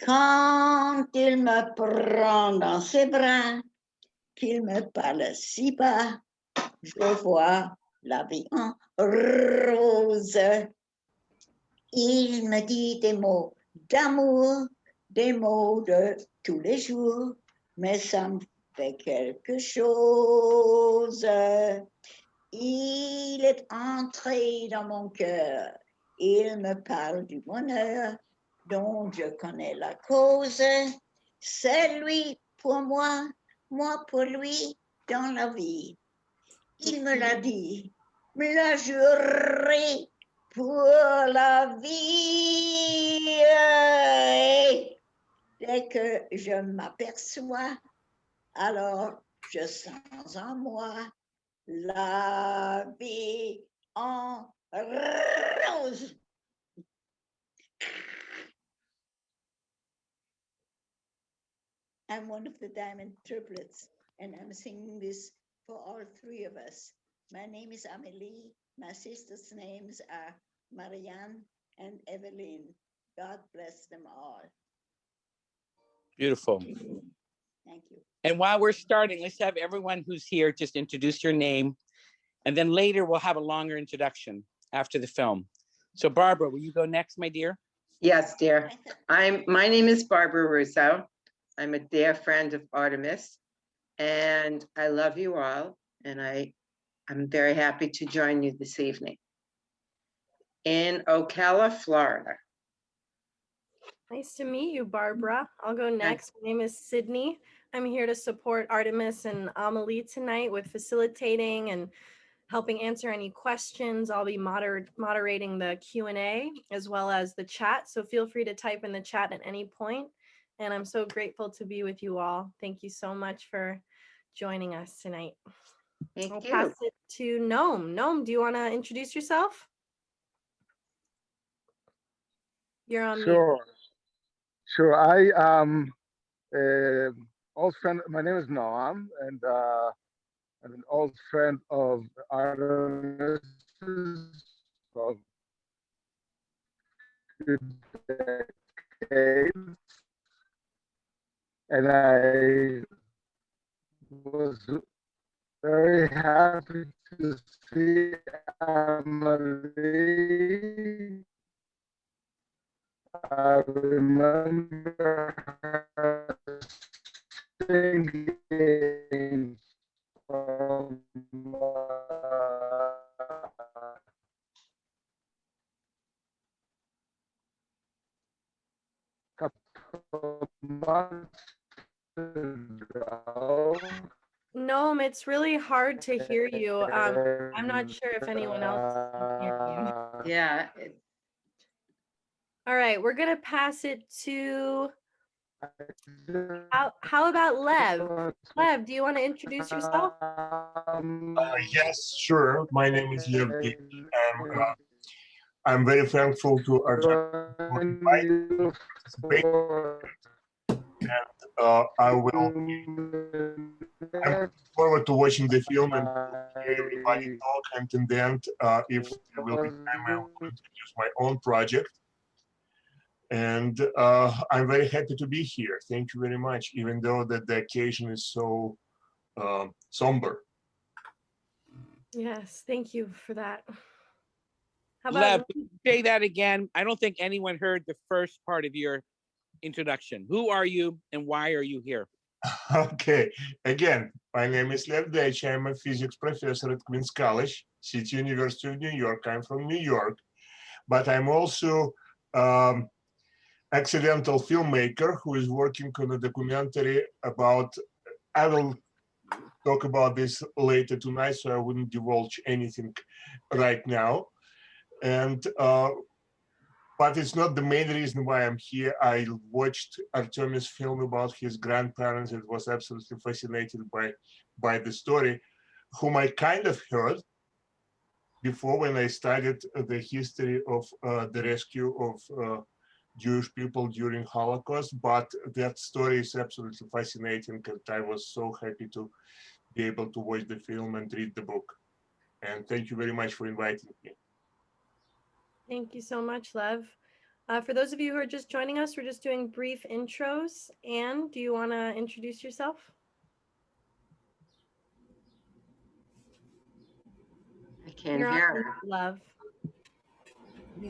Quand il me prend dans ses bras, qu'il me parle si bas, je vois la vie en rose. Il me dit des mots d'amour, des mots de tous les jours, mais ça me fait quelque chose. Il est entré dans mon cœur, il me parle du bonheur dont je connais la cause. C'est lui pour moi, moi pour lui dans la vie. Il me l'a dit, me l'a juré pour la vie. Et dès que je m'aperçois, alors je sens en moi la vie en rose. I'm one of the diamond triplets, and I'm singing this for all three of us. My name is Amelie. My sisters' names are Marianne and Evelyn. God bless them all. Beautiful. Thank you. And while we're starting, let's have everyone who's here just introduce your name. And then later we'll have a longer introduction after the film. So Barbara, will you go next, my dear? Yes, dear. My name is Barbara Russo. I'm a dear friend of Artemis, and I love you all, and I'm very happy to join you this evening. In Ocala, Florida. Nice to meet you, Barbara. I'll go next. My name is Sydney. I'm here to support Artemis and Amelie tonight with facilitating and helping answer any questions. I'll be moderating the Q&A as well as the chat. So feel free to type in the chat at any point. And I'm so grateful to be with you all. Thank you so much for joining us tonight. I'll pass it to Noam. Noam, do you want to introduce yourself? You're on mute. Sure. I am old friend. My name is Noam, and I'm an old friend of Artemis for decades, and I was very happy to see Amelie. I remember her singing from couple months ago. Noam, it's really hard to hear you. I'm not sure if anyone else can hear you. Yeah. All right, we're gonna pass it to, how about Lev? Lev, do you want to introduce yourself? Yes, sure. My name is Lev Deych. I'm very thankful to Artemis for inviting me to participate. And I'm looking forward to watching the film and hear everybody talk. And in the end, if there will be time, I will introduce my own project. And I'm very happy to be here. Thank you very much, even though that the occasion is so somber. Yes, thank you for that. How Lev, about say that again. I don't think anyone heard the first part of your introduction. Who are you and why are you here? Okay, again, my name is Lev Deych. I'm a physics professor at Queens College, City University of New York. I'm from New York, but I'm also accidental filmmaker who is working on a documentary about, I will talk about this later tonight, so I wouldn't divulge anything right now. And but it's not the main reason why I'm here. I watched Artemis' film about his grandparents and was absolutely fascinated by the story, whom I kind of heard before when I studied the history of the rescue of Jewish people during Holocaust, but that story is absolutely fascinating, and I was so happy to be able to watch the film and read the book. And thank you very much for inviting me. Thank you so much, Lev. For those of you who are just joining us, we're just doing brief intros. Anne, do you want to introduce yourself? I can't You're on hear mute, her. Love. Do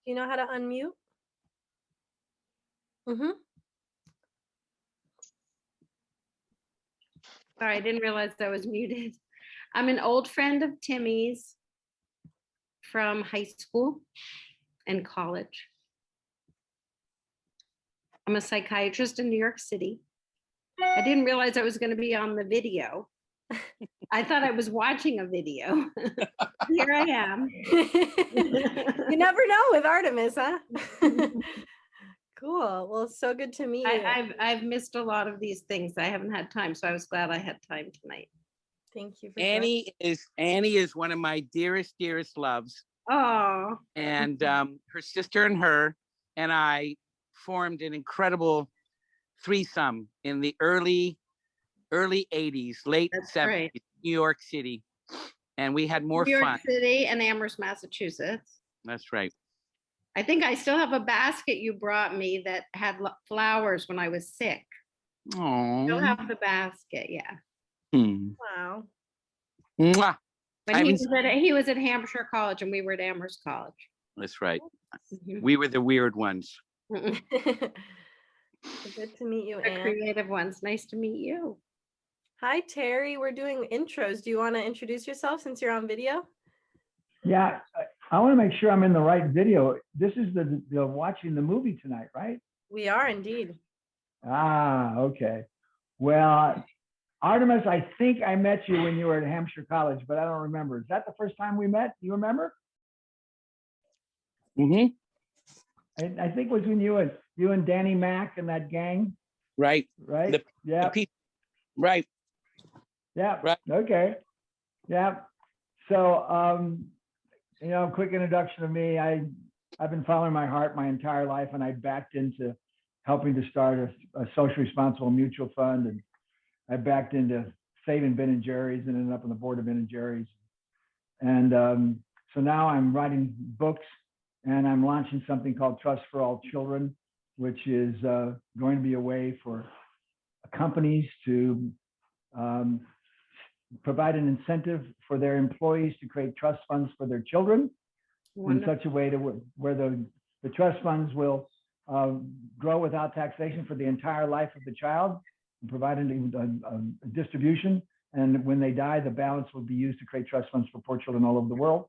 you know how to unmute? Mm-hmm. Sorry, I didn't realize I was muted. I'm an old friend of Timmy's from high school and college. I'm a psychiatrist in New York City. I didn't realize I was going to be on the video. I thought I was watching a video. Here I am. You never know with Artemis, huh? Cool. Well, it's so good to meet you. I've missed a lot of these things. I haven't had time, so I was glad I had time tonight. Thank you for Annie is one of my dearest loves. Oh. And her sister and her and I formed an incredible threesome in the early 80s, late That's 70s, right. New York City. And we had more New York fun. City and Amherst, Massachusetts. That's right. I think I still have a basket you brought me that had flowers when I was sick. Oh. Still have the basket, yeah. Wow. Mwah. When he was at Hampshire College and we were at Amherst College. That's right. Mhm. We were the weird ones. Good to meet you, the Anne. creative ones. Nice to meet you. Hi, Terry. We're doing intros. Do you want to introduce yourself since you're on video? Yeah, I want to make sure I'm in the right video. This is the watching the movie tonight, right? We are indeed. Ah, okay. Well, Artemis, I think I met you when you were at Hampshire College, but I don't remember. Is that the first time we met? Do you remember? Mm-hmm. I think it was when you and Danny Mack and that gang. Right. Right. Yeah. Right. Yeah. Right. Okay. Yeah. So, quick introduction of me. I've been following my heart my entire life, and I backed into helping to start a social responsible mutual fund, and I backed into saving Ben and Jerry's and ended up on the board of Ben and Jerry's. And so now I'm writing books, and I'm launching something called Trust for All Children, which is going to be a way for companies to provide an incentive for their employees to create trust funds for their children. Wonderful. In such a way to where the trust funds will grow without taxation for the entire life of the child, and provide a distribution. And when they die, the balance will be used to create trust funds for poor children all over the world.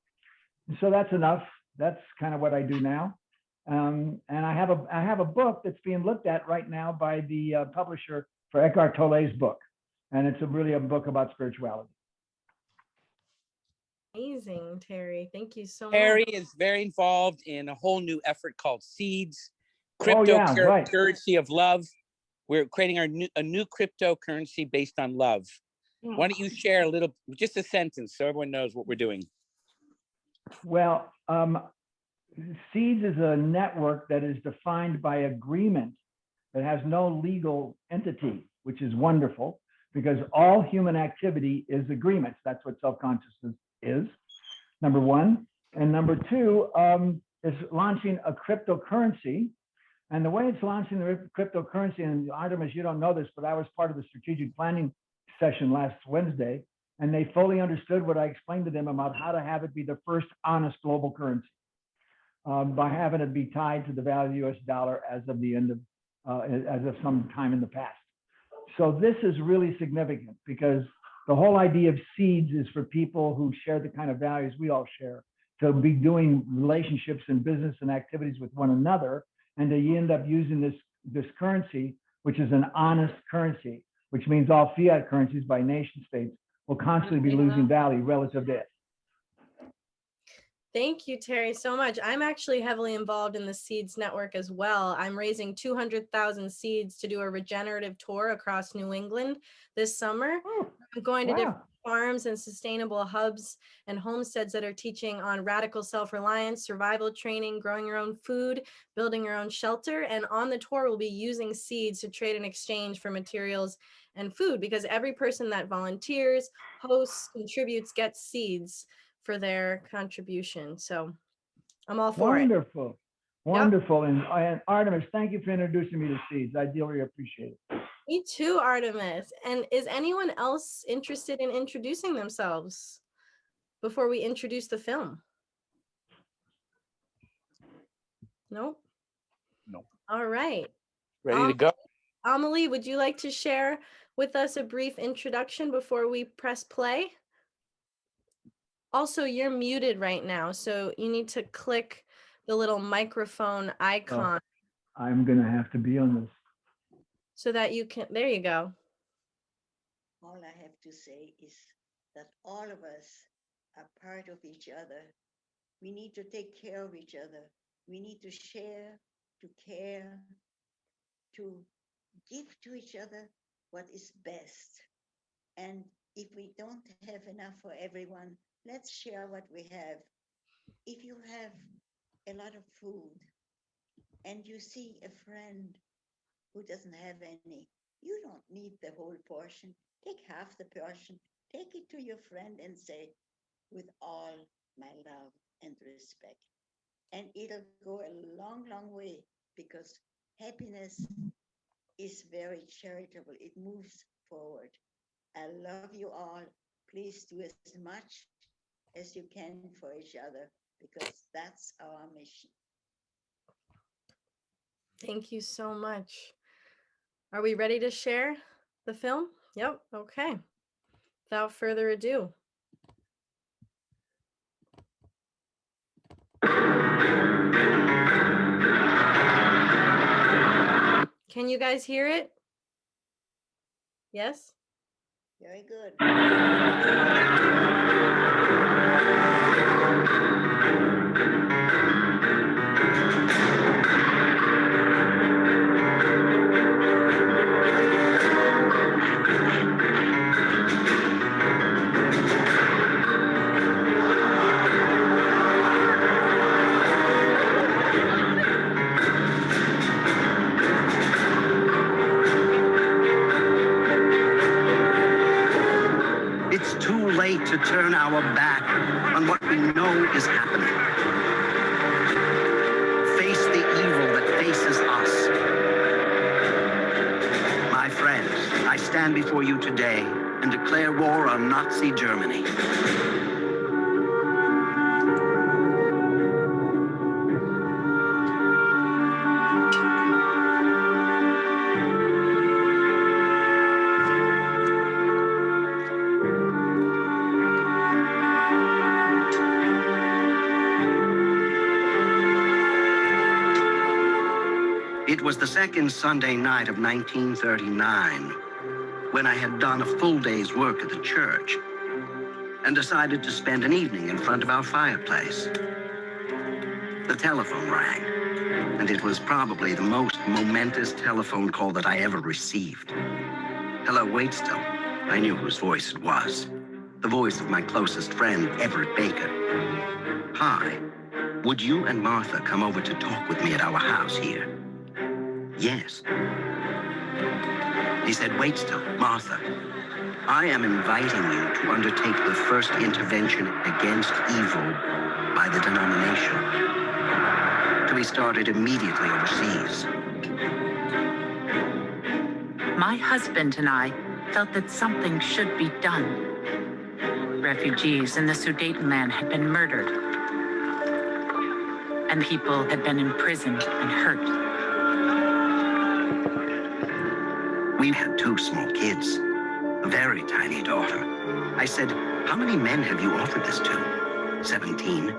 And so that's enough. That's kind of what I do now. And I have a book that's being looked at right now by the publisher for Eckhart Tolle's book. And it's really a book about spirituality. Amazing, Terry. Thank you so much. Terry is very involved in a whole new effort called Seeds, cryptocurrency of love. We're creating a new cryptocurrency based on love. Why don't you share just a sentence so everyone knows what we're doing? Well, Seeds is a network that is defined by agreement that has no legal entity, which is wonderful because all human activity is agreements. That's what self-consciousness is, number one. And number two, is launching a cryptocurrency. And the way it's launching the cryptocurrency, and Artemis, you don't know this, but I was part of the strategic planning session last Wednesday, and they fully understood what I explained to them about how to have it be the first honest global currency by having it be tied to the value of the US dollar as of the end of, as of some time in the past. So this is really significant because the whole idea of Seeds is for people who share the kind of values we all share, to be doing relationships and business and activities with one another, and to end up using this currency, which is an honest currency, which means all fiat currencies by nation states will constantly be losing value relative to it. Thank you, Terry, so much. I'm actually heavily involved in the Seeds Network as well. I'm raising 200,000 seeds to do a regenerative tour across New England this summer. I'm going to different farms and sustainable hubs and homesteads that are teaching on radical self-reliance, survival training, growing your own food, building your own shelter. And on the tour, we'll be using seeds to trade in exchange for materials and food, because every person that volunteers, hosts, contributes, gets seeds for their contribution. So I'm all for it. Wonderful. Wonderful. And Artemis, thank you for introducing me to seeds. I dearly appreciate it. Me too, Artemis. And is anyone else interested in introducing themselves before we introduce the film? Nope. No. All right. Ready to go? Amelie, would you like to share with us a brief introduction before we press play? Also, you're muted right now, so you need to click the little microphone icon I'm going to have to be on this. so that you can, there you go. All I have to say is that all of us are part of each other. We need to take care of each other. We need to share, to care, to give to each other what is best. And if we don't have enough for everyone, let's share what we have. If you have a lot of food and you see a friend who doesn't have any, you don't need the whole portion. Take half the portion, take it to your friend and say, with all my love and respect. And it'll go a long, long way, because happiness is very charitable. It moves forward. I love you all. Please do as much as you can for each other, because that's our mission. Thank you so much. Are we ready to share the film? Yep. Okay. Without further ado. Can you guys hear it? Yes? Very good. It's too late to turn our back on what we know is happening. Face the evil that faces us. My friends, I stand before you today and declare war on Nazi Germany. It was the second Sunday night of 1939, when I had done a full day's work at the church and decided to spend an evening in front of our fireplace. The telephone rang, and it was probably the most momentous telephone call that I ever received. Hello, wait still. I knew whose voice it was. The voice of my closest friend, Everett Baker. Hi, would you and Martha come over to talk with me at our house here? Yes. He said, wait still, Martha. I am inviting you to undertake the first intervention against evil by the denomination, to be started immediately overseas. My husband and I felt that something should be done. Refugees in the Sudetenland had been murdered, and people had been imprisoned and hurt. We had 2 small kids, a very tiny daughter. I said, how many men have you offered this to? 17.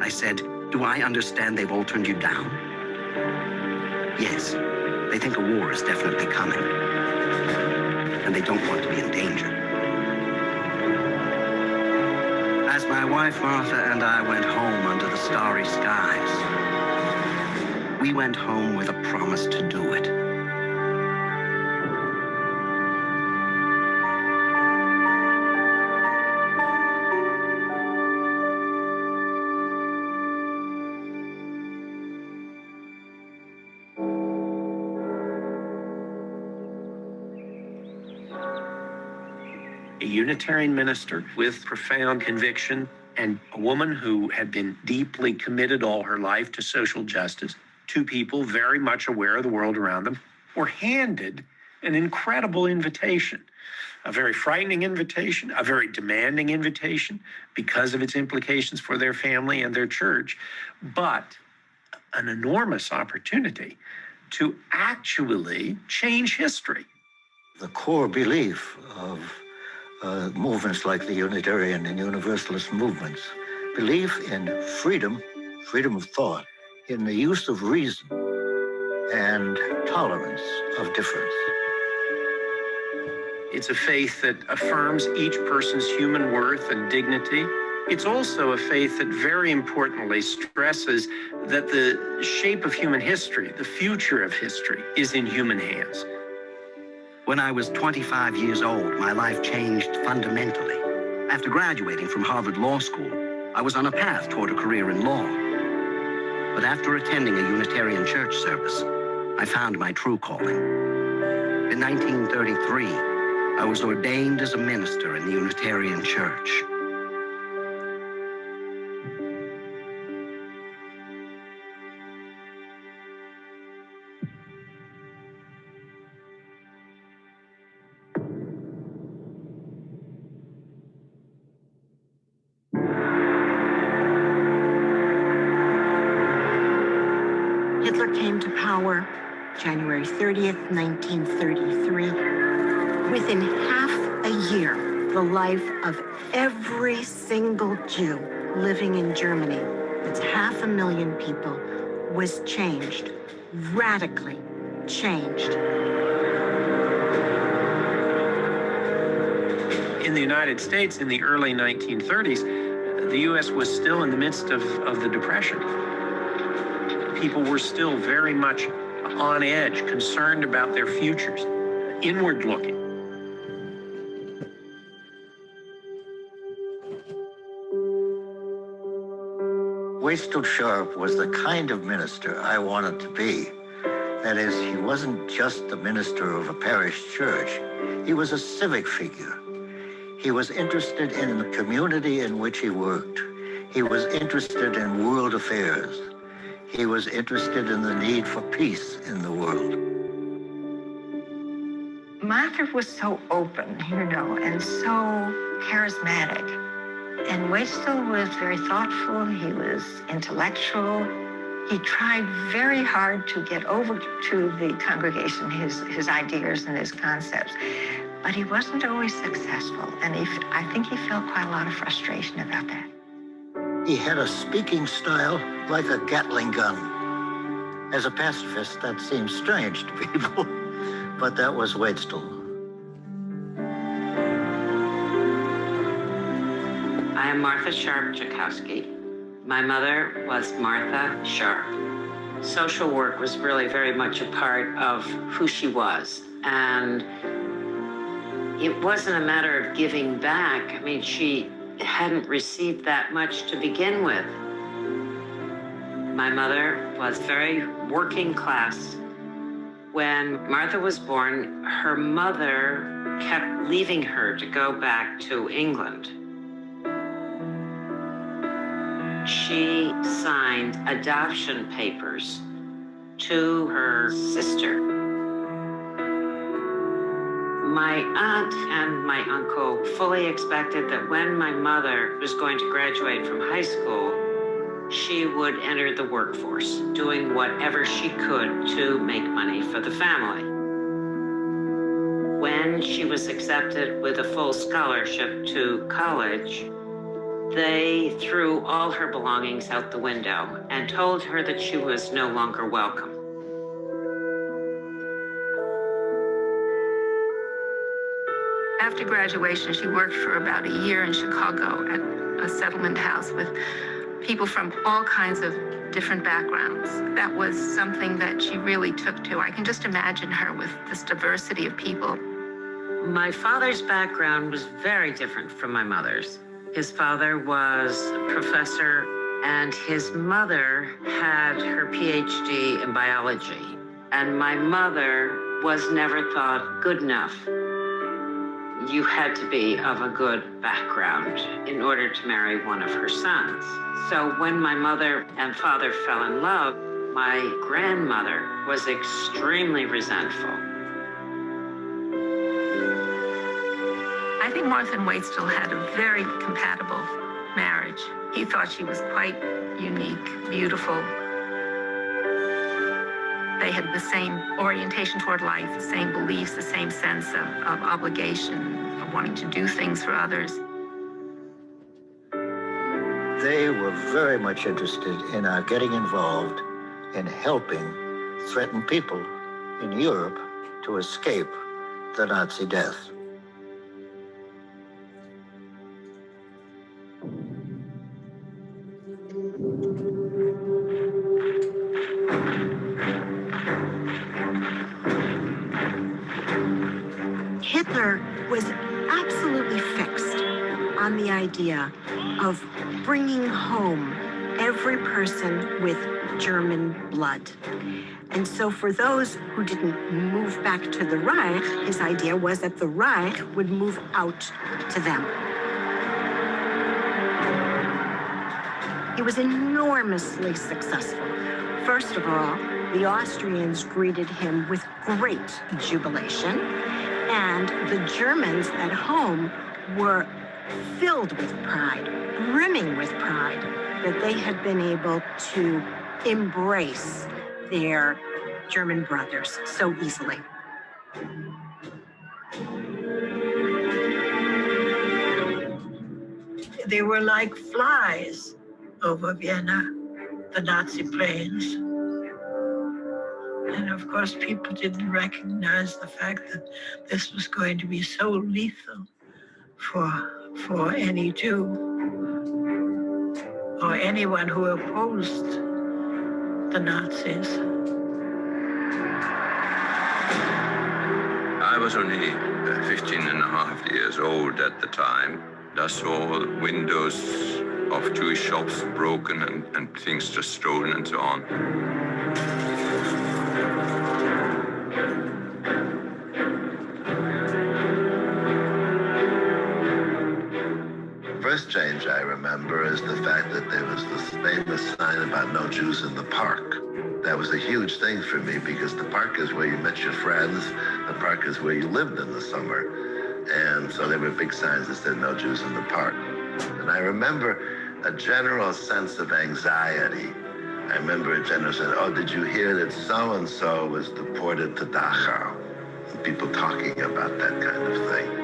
I said, do I understand they've all turned you down? Yes, they think a war is definitely coming, and they don't want to be in danger. As my wife Martha and I went home under the starry skies, we went home with a promise to do it. a Unitarian minister with profound conviction, and a woman who had been deeply committed all her life to social justice. Two people very much aware of the world around them were handed an incredible invitation, a very frightening invitation, a very demanding invitation because of its implications for their family and their church, but an enormous opportunity to actually change history. The core belief of movements like the Unitarian and Universalist movements, belief in freedom, freedom of thought, in the use of reason and tolerance of difference. It's a faith that affirms each person's human worth and dignity. It's also a faith that very importantly stresses that the shape of human history, the future of history, is in human hands. When I was 25 years old, my life changed fundamentally. After graduating from Harvard Law School, I was on a path toward a career in law. But after attending a Unitarian church service, I found my true calling. In 1933, I was ordained as a minister in the Unitarian Church. Hitler came to power January 30th, 1933. Within half a year, the life of every single Jew living in Germany, that's 500,000 people, was changed, radically changed. In the United States, in the early 1930s, the U.S. was still in the midst of the Depression. People were still very much on edge, concerned about their futures, inward looking. Waitstill Sharp was the kind of minister I wanted to be. That is, he wasn't just the minister of a parish church. He was a civic figure. He was interested in the community in which he worked. He was interested in world affairs. He was interested in the need for peace in the world. Martha was so open, and so charismatic. And Waitstill was very thoughtful. He was intellectual. He tried very hard to get over to the congregation his ideas and his concepts, but he wasn't always successful. And I think he felt quite a lot of frustration about that. He had a speaking style like a Gatling gun. As a pacifist, that seems strange to people, but that was Waitstill. I am Martha Sharp Joukowsky. My mother was Martha Sharp. Social work was really very much a part of who she was. And it wasn't a matter of giving back. I mean, she hadn't received that much to begin with. My mother was very working class. When Martha was born, her mother kept leaving her to go back to England. She signed adoption papers to her sister. My aunt and my uncle fully expected that when my mother was going to graduate from high school, she would enter the workforce, doing whatever she could to make money for the family. When she was accepted with a full scholarship to college, they threw all her belongings out the window and told her that she was no longer welcome. After graduation, she worked for about a year in Chicago at a settlement house with people from all kinds of different backgrounds. That was something that she really took to. I can just imagine her with this diversity of people. My father's background was very different from my mother's. His father was a professor, and his mother had her PhD in biology. And my mother was never thought good enough. you had to be of a good background in order to marry one of her sons. So when my mother and father fell in love, my grandmother was extremely resentful. I think Martha and Waitstill had a very compatible marriage. He thought she was quite unique, beautiful. They had the same orientation toward life, the same beliefs, the same sense of obligation, of wanting to do things for others. They were very much interested in our getting involved in helping threatened people in Europe to escape the Nazi death. Hitler was absolutely fixed on the idea of bringing home every person with German blood. And so for those who didn't move back to the Reich, his idea was that the Reich would move out to them. He was enormously successful. First of all, the Austrians greeted him with great jubilation, and the Germans at home were filled with pride, brimming with pride, that they had been able to embrace their German brothers so easily. They were like flies over Vienna, the Nazi planes. And of course, people didn't recognize the fact that this was going to be so lethal for any Jew or anyone who opposed the Nazis. I was only 15 and a half years old at the time. I saw windows of Jewish shops broken and things just stolen and so on. First change I remember is the fact that there was this famous sign about no Jews in the park. That was a huge thing for me because the park is where you met your friends. The park is where you lived in the summer. And so there were big signs that said no Jews in the park. And I remember a general sense of anxiety. I remember a general saying, oh, did you hear that so-and-so was deported to Dachau? And people talking about that kind of thing.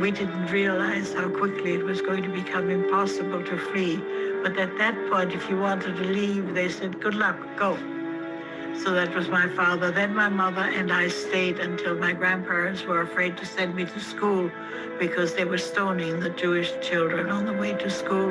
We didn't realize how quickly it was going to become impossible to flee. But at that point, if you wanted to leave, they said, good luck, go. So that was my father. Then my mother and I stayed until my grandparents were afraid to send me to school because they were stoning the Jewish children on the way to school.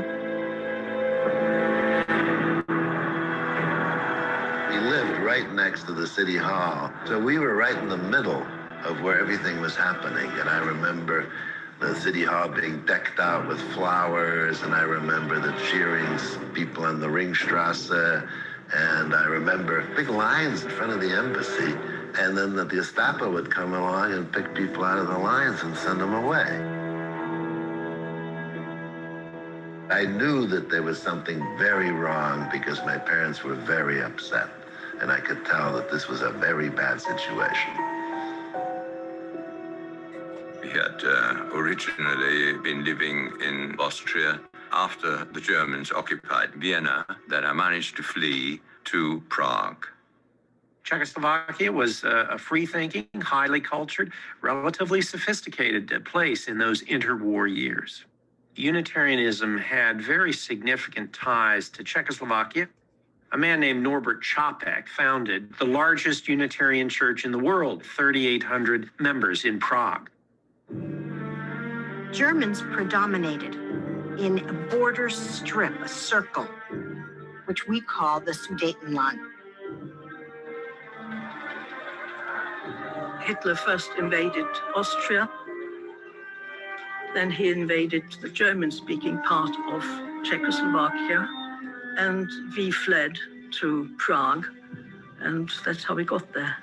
We lived right next to the city hall. So we were right in the middle of where everything was happening. And I remember the city hall being decked out with flowers, and I remember the cheering people on the Ringstrasse, and I remember big lines in front of the embassy, and then the Gestapo would come along and pick people out of the lines and send them away. I knew that there was something very wrong because my parents were very upset, and I could tell that this was a very bad situation. We had originally been living in Austria. After the Germans occupied Vienna, that I managed to flee to Prague. Czechoslovakia was a free-thinking, highly cultured, relatively sophisticated place in those interwar years. Unitarianism had very significant ties to Czechoslovakia. A man named Norbert Čapek founded the largest Unitarian church in the world, 3,800 members in Prague. Germans predominated in a border strip, a circle, which we call the Sudetenland. Hitler first invaded Austria, then he invaded the German-speaking part of Czechoslovakia, and we fled to Prague, and that's how we got there.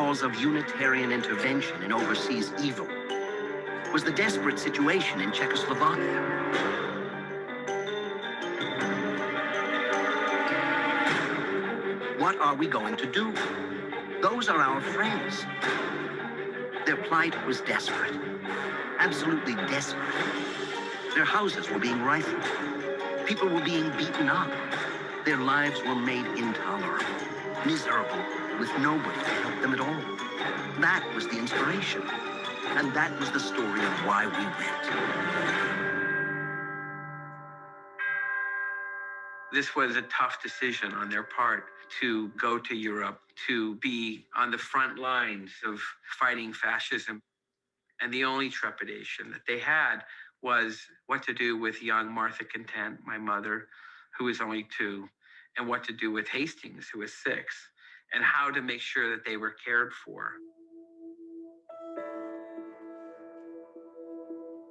cause of Unitarian intervention in overseas evil was the desperate situation in Czechoslovakia. What are we going to do? Those are our friends. Their plight was desperate, absolutely desperate. Their houses were being rifled. People were being beaten up. Their lives were made intolerable, miserable, with nobody to help them at all. That was the inspiration. And that was the story of why we went. This was a tough decision on their part to go to Europe, to be on the front lines of fighting fascism. And the only trepidation that they had was what to do with young Martha Content, my mother, who was only 2, and what to do with Hastings, who was 6, and how to make sure that they were cared for.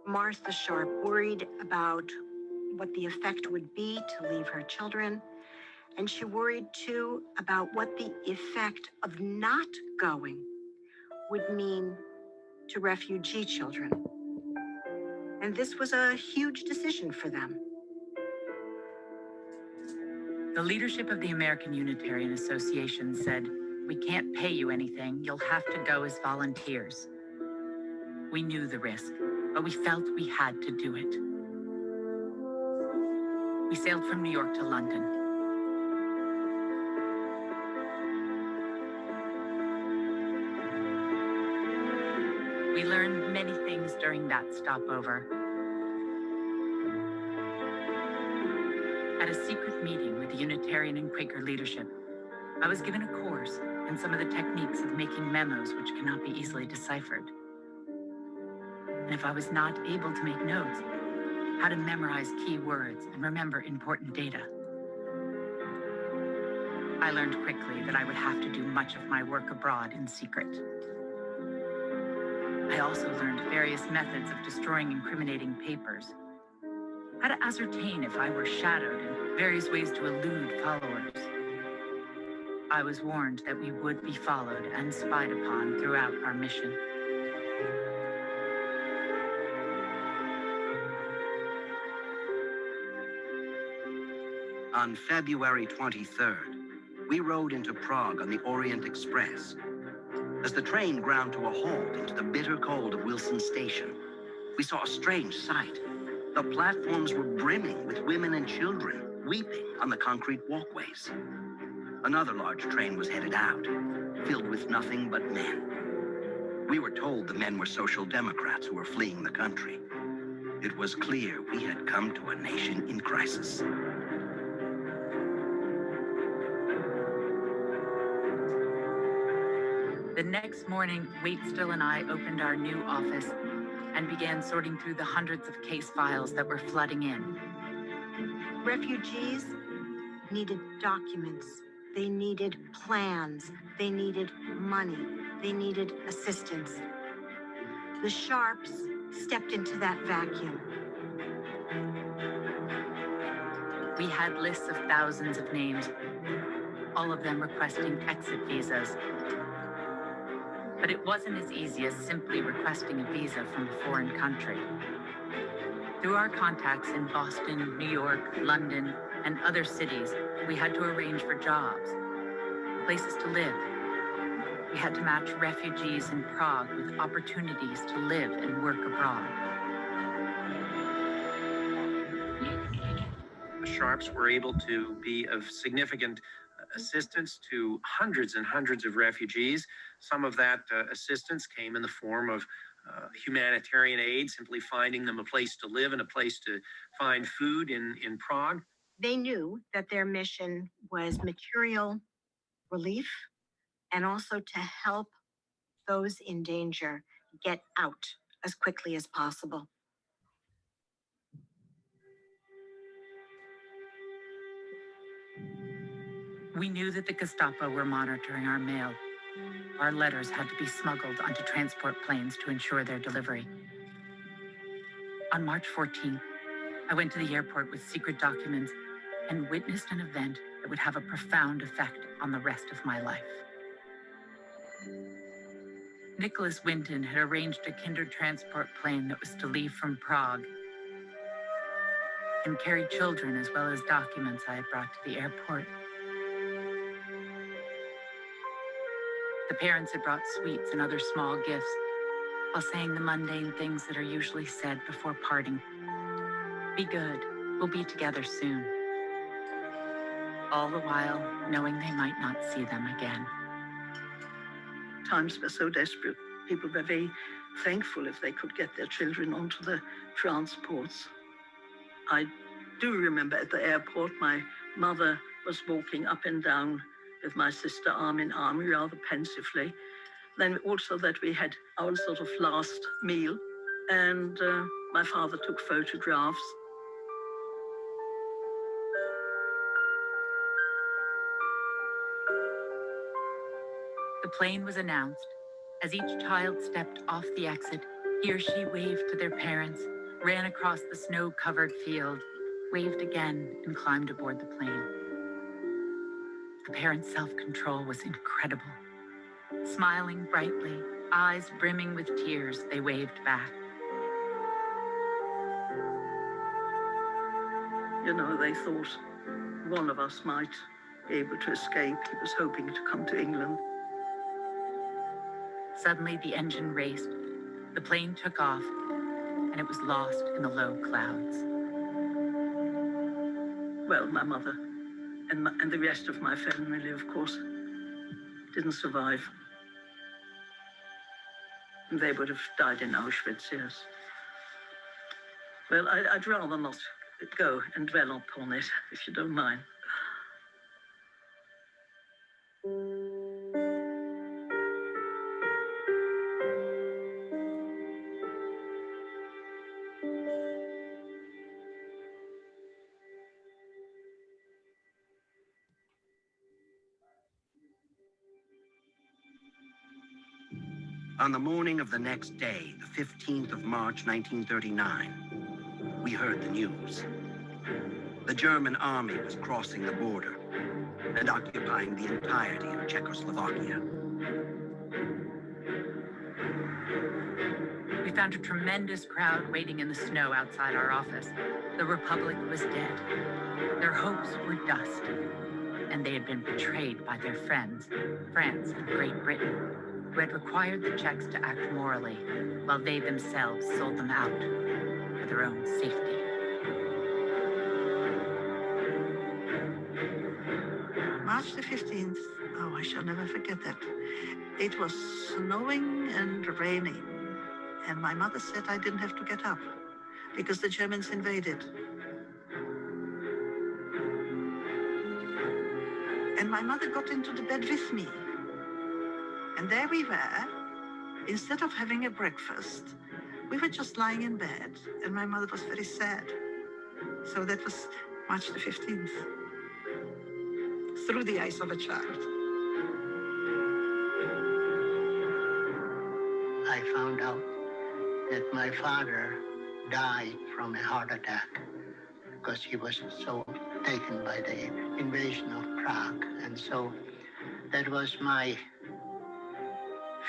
Martha Sharp worried about what the effect would be to leave her children. And she worried too about what the effect of not going would mean to refugee children. And this was a huge decision for them. The leadership of the American Unitarian Association said, "We can't pay you anything. You'll have to go as volunteers." We knew the risk, but we felt we had to do it. We sailed from New York to London. We learned many things during that stopover. At a secret meeting with the Unitarian and Quaker leadership, I was given a course on some of the techniques of making memos which cannot be easily deciphered. And if I was not able to make notes, how to memorize key words and remember important data. I learned quickly that I would have to do much of my work abroad in secret. I also learned various methods of destroying incriminating papers, how to ascertain if I were shadowed, and various ways to elude followers. I was warned that we would be followed and spied upon throughout our mission. On February 23rd, we rode into Prague on the Orient Express. As the train ground to a halt into the bitter cold of Wilson Station, we saw a strange sight. The platforms were brimming with women and children, weeping on the concrete walkways. Another large train was headed out, filled with nothing but men. We were told the men were social democrats who were fleeing the country. It was clear we had come to a nation in crisis. The next morning, Waitstill and I opened our new office and began sorting through the hundreds of case files that were flooding in. Refugees needed documents. They needed plans. They needed money. They needed assistance. The Sharps stepped into that vacuum. We had lists of thousands of names, all of them requesting exit visas. But it wasn't as easy as simply requesting a visa from a foreign country. Through our contacts in Boston, New York, London, and other cities, we had to arrange for jobs, places to live. We had to match refugees in Prague with opportunities to live and work abroad. The Sharps were able to be of significant assistance to hundreds and hundreds of refugees. Some of that assistance came in the form of humanitarian aid, simply finding them a place to live and a place to find food in Prague. They knew that their mission was material relief and also to help those in danger get out as quickly as possible. We knew that the Gestapo were monitoring our mail. Our letters had to be smuggled onto transport planes to ensure their delivery. On March 14th, I went to the airport with secret documents and witnessed an event that would have a profound effect on the rest of my life. Nicholas Winton had arranged a Kindertransport plane that was to leave from Prague and carry children as well as documents I had brought to the airport. The parents had brought sweets and other small gifts while saying the mundane things that are usually said before parting. Be good, we'll be together soon. All the while knowing they might not see them again. Times were so desperate. People were very thankful if they could get their children onto the transports. I do remember at the airport, my mother was walking up and down with my sister arm in arm, rather pensively. Then also that we had our sort of last meal, and my father took photographs. The plane was announced. As each child stepped off the exit, he or she waved to their parents, ran across the snow-covered field, waved again, and climbed aboard the plane. The parents' self-control was incredible. Smiling brightly, eyes brimming with tears, they waved back. You know, they thought one of us might be able to escape. He was hoping to come to England. Suddenly, the engine raced. The plane took off, and it was lost in the low clouds. Well, my mother and the rest of my family, of course, didn't survive. They would have died in Auschwitz, yes. Well, I'd rather not go and dwell upon it, if you don't mind. On the morning of the next day, the 15th of March, 1939, we heard the news. The German army was crossing the border and occupying the entirety of Czechoslovakia. We found a tremendous crowd waiting in the snow outside our office. The Republic was dead. Their hopes were dust, and they had been betrayed by their friends, France and Great Britain, who had required the Czechs to act morally, while they themselves sold them out for their own safety. March the 15th, oh, I shall never forget that. It was snowing and raining, and my mother said I didn't have to get up because the Germans invaded. And my mother got into the bed with me. And there we were. Instead of having a breakfast, we were just lying in bed, and my mother was very sad. So that was March the 15th. Through the eyes of a child. I found out that my father died from a heart attack because he was so taken by the invasion of Prague. And so that was my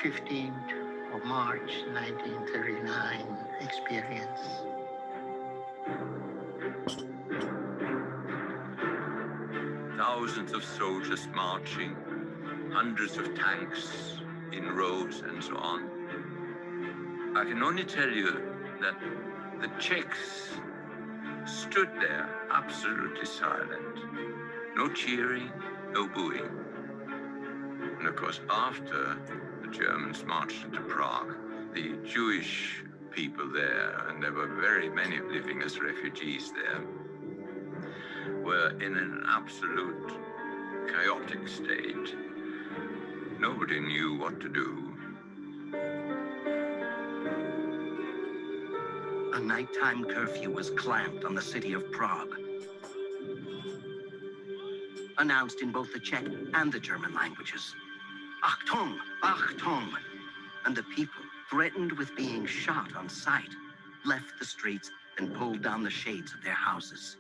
15th of March, 1939 experience. Thousands of soldiers marching, hundreds of tanks in rows and so on. I can only tell you that the Czechs stood there absolutely silent. No cheering, no booing. And of course, after the Germans marched into Prague, the Jewish people there, and there were very many living as refugees there, were in an absolute chaotic state. Nobody knew what to do. A nighttime curfew was clamped on the city of Prague, announced in both the Czech and the German languages. Achtung, Achtung! And the people, threatened with being shot on sight, left the streets and pulled down the shades of their houses.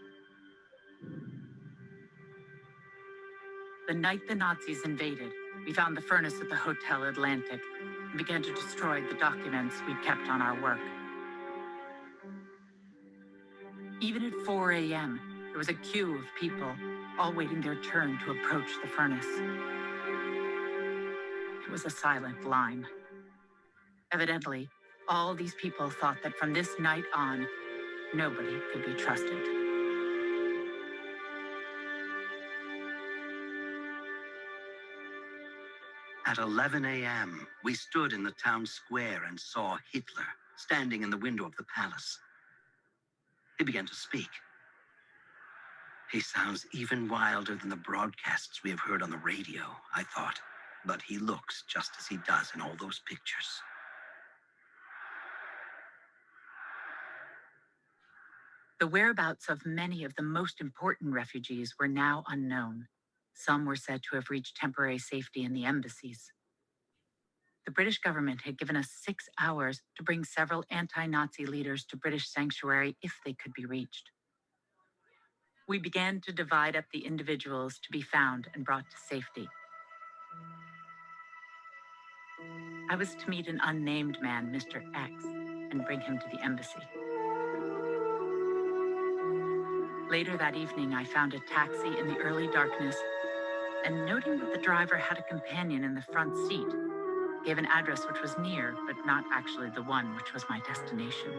The night the Nazis invaded, We found the furnace at the Hotel Atlantic and began to destroy the documents we'd kept on our work. Even at 4 a.m., there was a queue of people, all waiting their turn to approach the furnace. It was a silent line. Evidently, all these people thought that from this night on, nobody could be trusted. At 11 a.m., we stood in the town square and saw Hitler standing in the window of the palace. He began to speak. He sounds even wilder than the broadcasts we have heard on the radio, I thought, but he looks just as he does in all those pictures. The whereabouts of many of the most important refugees were now unknown. Some were said to have reached temporary safety in the embassies. The British government had given us 6 hours to bring several anti-Nazi leaders to British sanctuary if they could be reached. We began to divide up the individuals to be found and brought to safety. I was to meet an unnamed man, Mr. X, and bring him to the embassy. Later that evening, I found a taxi in the early darkness, and noting that the driver had a companion in the front seat, gave an address which was near, but not actually the one which was my destination.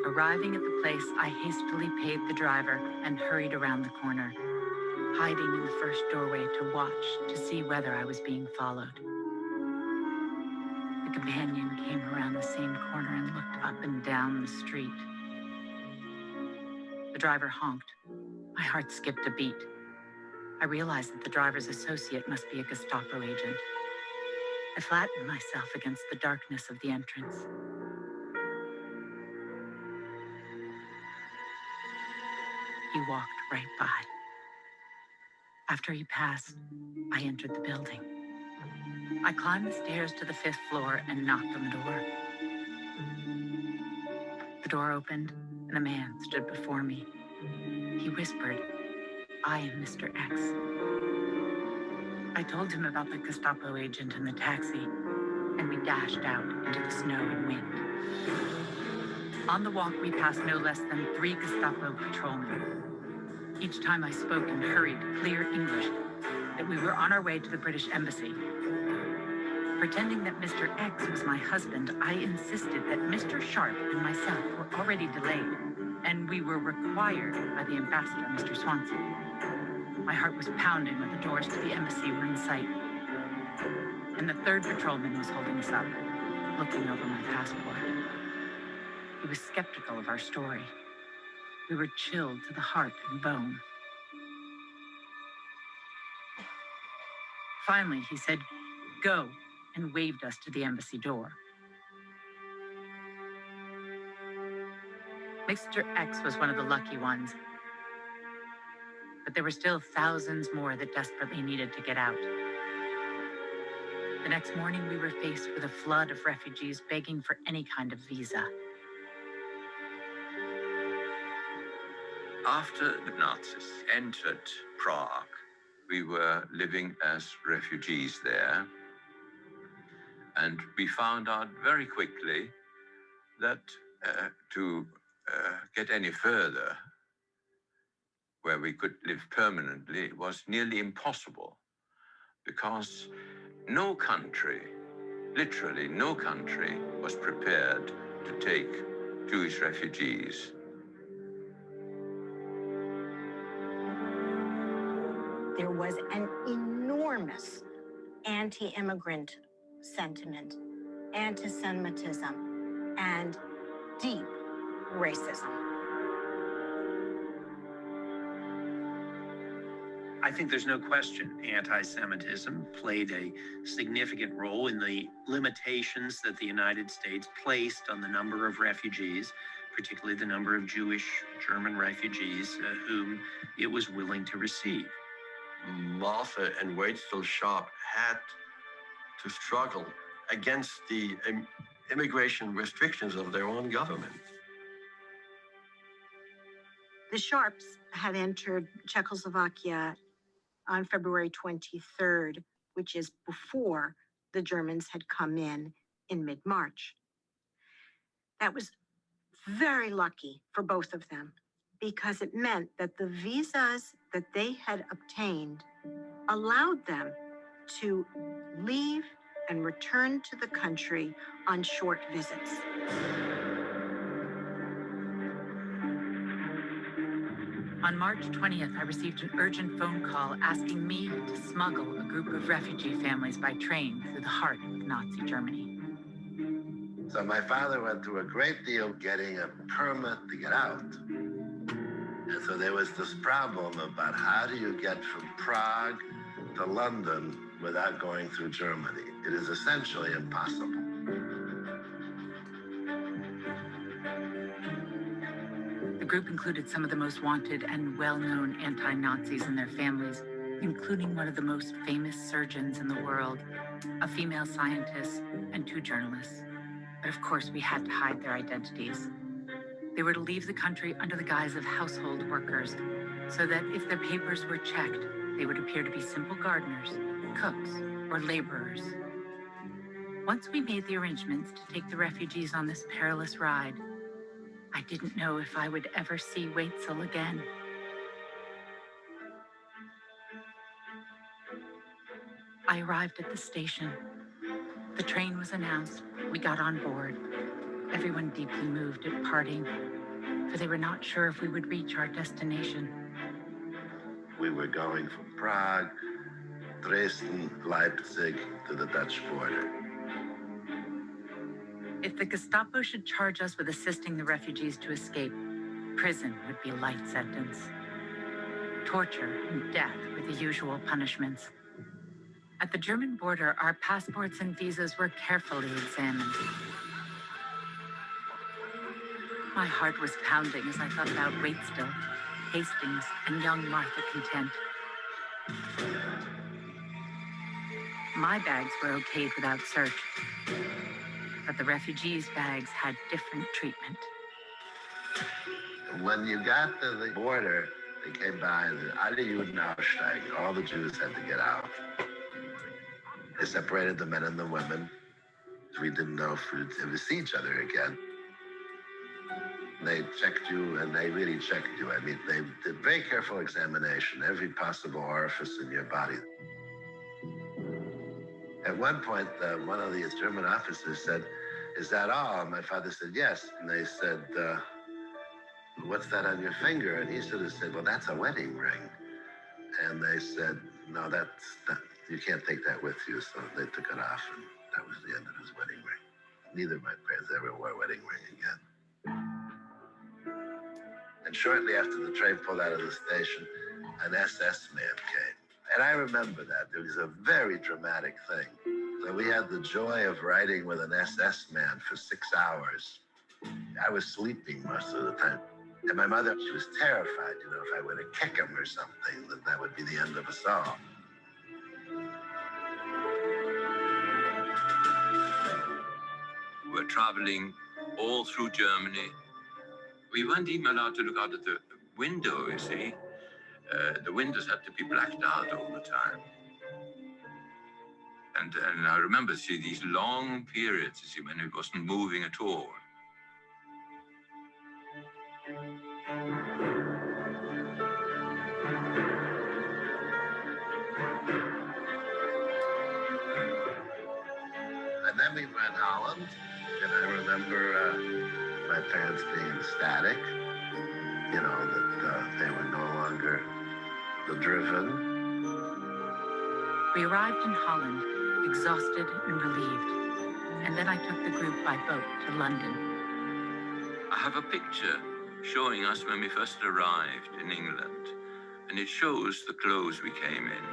Arriving at the place, I hastily paid the driver and hurried around the corner, hiding in the first doorway to watch to see whether I was being followed. The companion came around the same corner and looked up and down the street. The driver honked. My heart skipped a beat. I realized that the driver's associate must be a Gestapo agent. I flattened myself against the darkness of the entrance. He walked right by. After he passed, I entered the building. I climbed the stairs to the 5th floor and knocked on the door. The door opened, and a man stood before me. He whispered, "I am Mr. X." I told him about the Gestapo agent and the taxi, and we dashed out into the snow and wind. On the walk, we passed no less than 3 Gestapo patrolmen. Each time I spoke in hurried, clear English that we were on our way to the British embassy. Pretending that Mr. X was my husband, I insisted that Mr. Sharp and myself were already delayed, and we were required by the ambassador, Mr. Swansea. My heart was pounding when the doors to the embassy were in sight. And the 3rd patrolman was holding us up, looking over my passport. He was skeptical of our story. We were chilled to the heart and bone. Finally, he said, "Go," and waved us to the embassy door. Mr. X was one of the lucky ones, but there were still thousands more that desperately needed to get out. The next morning, we were faced with a flood of refugees begging for any kind of visa. After the Nazis entered Prague, we were living as refugees there. And we found out very quickly that to get any further, where we could live permanently, was nearly impossible, because no country, literally no country, was prepared to take Jewish refugees. There was an enormous anti-immigrant sentiment, anti-Semitism, and deep racism. I think there's no question anti-Semitism played a significant role in the limitations that the United States placed on the number of refugees, particularly the number of Jewish German refugees whom it was willing to receive. Martha and Waitstill Sharp had to struggle against the immigration restrictions of their own government. The Sharps had entered Czechoslovakia on February 23rd, which is before the Germans had come in mid-March. That was very lucky for both of them because it meant that the visas that they had obtained allowed them to leave and return to the country on short visits. On March 20th, I received an urgent phone call asking me to smuggle a group of refugee families by train through the heart of Nazi Germany. So my father went through a great deal getting a permit to get out. And so there was this problem about how do you get from Prague to London without going through Germany? It is essentially impossible. The group included some of the most wanted and well-known anti-Nazis and their families, including one of the most famous surgeons in the world, a female scientist, and 2 journalists. But of course, we had to hide their identities. They were to leave the country under the guise of household workers, so that if their papers were checked, they would appear to be simple gardeners, cooks, or laborers. Once we made the arrangements to take the refugees on this perilous ride, I didn't know if I would ever see Waitzel again. I arrived at the station. The train was announced. We got on board. Everyone deeply moved at parting, for they were not sure if we would reach our destination. We were going from Prague, Dresden, Leipzig to the Dutch border. If the Gestapo should charge us with assisting the refugees to escape, prison would be a light sentence. Torture and death were the usual punishments. At the German border, our passports and visas were carefully examined. My heart was pounding as I thought about Waitstill, Hastings, and young Martha Content. My bags were okayed without search, but the refugees' bags had different treatment. When you got to the border, they came by and said, "Alle Juden aussteigen." All the Jews had to get out. They separated the men and the women. We didn't know if we'd ever see each other again. They checked you, and they really checked you. I mean, they did very careful examination, every possible orifice in your body. At one point, one of the German officers said, "Is that all?" And my father said, "Yes." And they said, "What's that on your finger?" And he sort of said, "Well, that's a wedding ring." And they said, "No, you can't take that with you." So they took it off, and that was the end of his wedding ring. Neither of my parents ever wore a wedding ring again. And shortly after the train pulled out of the station, an SS man came. And I remember that. It was a very dramatic thing. So we had the joy of riding with an SS man for 6 hours. I was sleeping most of the time. And my mother, she was terrified, if I were to kick him or something, that would be the end of us all. We're traveling all through Germany. We weren't even allowed to look out at the window, you see. The windows had to be blacked out all the time. And I remember these long periods, when it wasn't moving at all. And then we were in Holland, and I remember my parents being ecstatic, that they were no longer driven. We arrived in Holland, exhausted and relieved, and then I took the group by boat to London. I have a picture showing us when we first arrived in England, and it shows the clothes we came in.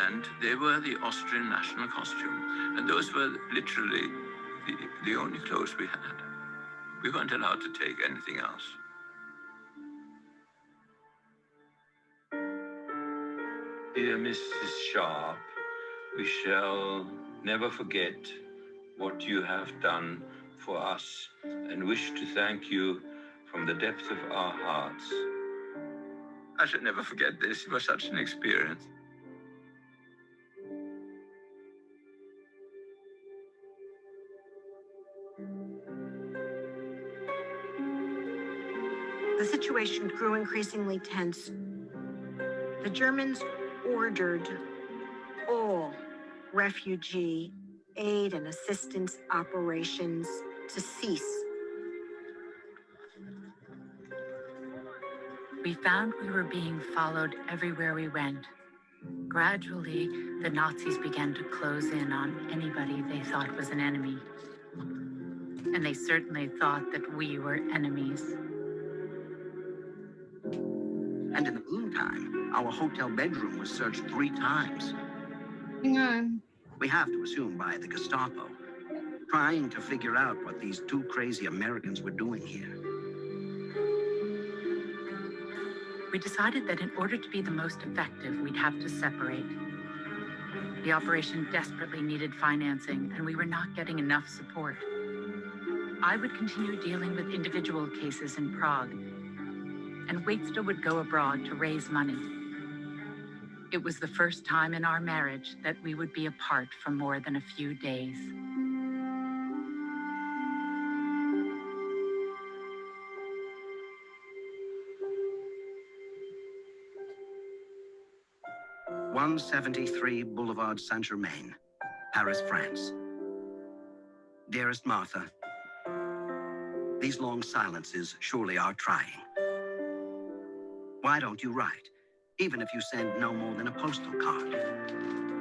And they were the Austrian national costume, and those were literally the only clothes we had. We weren't allowed to take anything else. Dear Mrs. Sharp, we shall never forget what you have done for us and wish to thank you from the depth of our hearts. I should never forget this. It was such an experience. The situation grew increasingly tense. The Germans ordered all refugee aid and assistance operations to cease. We found we were being followed everywhere we went. Gradually, the Nazis began to close in on anybody they thought was an enemy. And they certainly thought that we were enemies. And in the meantime, our hotel bedroom was searched 3 times. Hang on. We have to assume by the Gestapo, trying to figure out what these 2 crazy Americans were doing here. We decided that in order to be the most effective, we'd have to separate. The operation desperately needed financing, and we were not getting enough support. I would continue dealing with individual cases in Prague, and Waitstill would go abroad to raise money. It was the first time in our marriage that we would be apart for more than a few days. "173 Boulevard Saint-Germain, Paris, France. Dearest Martha, these long silences surely are trying. Why don't you write, even if you send no more than a postal card?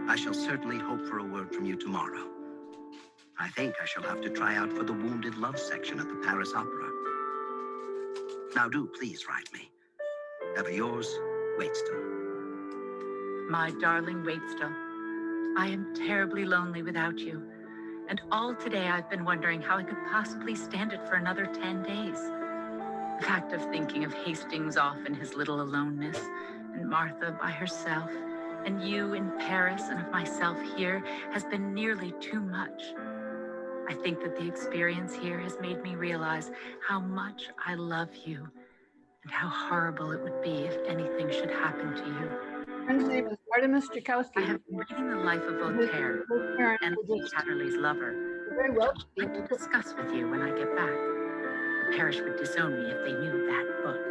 I shall certainly hope for a word from you tomorrow. I think I shall have to try out for the Wounded Love section at the Paris Opera. Now do please write me. Ever yours, Waitstill." My darling Waitstill, I am terribly lonely without you. And all today I've been wondering how I could possibly stand it for another 10 days. The fact of thinking of Hastings off in his little aloneness, and Martha by herself, and you in Paris, and of myself here, has been nearly too much. I think that the experience here has made me realize how much I love you, and how horrible it would be if anything should happen to you. His name is Artemis Joukowsy. I have been reading the life of Voltaire and Tatterley's lover, which I'd like to discuss with you when I get back. The parish would disown me if they knew that book.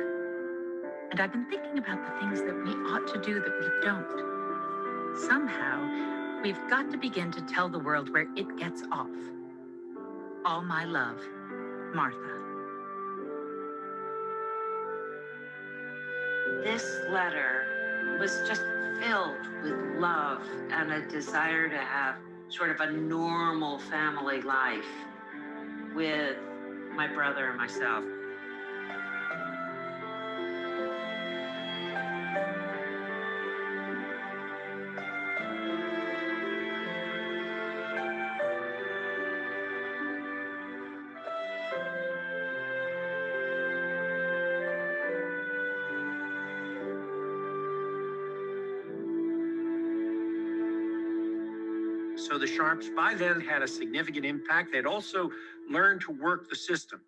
And I've been thinking about the things that we ought to do that we don't. Somehow, we've got to begin to tell the world where it gets off. All my love, Martha. This letter was just filled with love and a desire to have sort of a normal family life with my brother and myself. So the Sharps by then had a significant impact. They'd also learned to work the system.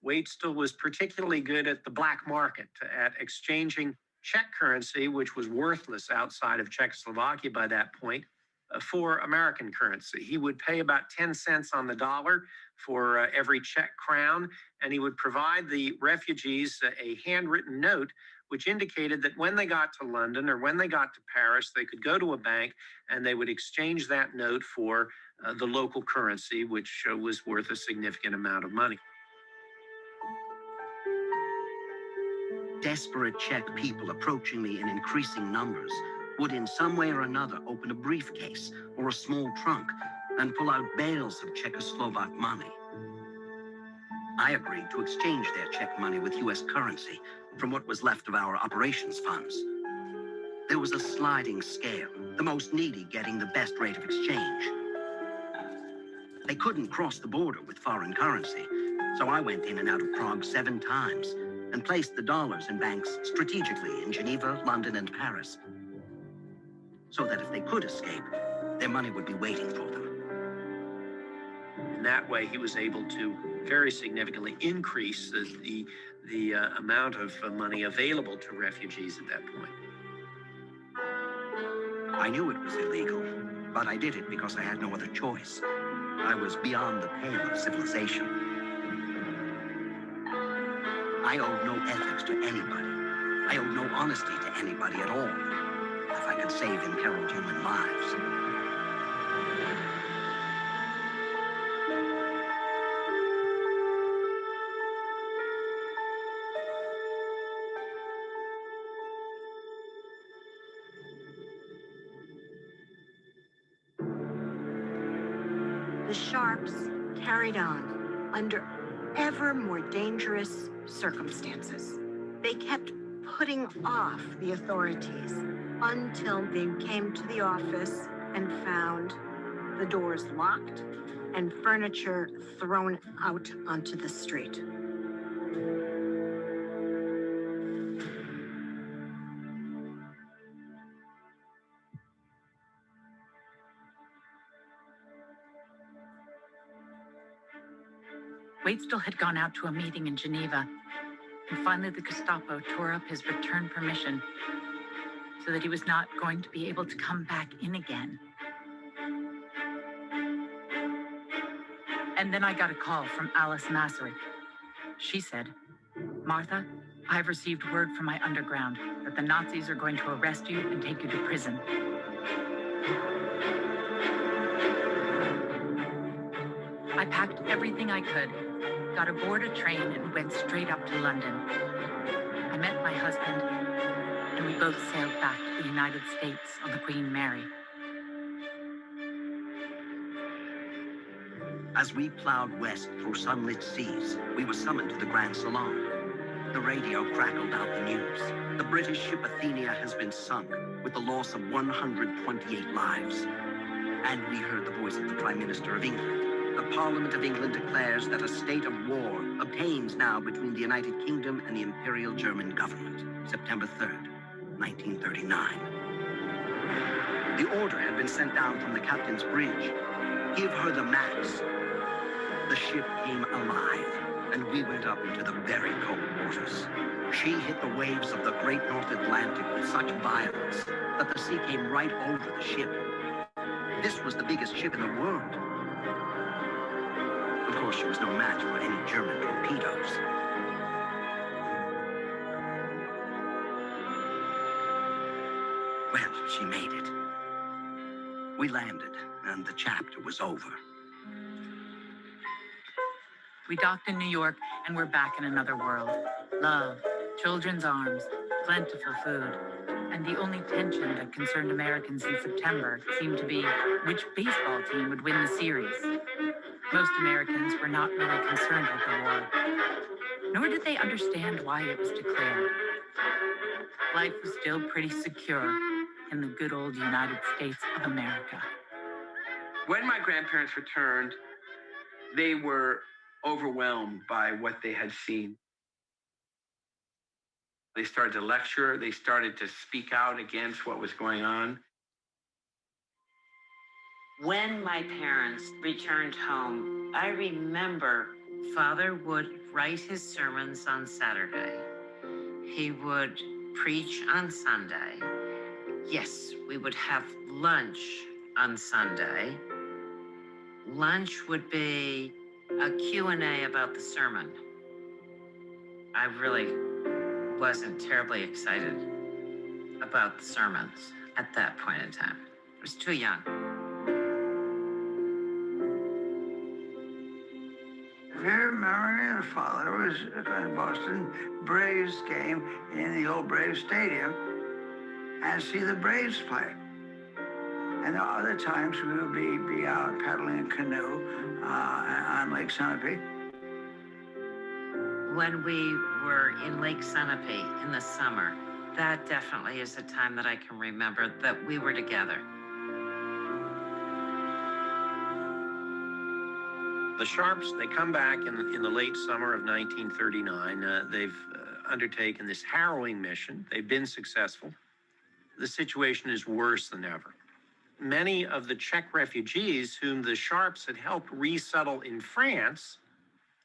Waitstill was particularly good at the black market, at exchanging Czech currency, which was worthless outside of Czechoslovakia by that point, for American currency. He would pay about 10 cents on the dollar for every Czech crown, and he would provide the refugees a handwritten note which indicated that when they got to London or when they got to Paris, they could go to a bank and they would exchange that note for the local currency, which was worth a significant amount of money. Desperate Czech people approaching me in increasing numbers would in some way or another open a briefcase or a small trunk and pull out bales of Czechoslovak money. I agreed to exchange their Czech money with US currency from what was left of our operations funds. There was a sliding scale, the most needy getting the best rate of exchange. They couldn't cross the border with foreign currency, so I went in and out of Prague 7 times and placed the dollars in banks strategically in Geneva, London, and Paris, so that if they could escape, their money would be waiting for them. In that way, he was able to very significantly increase the amount of money available to refugees at that point. I knew it was illegal, but I did it because I had no other choice. I was beyond the pale of civilization. I owed no ethics to anybody. I owed no honesty to anybody at all, if I could save imperiled human lives. The Sharps carried on under ever more dangerous circumstances. They kept putting off the authorities until they came to the office and found the doors locked and furniture thrown out onto the street. Waitstill had gone out to a meeting in Geneva, and finally the Gestapo tore up his return permission so that he was not going to be able to come back in again. And then I got a call from Alice Masaryk. She said, "Martha, I've received word from my underground that the Nazis are going to arrest you and take you to prison." I packed everything I could, got aboard a train, and went straight up to London. I met my husband, and we both sailed back to the United States on the Queen Mary. As we plowed west through sunlit seas, we were summoned to the Grand Salon. The radio crackled out the news. The British ship Athenia has been sunk with the loss of 128 lives. And we heard the voice of the Prime Minister of England. The Parliament of England declares that a state of war obtains now between the United Kingdom and the Imperial German government. September 3rd, 1939. The order had been sent down from the captain's bridge. Give her the max. The ship came alive, and we went up into the very cold waters. She hit the waves of the great North Atlantic with such violence that the sea came right over the ship. This was the biggest ship in the world. Of course, she was no match for any German torpedoes. Well, she made it. We landed, and the chapter was over. We docked in New York, and we're back in another world. Love, children's arms, plentiful food. And the only tension that concerned Americans in September seemed to be which baseball team would win the series. Most Americans were not really concerned with the war, nor did they understand why it was declared. Life was still pretty secure in the good old United States of America. When my grandparents returned, they were overwhelmed by what they had seen. They started to lecture, they started to speak out against what was going on. When my parents returned home, I remember Father would write his sermons on Saturday. He would preach on Sunday. Yes, we would have lunch on Sunday. Lunch would be a Q&A about the sermon. I really wasn't terribly excited about the sermons at that point in time. I was too young. Very remember Father was at the Boston Braves game in the old Braves Stadium and see the Braves play. And there are other times we would be out paddling a canoe on Lake Sunapee. When we were in Lake Sunapee in the summer, that definitely is a time that I can remember that we were together. The Sharps, they come back in the late summer of 1939. They've undertaken this harrowing mission. They've been successful. The situation is worse than ever. Many of the Czech refugees whom the Sharps had helped resettle in France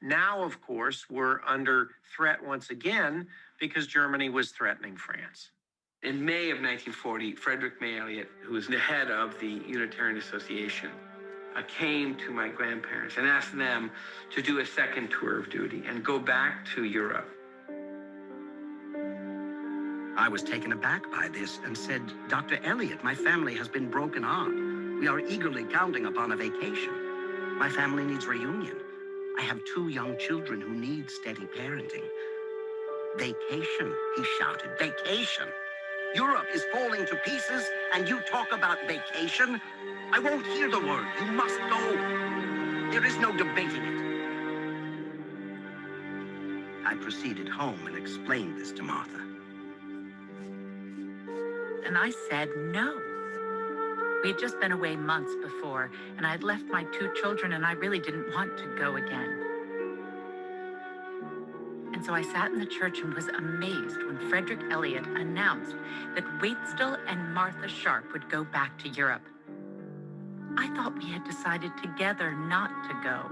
now, of course, were under threat once again because Germany was threatening France. In May of 1940, Frederick May Elliott, who was the head of the Unitarian Association, came to my grandparents and asked them to do a second tour of duty and go back to Europe. I was taken aback by this and said, Dr. Elliott, my family has been broken up. We are eagerly counting upon a vacation. My family needs reunion. I have 2 young children who need steady parenting. Vacation, he shouted, vacation. Europe is falling to pieces and you talk about vacation? I won't hear the word. You must go. There is no debating it. I proceeded home and explained this to Martha. And I said no. We had just been away months before, and I had left my 2 children, and I really didn't want to go again. And so I sat in the church and was amazed when Frederick Elliott announced that Waitstill and Martha Sharp would go back to Europe. I thought we had decided together not to go.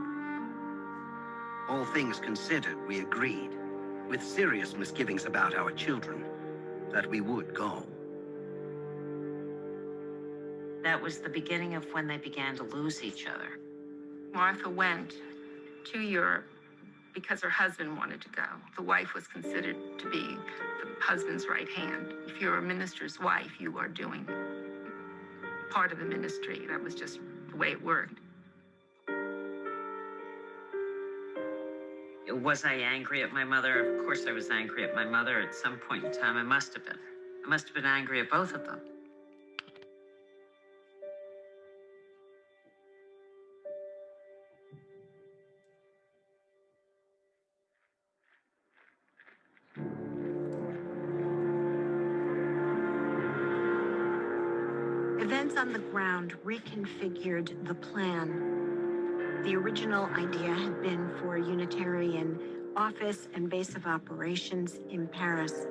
All things considered, we agreed, with serious misgivings about our children, that we would go. That was the beginning of when they began to lose each other. Martha went to Europe because her husband wanted to go. The wife was considered to be the husband's right hand. If you're a minister's wife, you are doing part of the ministry. That was just the way it worked. Was I angry at my mother? Of course I was angry at my mother at some point in time. I must have been. I must have been angry at both of them. Events on the ground reconfigured the plan. The original idea had been for a Unitarian office and base of operations in Paris.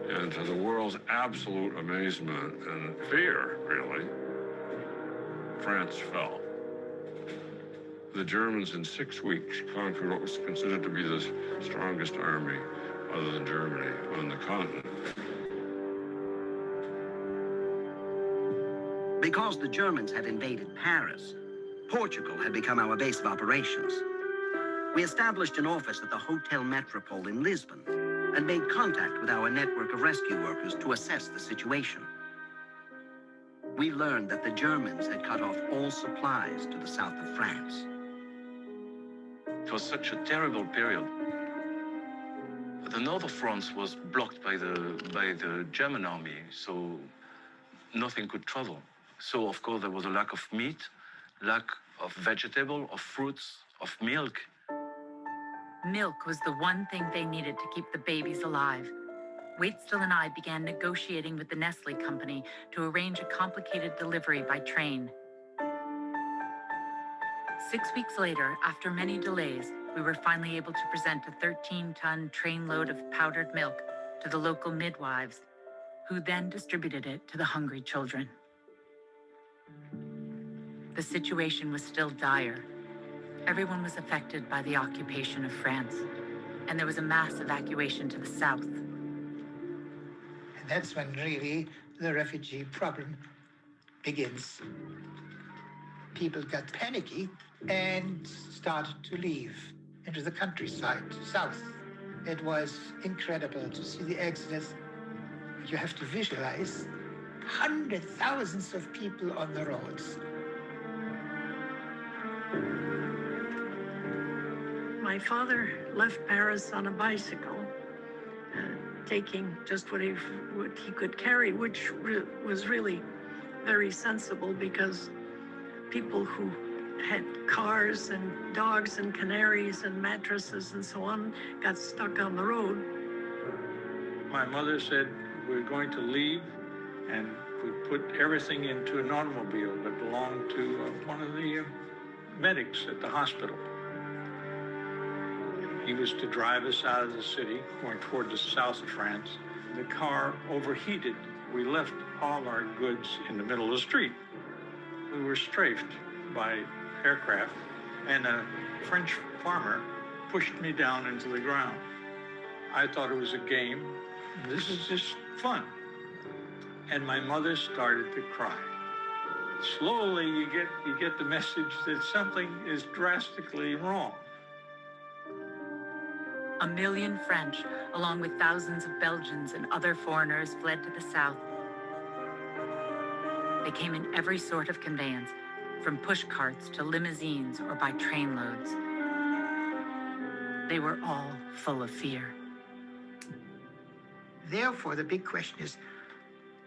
And to the world's absolute amazement and fear, really, France fell. The Germans in 6 weeks conquered what was considered to be the strongest army other than Germany on the continent. Because the Germans had invaded Paris, Portugal had become our base of operations. We established an office at the Hotel Metropole in Lisbon and made contact with our network of rescue workers to assess the situation. We learned that the Germans had cut off all supplies to the south of France. It was such a terrible period. The north of France was blocked by the German army, so nothing could travel. So, of course, there was a lack of meat, lack of vegetable, of fruits, of milk. Milk was the one thing they needed to keep the babies alive. Waitstill and I began negotiating with the Nestle company to arrange a complicated delivery by train. 6 weeks later, after many delays, we were finally able to present a 13-ton trainload of powdered milk to the local midwives, who then distributed it to the hungry children. The situation was still dire. Everyone was affected by the occupation of France, and there was a mass evacuation to the south. And that's when really the refugee problem begins. People got panicky and started to leave into the countryside, south. It was incredible to see the exodus. You have to visualize hundreds, thousands of people on the roads. My father left Paris on a bicycle, taking just what he could carry, which was really very sensible because people who had cars and dogs and canaries and mattresses and so on got stuck on the road. My mother said, we're going to leave, and we put everything into an automobile that belonged to one of the medics at the hospital. He was to drive us out of the city, going toward the south of France. The car overheated. We left all our goods in the middle of the street. We were strafed by aircraft, and a French farmer pushed me down into the ground. I thought it was a game. This is just fun. And my mother started to cry. Slowly, you get the message that something is drastically wrong. A million French, along with thousands of Belgians and other foreigners, fled to the south. They came in every sort of conveyance, from push carts to limousines or by trainloads. They were all full of fear. Therefore, the big question is,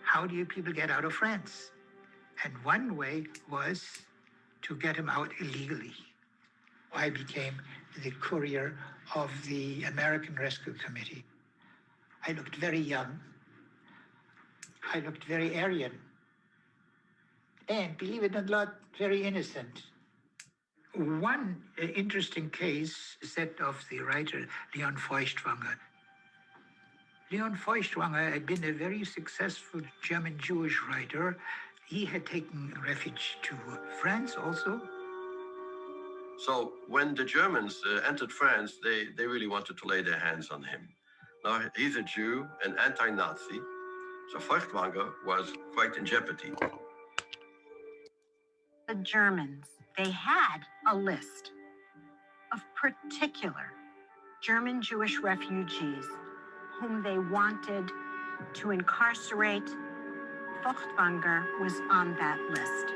how do you people get out of France? And one way was to get them out illegally. I became the courier of the American Rescue Committee. I looked very young. I looked very Aryan. And believe it or not, very innocent. One interesting case is that of the writer Leon Feuchtwanger. Leon Feuchtwanger had been a very successful German Jewish writer. He had taken refuge to France also. So when the Germans entered France, they really wanted to lay their hands on him. Now, he's a Jew, an anti-Nazi, so Feuchtwanger was quite in jeopardy. The Germans, they had a list of particular German Jewish refugees whom they wanted to incarcerate. Feuchtwanger was on that list.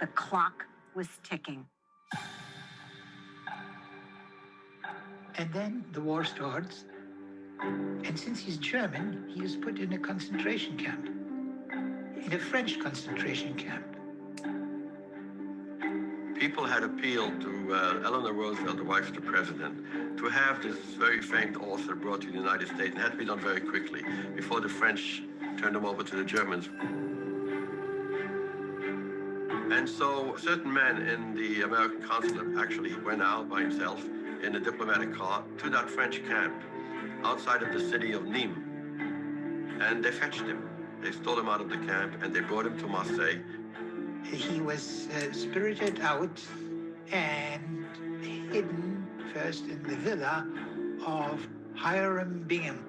The clock was ticking. And then the war starts. And since he's German, he is put in a concentration camp, in a French concentration camp. People had appealed to Eleanor Roosevelt, the wife of the president, to have this very famed author brought to the United States, and it had to be done very quickly before the French turned him over to the Germans. And so certain men in the American consulate actually went out by himself in a diplomatic car to that French camp outside of the city of Nîmes. And they fetched him. They stole him out of the camp and they brought him to Marseille. He was spirited out and hidden first in the villa of Hiram Bingham.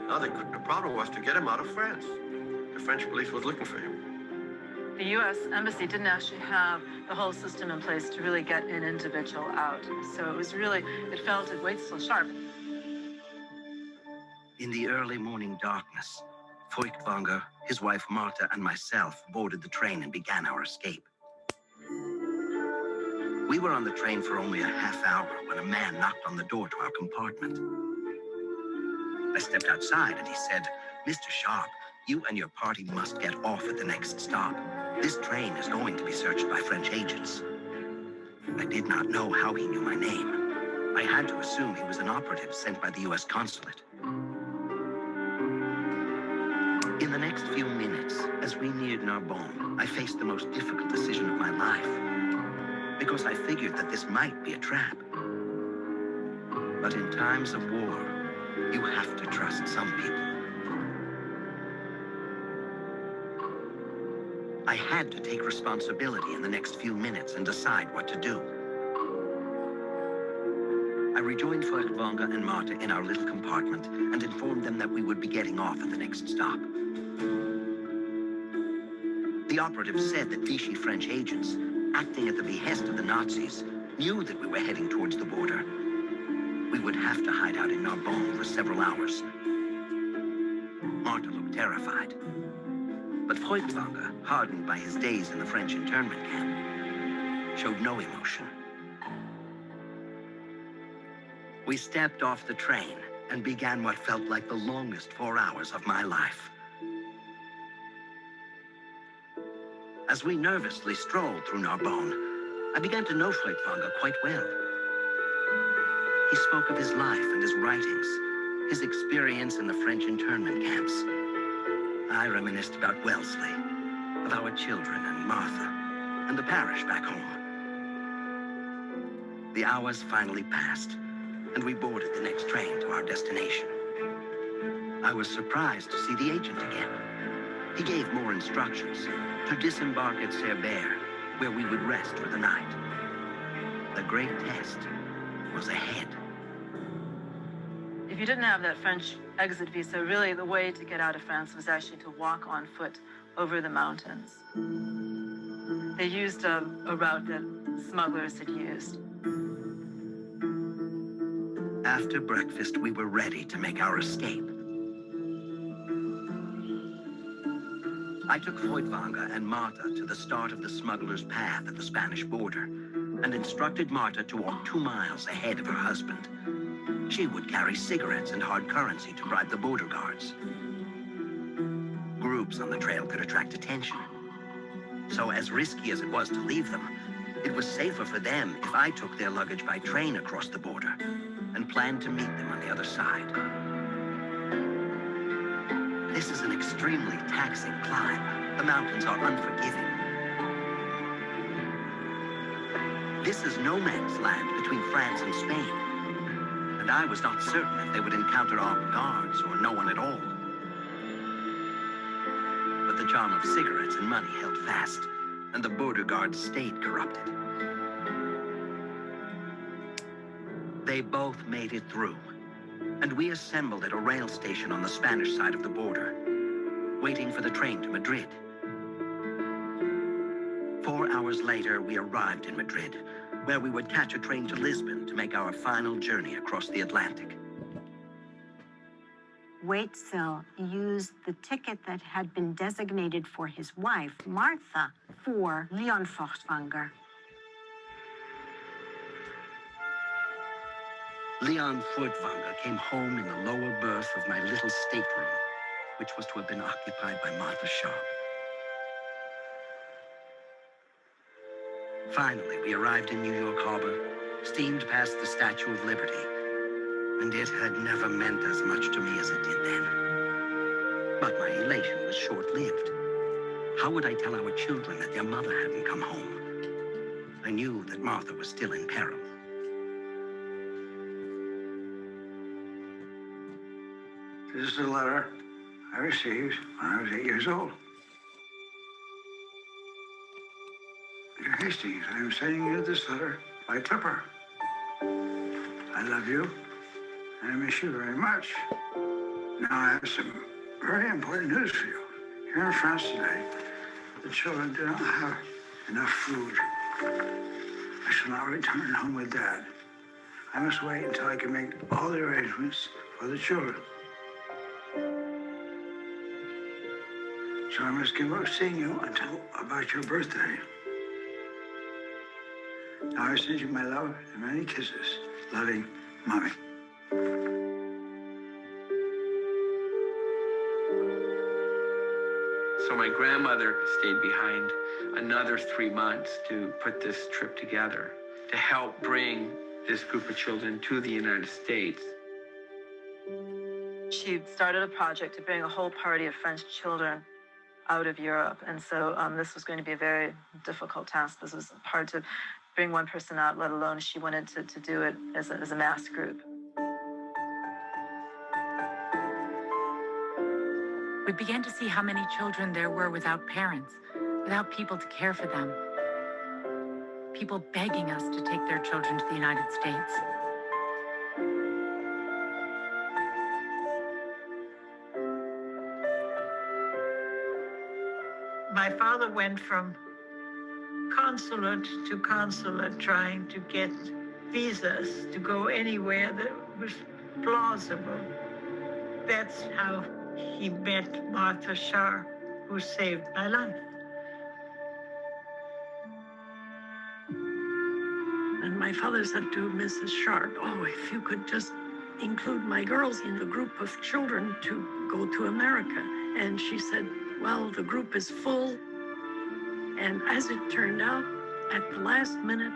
Now the problem was to get him out of France. The French police was looking for him. The U.S. Embassy didn't actually have the whole system in place to really get an individual out. So it was really, it felt it weighed so sharp. In the early morning darkness, Feuchtwanger, his wife Martha, and myself boarded the train and began our escape. We were on the train for only a half hour when a man knocked on the door to our compartment. I stepped outside and he said, "Mr. Sharp, you and your party must get off at the next stop. This train is going to be searched by French agents." I did not know how he knew my name. I had to assume he was an operative sent by the U.S. consulate. In the next few minutes, as we neared Narbonne, I faced the most difficult decision of my life, because I figured that this might be a trap. But in times of war, you have to trust some people. I had to take responsibility in the next few minutes and decide what to do. I rejoined Feuchtwanger and Martha in our little compartment and informed them that we would be getting off at the next stop. The operative said that Vichy French agents, acting at the behest of the Nazis, knew that we were heading towards the border. We would have to hide out in Narbonne for several hours. Martha looked terrified. But Feuchtwanger, hardened by his days in the French internment camp, showed no emotion. We stepped off the train and began what felt like the longest 4 hours of my life. As we nervously strolled through Narbonne, I began to know Feuchtwanger quite well. He spoke of his life and his writings, his experience in the French internment camps. I reminisced about Wellesley, of our children and Martha, and the parish back home. The hours finally passed, and we boarded the next train to our destination. I was surprised to see the agent again. He gave more instructions: to disembark at Cerbère where we would rest for the night. The great test was ahead. If you didn't have that French exit visa, really the way to get out of France was actually to walk on foot over the mountains. They used a route that smugglers had used. After breakfast, we were ready to make our escape. I took Voigtvanger and Martha to the start of the smuggler's path at the Spanish border and instructed Martha to walk 2 miles ahead of her husband. She would carry cigarettes and hard currency to bribe the border guards. Groups on the trail could attract attention. So as risky as it was to leave them, it was safer for them if I took their luggage by train across the border and planned to meet them on the other side. This is an extremely taxing climb. The mountains are unforgiving. This is no man's land between France and Spain, and I was not certain if they would encounter armed guards or no one at all. But the charm of cigarettes and money held fast, and the border guards stayed corrupted. They both made it through, and we assembled at a rail station on the Spanish side of the border, waiting for the train to Madrid. 4 hours later, we arrived in Madrid, where we would catch a train to Lisbon to make our final journey across the Atlantic. Waitzel used the ticket that had been designated for his wife, Martha, for Leon Voigtvanger. Leon Voigtvanger came home in the lower berth of my little stateroom, which was to have been occupied by Martha Sharp. Finally, we arrived in New York Harbor, steamed past the Statue of Liberty, and it had never meant as much to me as it did then. But my elation was short-lived. How would I tell our children that their mother hadn't come home? I knew that Martha was still in peril. This is a letter I received when I was 8 years old. Dear Hastings, I am sending you this letter by Clipper. I love you, and I miss you very much. Now I have some very important news for you. Here in France today, the children do not have enough food. I shall not return home with Dad. I must wait until I can make all the arrangements for the children. So I must give up seeing you until about your birthday. Now I send you my love and many kisses. Loving, Mommy. So my grandmother stayed behind another 3 months to put this trip together, to help bring this group of children to the United States. She started a project to bring a whole party of French children out of Europe. And so this was going to be a very difficult task. This was hard to bring one person out, let alone she wanted to do it as a mass group. We began to see how many children there were without parents, without people to care for them. People begging us to take their children to the United States. My father went from consulate to consulate trying to get visas to go anywhere that was plausible. That's how he met Martha Sharp, who saved my life. And my father said to Mrs. Sharp, "Oh, if you could just include my girls in the group of children to go to America." And she said, "Well, the group is full." And as it turned out, at the last minute,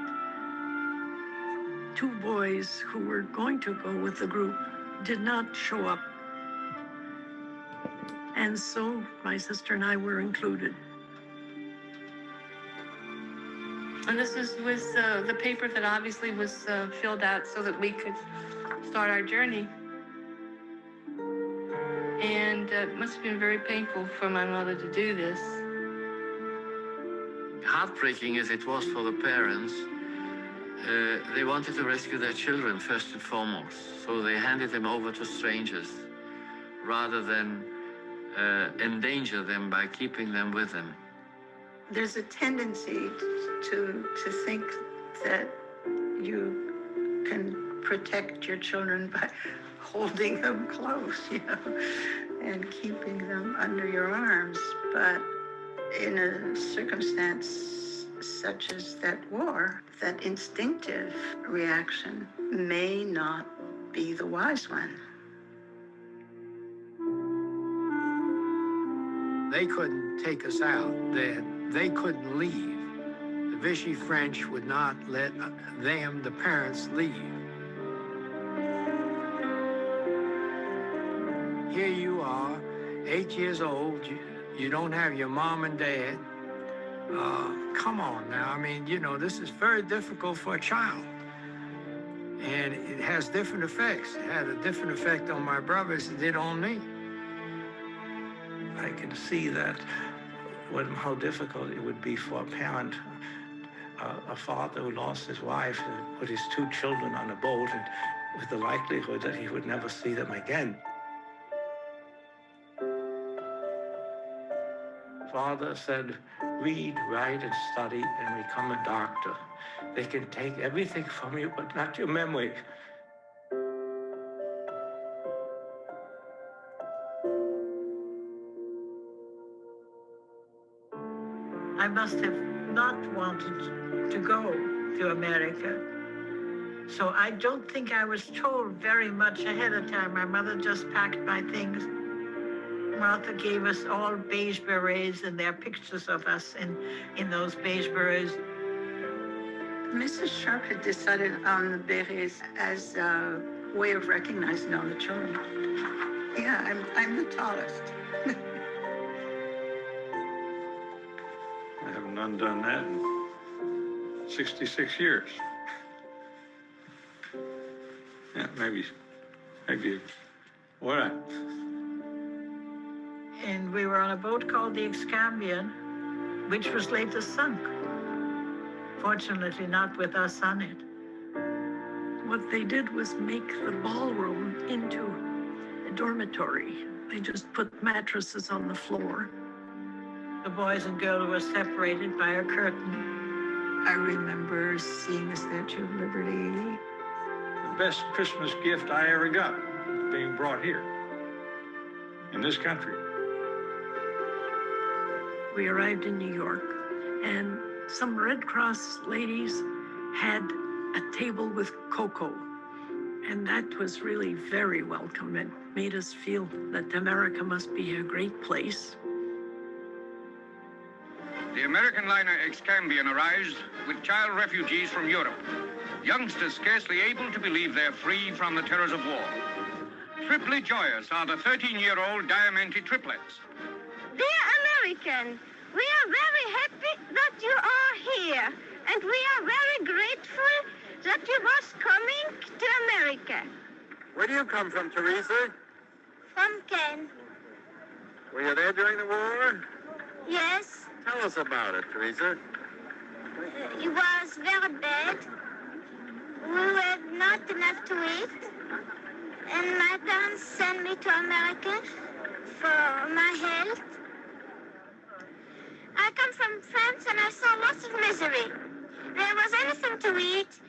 2 boys who were going to go with the group did not show up. And so my sister and I were included. And this was the paper that obviously was filled out so that we could start our journey. And it must have been very painful for my mother to do this. heartbreaking as it was for the parents, they wanted to rescue their children first and foremost. So they handed them over to strangers rather than endanger them by keeping them with them. There's a tendency to think that you can protect your children by holding them close, and keeping them under your arms. But in a circumstance such as that war, that instinctive reaction may not be the wise one. They couldn't take us out. They couldn't leave. The Vichy French would not let them, the parents, leave. Here you are, 8 years old. You don't have your mom and dad. Come on now. I mean, this is very difficult for a child. And it has different effects. It had a different effect on my brothers than it did on me. I can see that how difficult it would be for a parent, a father who lost his wife, and put his 2 children on a boat, and with the likelihood that he would never see them again. Father said, read, write, and study, and become a doctor. They can take everything from you, but not your memory. I must have not wanted to go to America. So I don't think I was told very much ahead of time. My mother just packed my things. Martha gave us all beige berets, and there are pictures of us in those beige berets. Mrs. Sharp had decided on the berets as a way of recognizing all the children. Yeah, I'm the tallest. I haven't undone that in 66 years. Yeah, maybe, what? And we were on a boat called the Excambian, which was later sunk. Fortunately, not with us on it. What they did was make the ballroom into a dormitory. They just put mattresses on the floor. The boys and girls were separated by a curtain. I remember seeing the Statue of Liberty. The best Christmas gift I ever got was being brought here, in this country. We arrived in New York, and some Red Cross ladies had a table with cocoa. And that was really very welcome. It made us feel that America must be a great place. The American liner Excambian arrives with child refugees from Europe. Youngsters scarcely able to believe they're free from the terrors of war. Triply joyous are the 13-year-old Diamante triplets. Dear American, we are very happy that you are here, and we are very grateful that you was coming to America. Where do you come from, Teresa? From Ken. Were you there during the war? Yes. Tell us about it, Teresa. It was very bad. We had not enough to eat, and my parents sent me to America for my health. I come from France, and I saw lots of misery. There was anything to eat,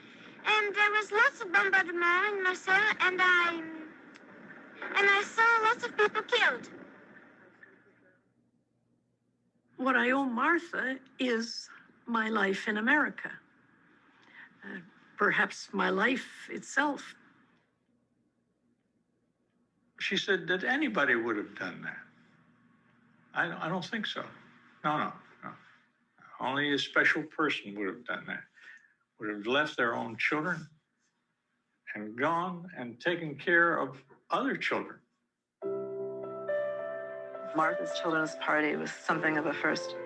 and there was lots of bombardment in Marseille, and I saw lots of people killed. What I owe Martha is my life in America. Perhaps my life itself. She said that anybody would have done that. I don't think so. No. Only a special person would have done that. Would have left their own children and gone and taken care of other children. Martha's Children's Party was something of a first.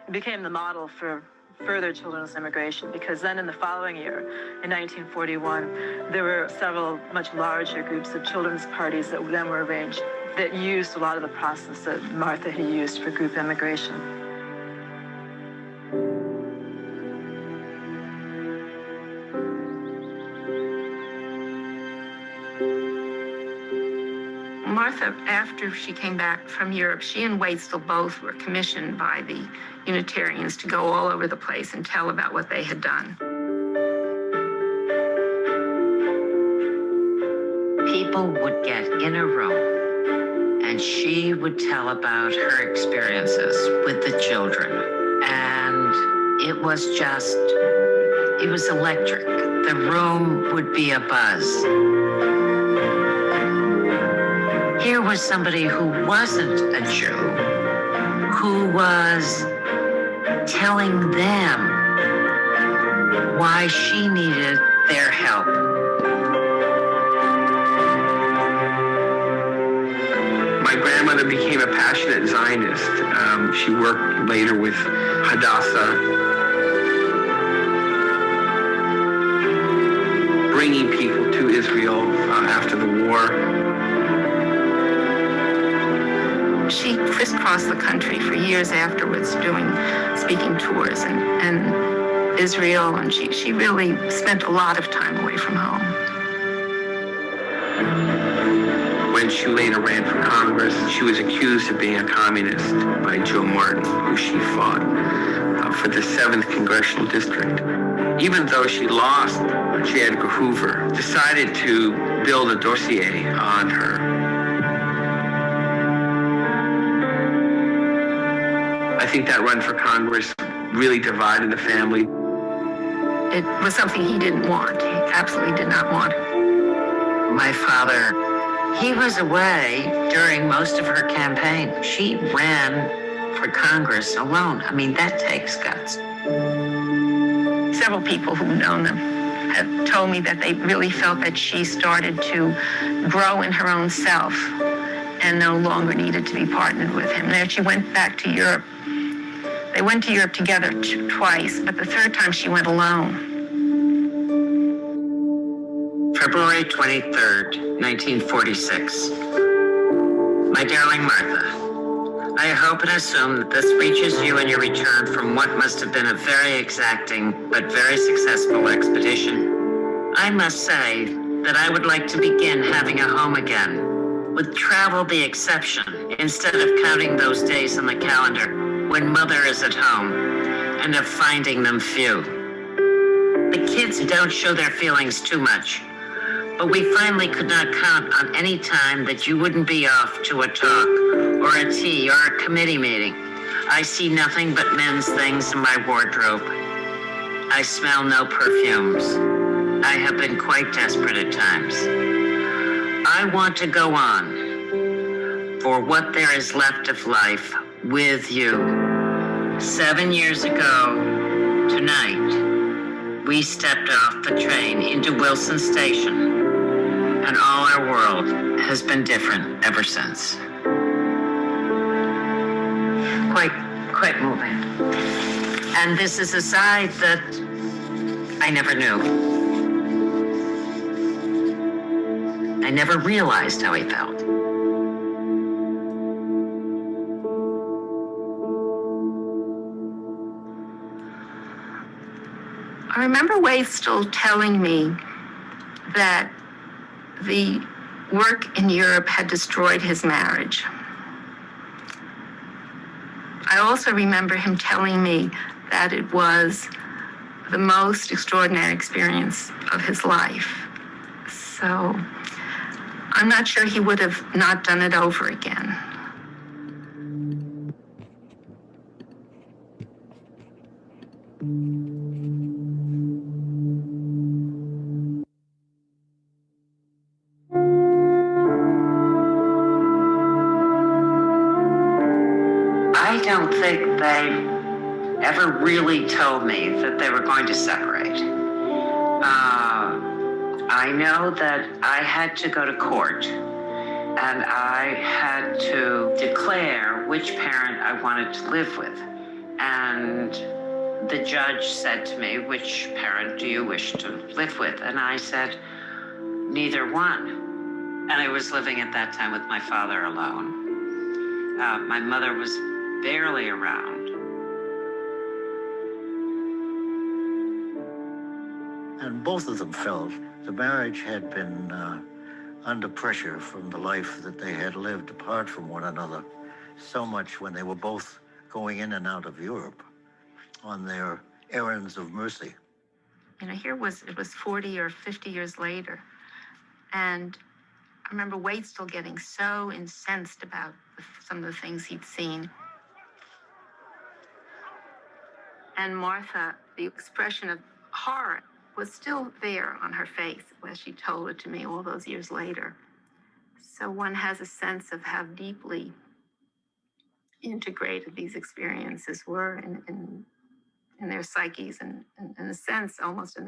It became the model for further children's immigration, because then in the following year, in 1941, there were several much larger groups of children's parties that then were arranged that used a lot of the process that Martha had used for group immigration. Martha, after she came back from Europe, she and Waitzel both were commissioned by the Unitarians to go all over the place and tell about what they had done. People would get in a room and she would tell about her experiences with the children. And it was electric. The room would be abuzz. Here was somebody who wasn't a Jew, who was telling them why she needed their help. My grandmother became a passionate Zionist. She worked later with Hadassah, bringing people to Israel after the war. She crisscrossed the country for years afterwards, doing speaking tours and Israel, and she really spent a lot of time away from home. When she later ran for Congress, she was accused of being a communist by Joe Martin, who she fought for the 7th Congressional District. Even though she lost, J. Edgar Hoover decided to build a dossier on her. I think that run for Congress really divided the family. It was something he didn't want. He absolutely did not want it. My father, he was away during most of her campaign. She ran for Congress alone. I mean, that takes guts. Several people who've known them have told me that they really felt that she started to grow in her own self and no longer needed to be partnered with him. Then she went back to Europe. They went to Europe together twice, but the third time she went alone. February 23rd, 1946. My darling Martha, I hope and assume that this reaches you in your return from what must have been a very exacting but very successful expedition. I must say that I would like to begin having a home again, with travel the exception, instead of counting those days on the calendar when mother is at home, and of finding them few. The kids don't show their feelings too much, but we finally could not count on any time that you wouldn't be off to a talk, or a tea, or a committee meeting. I see nothing but men's things in my wardrobe. I smell no perfumes. I have been quite desperate at times. I want to go on for what there is left of life with you. 7 years ago tonight, we stepped off the train into Wilson Station, and all our world has been different ever since. Quite moving. And this is a side that I never knew. I never realized how he felt. I remember Waitzel telling me that the work in Europe had destroyed his marriage. I also remember him telling me that it was the most extraordinary experience of his life. So I'm not sure he would have not done it over again. I don't think they ever really told me that they were going to separate. I know that I had to go to court, and I had to declare which parent I wanted to live with. And the judge said to me, "Which parent do you wish to live with?" And I said, "Neither one." And I was living at that time with my father alone. My mother was barely around. And both of them felt the marriage had been under pressure from the life that they had lived apart from one another so much when they were both going in and out of Europe on their errands of mercy. You know, it was 40 or 50 years later. And I remember Wade still getting so incensed about some of the things he'd seen. And Martha, the expression of horror was still there on her face as she told it to me all those years later. So one has a sense of how deeply integrated these experiences were in their psyches and in a sense almost in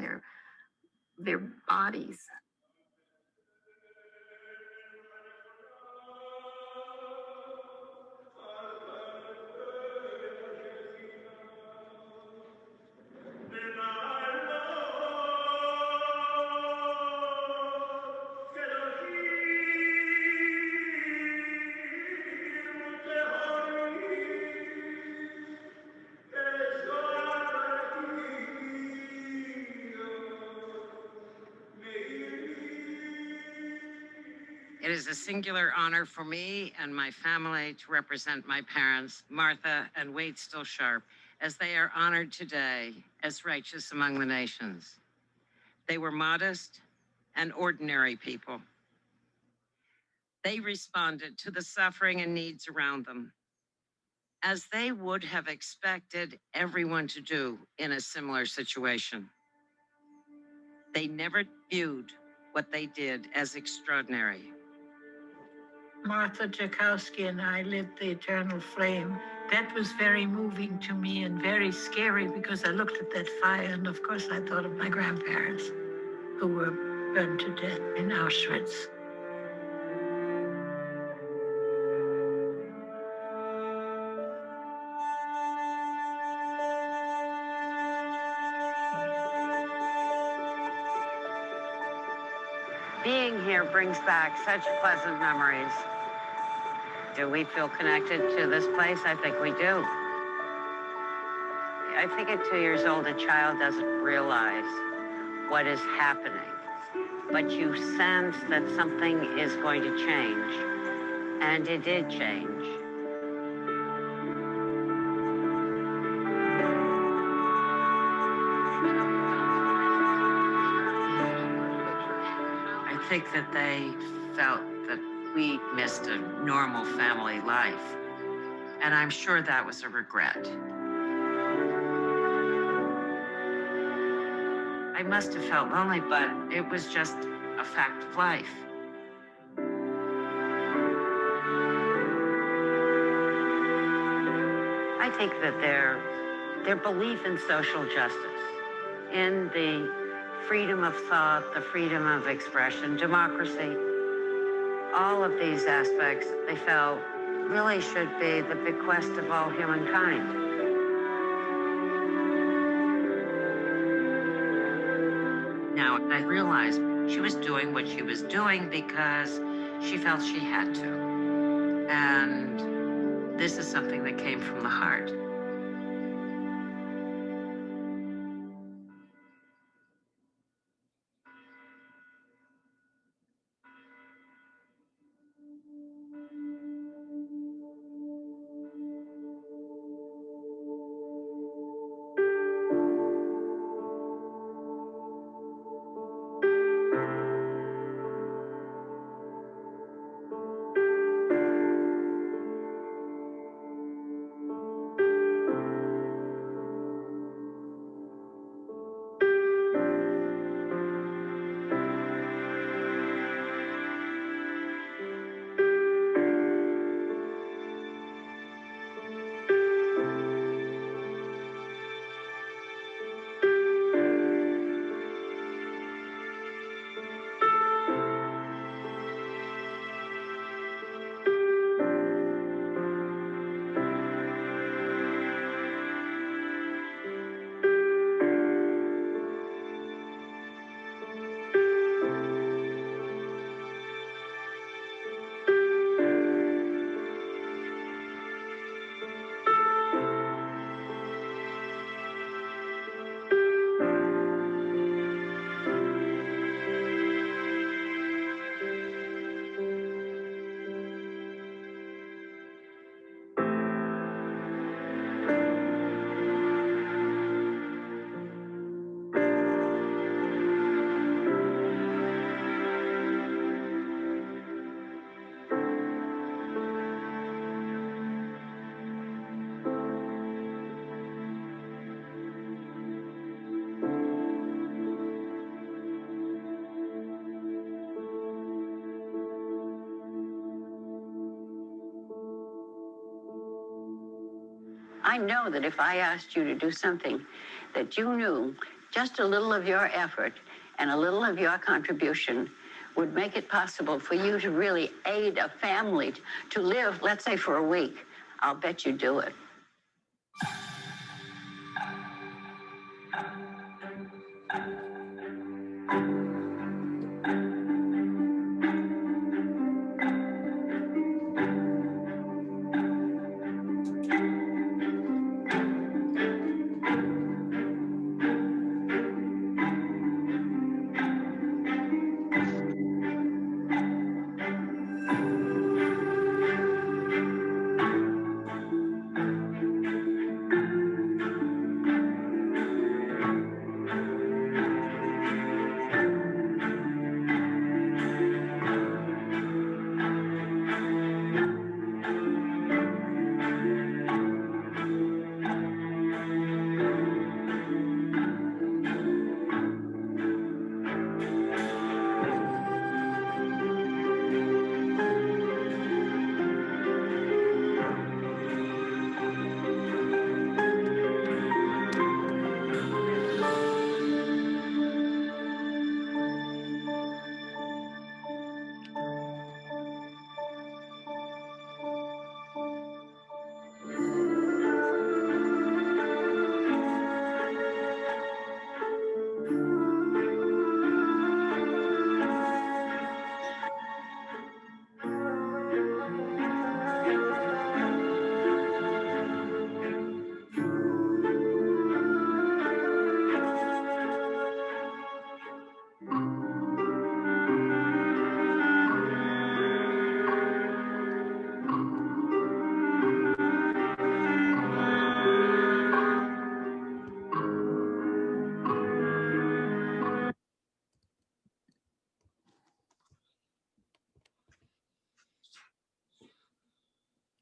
their bodies. It is a singular honor for me and my family to represent my parents, Martha and Wade Still Sharp, as they are honored today as righteous among the nations. They were modest and ordinary people. They responded to the suffering and needs around them, as they would have expected everyone to do in a similar situation. They never viewed what they did as extraordinary. Martha Joukowsky and I lit the eternal flame. That was very moving to me and very scary because I looked at that fire and of course I thought of my grandparents who were burned to death in Auschwitz. Being here brings back such pleasant memories. Do we feel connected to this place? I think we do. I think at 2 years old, a child doesn't realize what is happening, but you sense that something is going to change, and it did change. I think that they felt that we missed a normal family life, and I'm sure that was a regret. I must have felt lonely, but it was just a fact of life. I think that their belief in social justice, in the freedom of thought, the freedom of expression, democracy, all of these aspects they felt really should be the bequest of all humankind. Now I realized she was doing what she was doing because she felt she had to. And this is something that came from the heart. I know that if I asked you to do something that you knew just a little of your effort and a little of your contribution would make it possible for you to really aid a family to live, let's say, for a week, I'll bet you do it.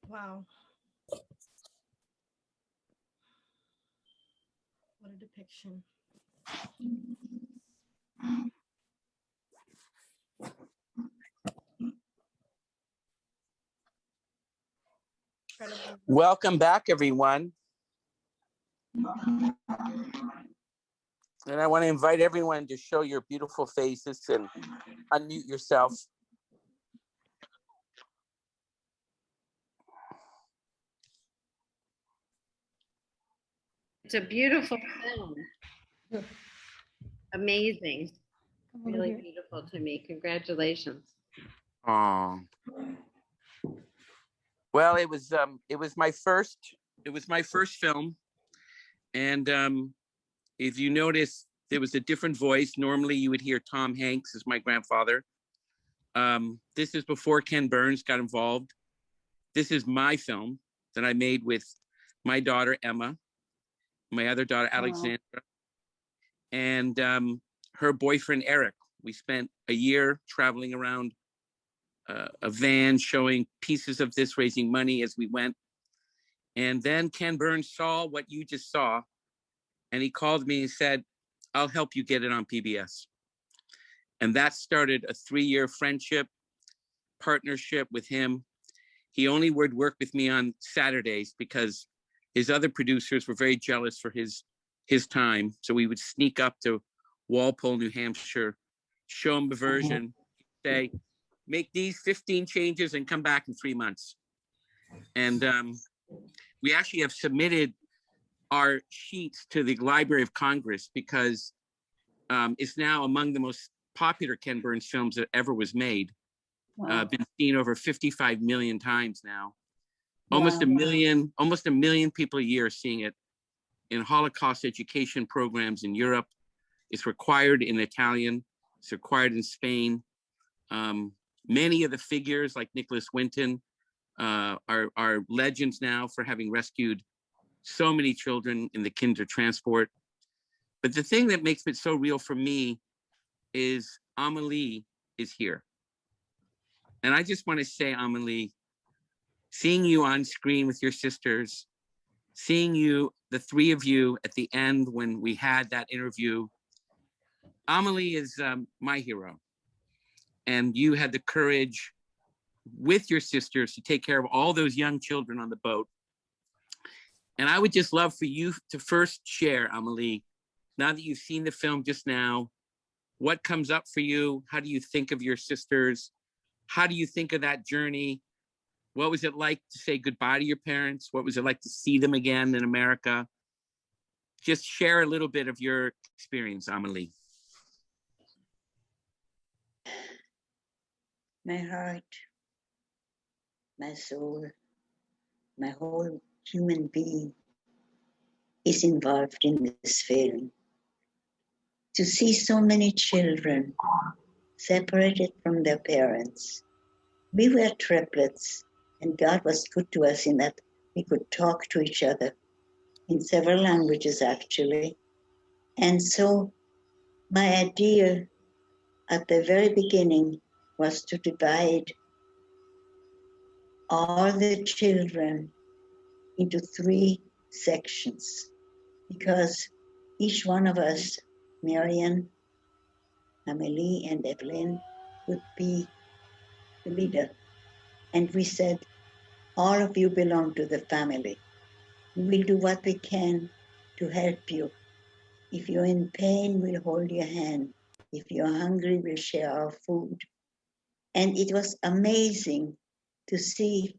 Wow. What a depiction. Welcome back, everyone. And I want to invite everyone to show your beautiful faces and unmute yourself. It's a beautiful film. Amazing. Really beautiful to me. Congratulations. Oh. Well, it was my first film. And if you notice, there was a different voice. Normally you would hear Tom Hanks as my grandfather. This is before Ken Burns got involved. This is my film that I made with my daughter, Emma, my other daughter, Alexandra, and her boyfriend, Eric. We spent a year traveling around a van showing pieces of this, raising money as we went. And then Ken Burns saw what you just saw, and he called me and said, I'll help you get it on PBS. And that started a 3-year friendship, partnership with him. He only would work with me on Saturdays because his other producers were very jealous for his time. So we would sneak up to Walpole, New Hampshire, show him the version, say, make these 15 changes and come back in 3 months. And we actually have submitted our sheets to the Library of Congress because it's now among the most popular Ken Burns films that ever was made. Wow. Been seen over 55 million times now. Wow. Almost a million people a year seeing it in Holocaust education programs in Europe. It's required in Italian. It's required in Spain. Many of the figures, like Nicholas Winton, are legends now for having rescued so many children in the kinder transport. But the thing that makes it so real for me is Amelie is here. And I just want to say, Amelie, seeing you on screen with your sisters, seeing you, the three of you at the end when we had that interview, Amelie is my hero. And you had the courage with your sisters to take care of all those young children on the boat. And I would just love for you to first share, Amelie, now that you've seen the film just now, what comes up for you? How do you think of your sisters? How do you think of that journey? What was it like to say goodbye to your parents? What was it like to see them again in America? Just share a little bit of your experience, Amelie. My heart, my soul, my whole human being is involved in this film. To see so many children separated from their parents. We were triplets, and God was good to us in that we could talk to each other in several languages, actually. And so my idea at the very beginning was to divide all the children into 3 sections, because each one of us, Marian, Amelie, and Evelyn, would be the leader. And we said, all of you belong to the family. We will do what we can to help you. If you're in pain, we'll hold your hand. If you're hungry, we'll share our food. And it was amazing to see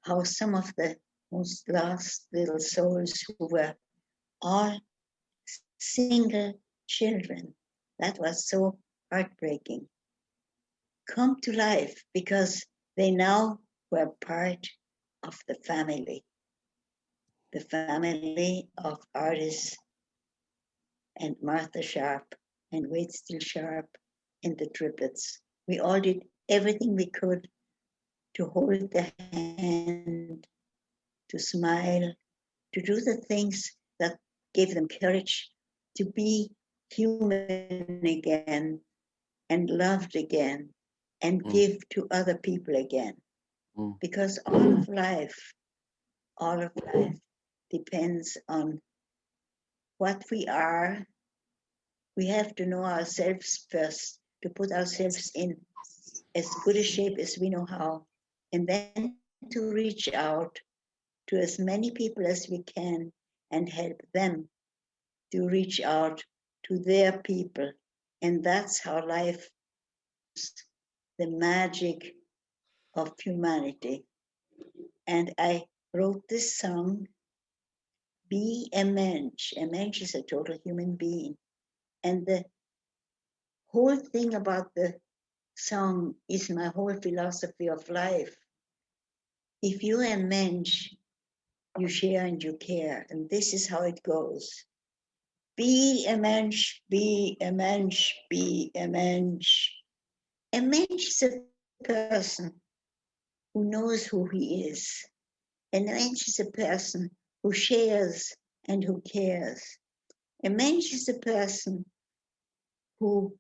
how some of the most lost little souls who were all single children, that was so heartbreaking, come to life because they now were part of the family of Artemis and Martha Sharp and Wade Steele Sharp and the triplets. We all did everything we could to hold the hand, to smile, to do the things that gave them courage to be human again and loved again and give to other people again. Because all of life depends on what we are. We have to know ourselves first, to put ourselves in as good a shape as we know how, and then to reach out to as many people as we can and help them to reach out to their people. And that's how life is, the magic of humanity. And I wrote this song, Be a Mensch. A Mensch is a total human being. And the whole thing about the song is my whole philosophy of life. If you're a Mensch, you share and you care. And this is how it goes. Be a Mensch, be a Mensch, be a Mensch. A Mensch is a person who knows who he is. A Mensch is a person who shares and who cares. A Mensch is a person who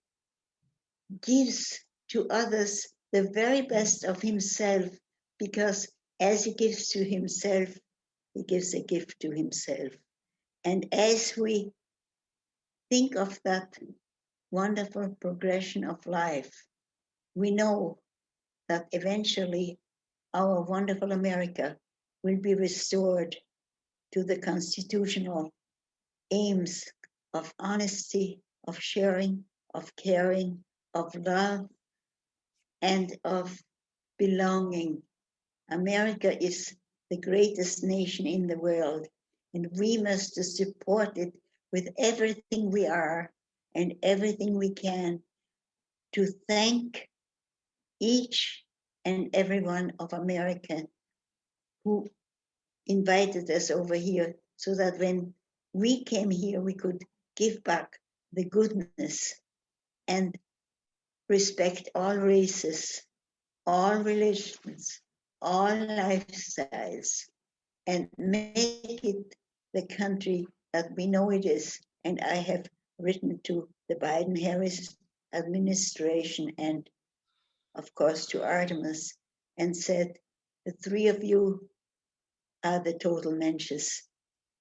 gives to others the very best of himself, because as he gives to himself, he gives a gift to himself. And as we think of that wonderful progression of life, we know that eventually our wonderful America will be restored to the constitutional aims of honesty, of sharing, of caring, of love, and of belonging. America is the greatest nation in the world, and we must support it with everything we are and everything we can to thank each and every one of America who invited us over here, so that when we came here, we could give back the goodness and respect all races, all religions, all lifestyles, and make it the country that we know it is. And I have written to the Biden-Harris administration and, of course, to Artemis, and said, the 3 of you are the total mensches.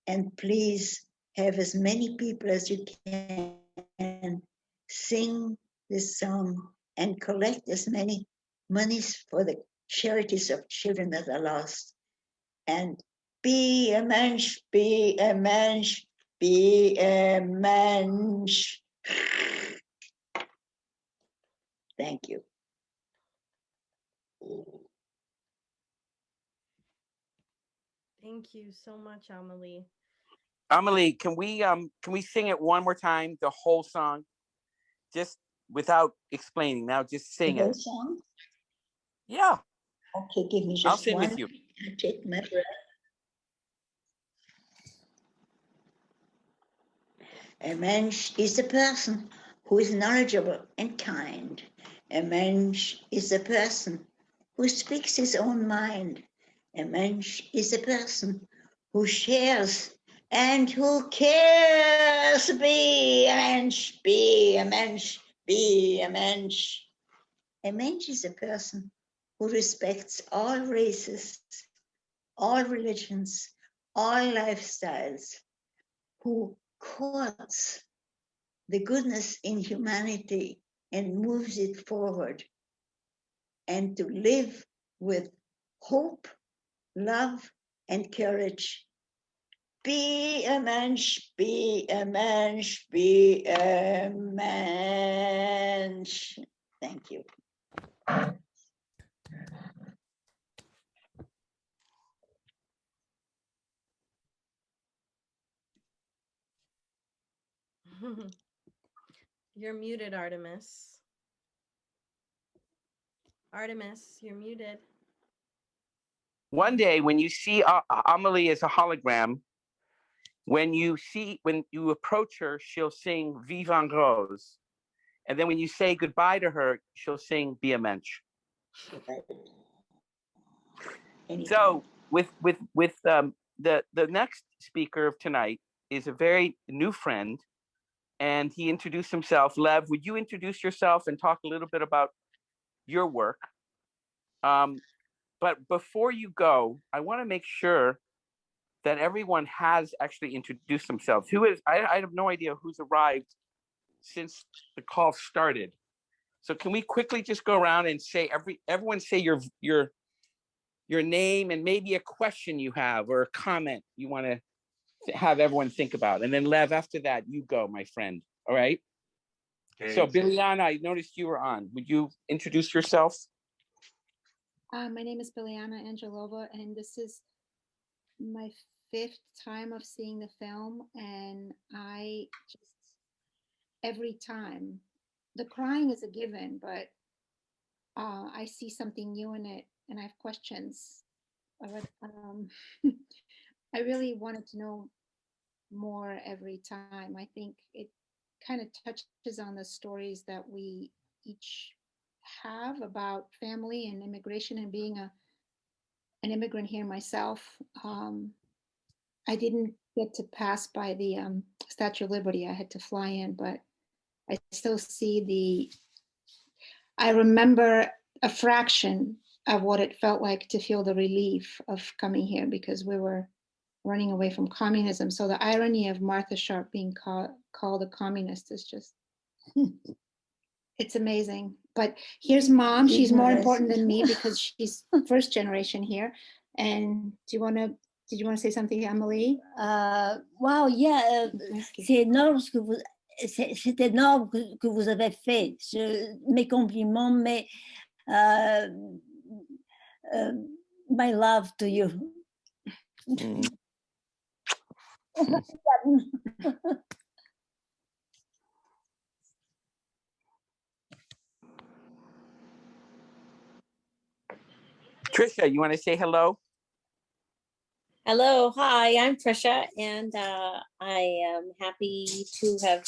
And please have as many people as you can sing this song and collect as many monies for the charities of children that are lost. And Be a mensch, be a mensch, be a mensch. Thank you. Thank you so much, Amelie. Amelie, can we sing it one more time, the whole song, just without explaining? Now, just sing The whole it. song? Yeah. Okay, give me I'll just sing one. with you. I take my breath. A mensch is a person who is knowledgeable and kind. A mensch is a person who speaks his own mind. A mensch is a person who shares and who cares. Be a mensch, be a mensch, be a mensch. A mensch is a person who respects all races, all religions, all lifestyles, who courts the goodness in humanity and moves it forward, and to live with hope, love, and courage. Be a mensch, be a mensch, be a mensch. Thank you. You're muted, Artemis. Artemis, you're muted. One day, when you see Amelie as a hologram, when you approach her, she'll sing Vive en Rose. And then when you say goodbye to her, she'll sing Be a Mensch. So with the next speaker of tonight is a very new friend, and he introduced himself. Lev, would you introduce yourself and talk a little bit about your work? But before you go, I want to make sure that everyone has actually introduced themselves. I have no idea who's arrived since the call started. So can we quickly just go around and say everyone say your name and maybe a question you have or a comment you want to have everyone think about. And then Lev, after that, you go, my friend. All right. Okay. So Bilyana, I noticed you were on. Would you introduce yourself? My name is Bilyana Angelova, and this is my 5th time of seeing the film, and I just, every time, the crying is a given, but I see something new in it, and I have questions. But, I really wanted to know more every time. I think it kind of touches on the stories that we each have about family and immigration, and being an immigrant here myself. I didn't get to pass by the Statue of Liberty. I had to fly in, but I still see I remember a fraction of what it felt like to feel the relief of coming here, because we were running away from communism. So the irony of Martha Sharp being called a communist is just, it's amazing. But here's Mom. She's more important than me because she's first generation here. And did you want to say something, Amelie? Wow, yeah, c'est énorme ce que vous, c'est énorme que vous avez fait. Mes compliments, mais my love to you. Trisha, you want to say hello? Hello, hi, I'm Trisha, and I am happy to have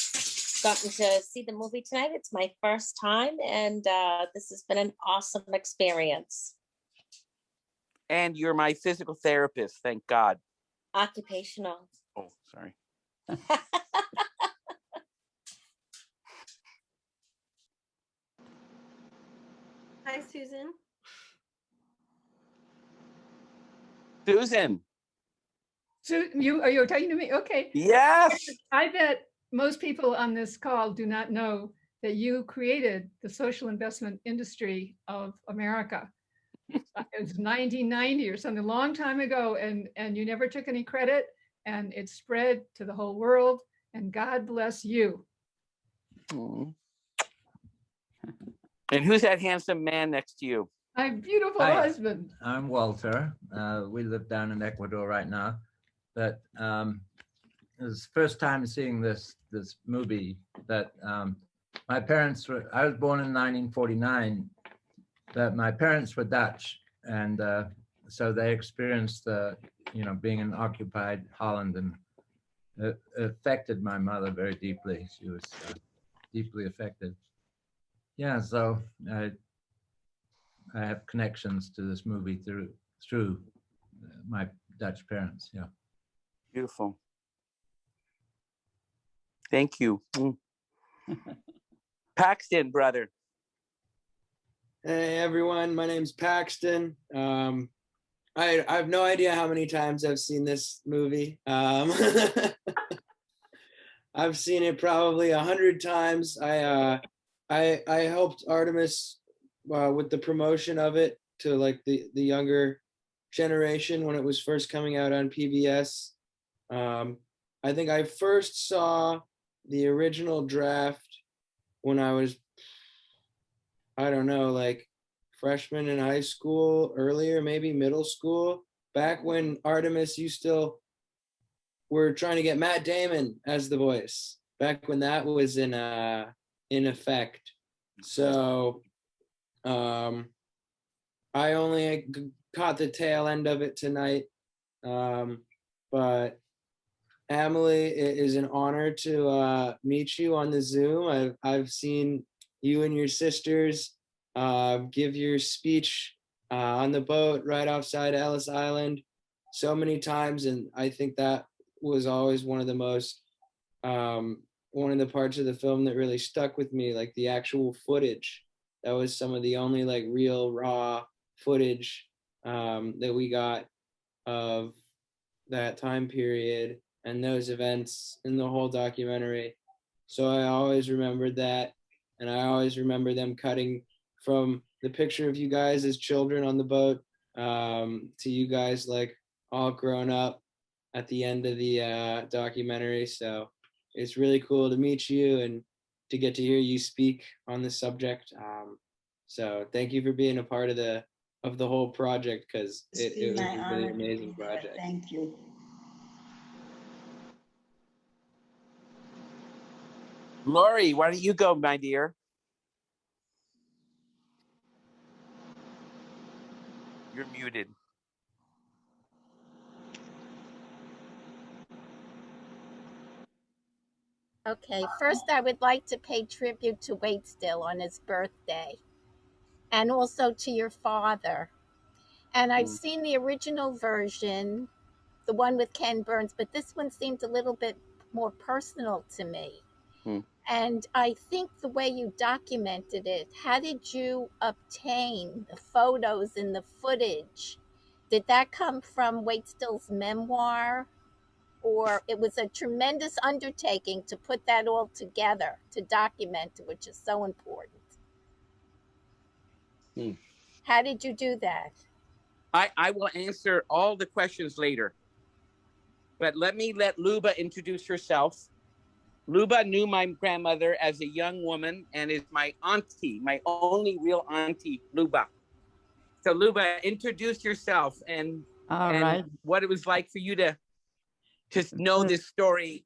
gotten to see the movie tonight. It's my first time, and this has been an awesome experience. And you're my physical therapist, thank God. Occupational. Oh, sorry. Hi, Susan. Susan. So you're talking to me? Okay. Yes. I bet most people on this call do not know that you created the social investment industry of America. It was 1990 or something, a long time ago, and you never took any credit, and it spread to the whole world, and God bless you. Aw. And who's that handsome man next to you? My beautiful Hi, husband. I'm Walter. We live down in Ecuador right now, but it was the first time seeing this movie that my parents were. I was born in 1949, but my parents were Dutch, and so they experienced being in occupied Holland, and it affected my mother very deeply. She was deeply affected. Yeah, so I have connections to this movie through my Dutch parents. Yeah. Beautiful. Thank you. Paxton, brother. Hey everyone, my name's Paxton. I have no idea how many times I've seen this movie. I've seen it probably 100 times. I helped Artemis with the promotion of it to like the younger generation when it was first coming out on PBS. I think I first saw the original draft when I was, I don't know, like freshman in high school, earlier, maybe middle school, back when Artemis, you still were trying to get Matt Damon as the voice, back when that was in effect. So I only caught the tail end of it tonight, but Amelie, it is an honor to meet you on the Zoom. I've seen you and your sisters give your speech on the boat right outside Ellis Island so many times, and I think that was always one of the most one of the parts of the film that really stuck with me, like the actual footage. That was some of the only like real raw footage that we got of that time period and those events in the whole documentary. So I always remembered that, and I always remember them cutting from the picture of you guys as children on the boat to you guys like all grown up at the end of the documentary. So it's really cool to meet you and to get to hear you speak on the subject. So thank you for being a part of the whole project, because it was a really amazing project. Thank you. Lori, why don't you go, my dear? You're muted. Okay, first I would like to pay tribute to Waitstill on his birthday, and also to your father. And I've seen the original version, the one with Ken Burns, but this one seemed a little bit more personal to me. And I think the way you documented it, how did you obtain the photos and the footage? Did that come from Waitstill's memoir? Or it was a tremendous undertaking to put that all together, to document it, which is so important. How did you do that? I will answer all the questions later. But let Luba introduce herself. Luba knew my grandmother as a young woman and is my auntie, my only real auntie, Luba. So Luba, introduce yourself and right. what it was like for you to know this story.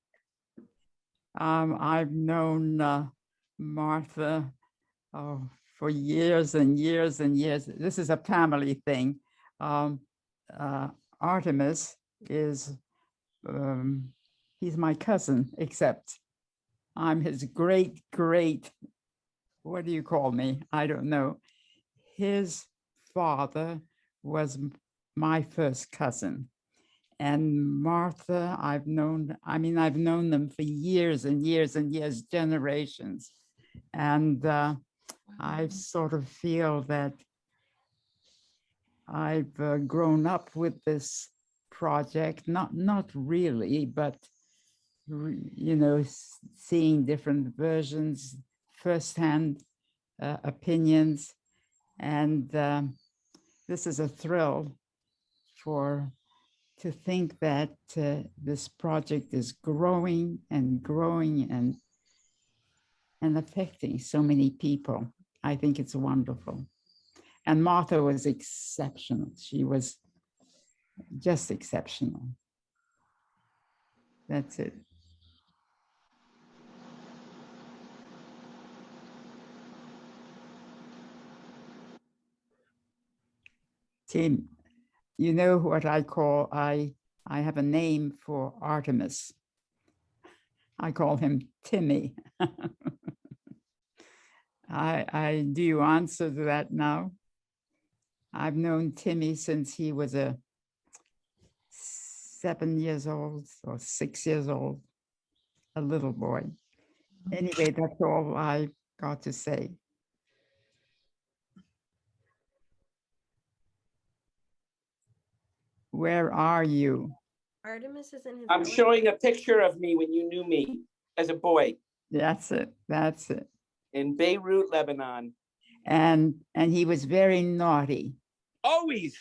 I've known Martha for years and years and years. This is a family thing. Artemis is, he's my cousin, except I'm his great, what do you call me? I don't know. His father was my first cousin. And Martha, I've known them for years and years and years, generations. And I sort of feel that I've grown up with this project, not really, but seeing different versions, firsthand opinions, and this is a thrill to think that this project is growing and growing and affecting so many people. I think it's wonderful. And Martha was exceptional. She was just exceptional. That's it. Tim, you know what I call, I have a name for Artemis. I call him Timmy. Do you answer to that now? I've known Timmy since he was 7 years old or 6 years old, a little boy. Anyway, that's all I got to say. Where are you? Artemis is in his I'm village. showing a picture of me when you knew me as a boy That's it. That's it. in Beirut, Lebanon. And he was very naughty. Always.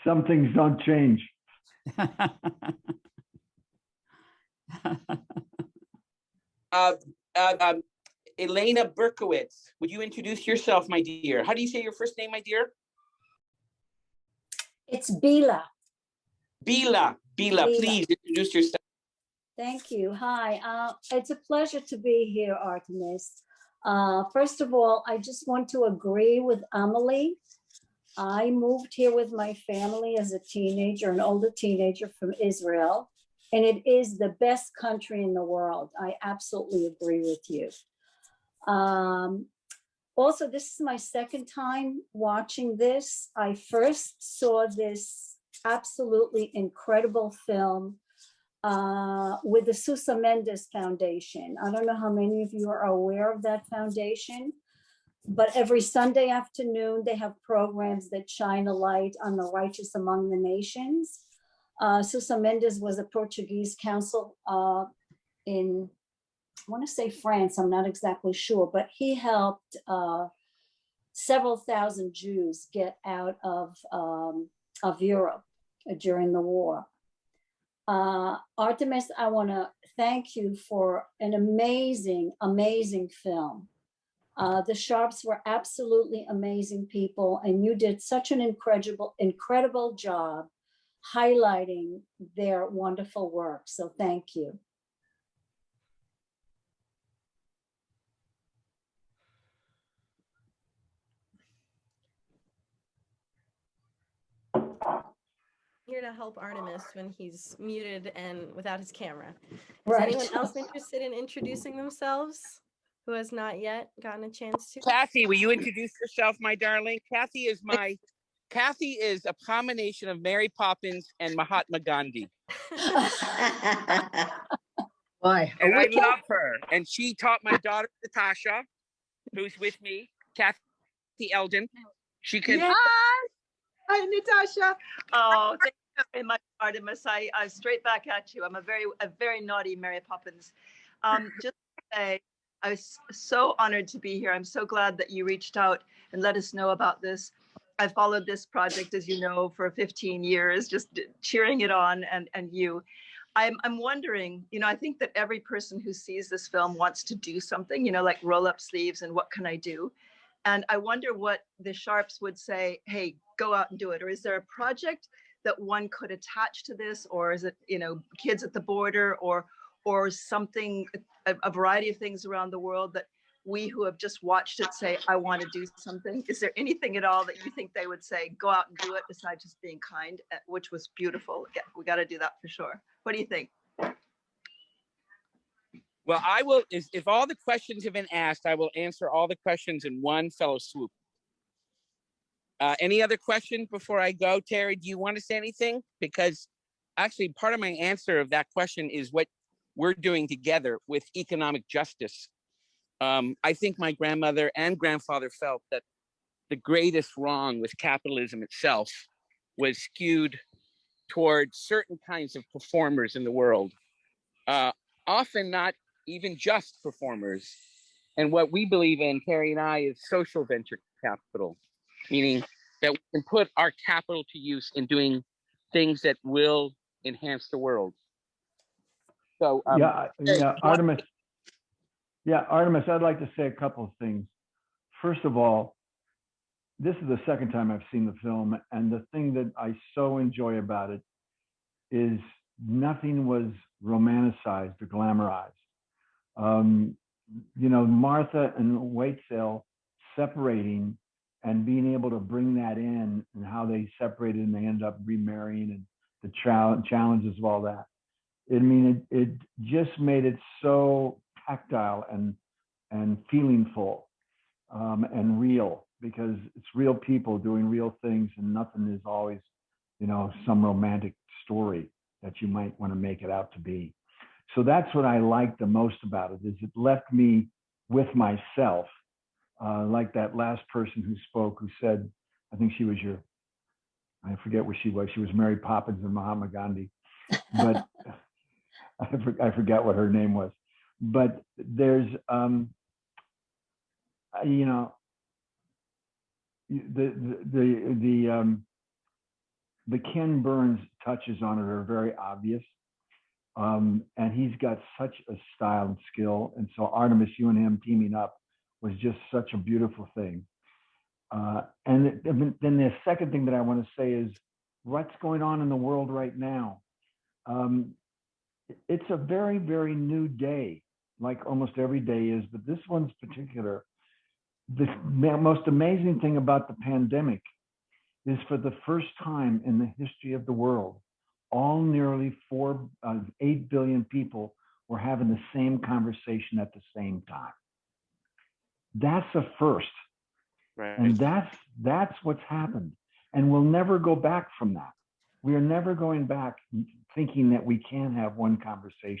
Some things don't change. Elena Berkowitz, would you introduce yourself, my dear? How do you say your first name, my dear? It's Bila. Bila, please introduce yourself. Thank you. Hi. It's a pleasure to be here, Artemis. First of all, I just want to agree with Amelie. I moved here with my family as a teenager, an older teenager from Israel, and it is the best country in the world. I absolutely agree with you. Also, this is my second time watching this. I first saw this absolutely incredible film with the Sousa Mendes Foundation. I don't know how many of you are aware of that foundation, but every Sunday afternoon, they have programs that shine a light on the righteous among the nations. Sousa Mendes was a Portuguese consul in, I want to say France, I'm not exactly sure, but he helped several thousand Jews get out of Europe during the war. Artemis, I want to thank you for an amazing, amazing film. The Sharps were absolutely amazing people, and you did such an incredible job highlighting their wonderful work. So thank you. Here to help Artemis when he's muted and without his camera. Is Right. anyone else interested in introducing themselves who has not yet gotten a chance to? Kathy, will you introduce yourself, my darling? Kathy is a combination of Mary Poppins and Mahatma Gandhi. Why? And I love her. And she taught my daughter, Natasha, who's with me, Kathy Eldon. She can. Yes. Hi, Natasha. Oh, thank you very much, Artemis. I straight back at you. I'm a very naughty Mary Poppins. Just to say, I was so honored to be here. I'm so glad that you reached out and let us know about this. I've followed this project, as you know, for 15 years, just cheering it on, and you. I'm wondering, I think that every person who sees this film wants to do something, like roll up sleeves and what can I do? And I wonder what the Sharps would say, hey, go out and do it. Or is there a project that one could attach to this? Or is it, kids at the border or something, a variety of things around the world that we who have just watched it say, I want to do something? Is there anything at all that you think they would say, go out and do it, besides just being kind, which was beautiful? Yeah, we got to do that for sure. What do you think? Well, I will, if all the questions have been asked, I will answer all the questions in one fellow swoop. Any other questions before I go? Terry, do you want to say anything? Because actually part of my answer of that question is what we're doing together with economic justice. I think my grandmother and grandfather felt that the greatest wrong with capitalism itself was skewed towards certain kinds of performers in the world. Often not even just performers, And what we believe in, Carrie and I, is social venture capital, meaning that we can put our capital to use in doing things that will enhance the world. So Artemis. Yeah, Artemis, I'd like to say a couple of things. First of all, this is the second time I've seen the film, and the thing that I so enjoy about it is nothing was romanticized or glamorized. Martha and Waitzel separating and being able to bring that in, and how they separated and they ended up remarrying, and the challenges of all that. It just made it so tactile and feelingful and real, because it's real people doing real things, and nothing is always, some romantic story that you might want to make it out to be. So that's what I like the most about it, is it left me with myself, like that last person who spoke, who said, I think she was I forget where she was Mary Poppins and Mahatma Gandhi, but I forgot what her name was. But there's, the Ken Burns touches on it are very obvious. And he's got such a style and skill. And so Artemis, you and him teaming up was just such a beautiful thing. And then the second thing that I want to say is what's going on in the world right now. It's a very, very new day, like almost every day is, but this one's particular. The most amazing thing about the pandemic is, for the first time in the history of the world, all nearly 8 billion people were having the same conversation at the same time. That's a first. Right. And that's what's happened. And we'll never go back from that. We are never going back thinking that we can have one conversation.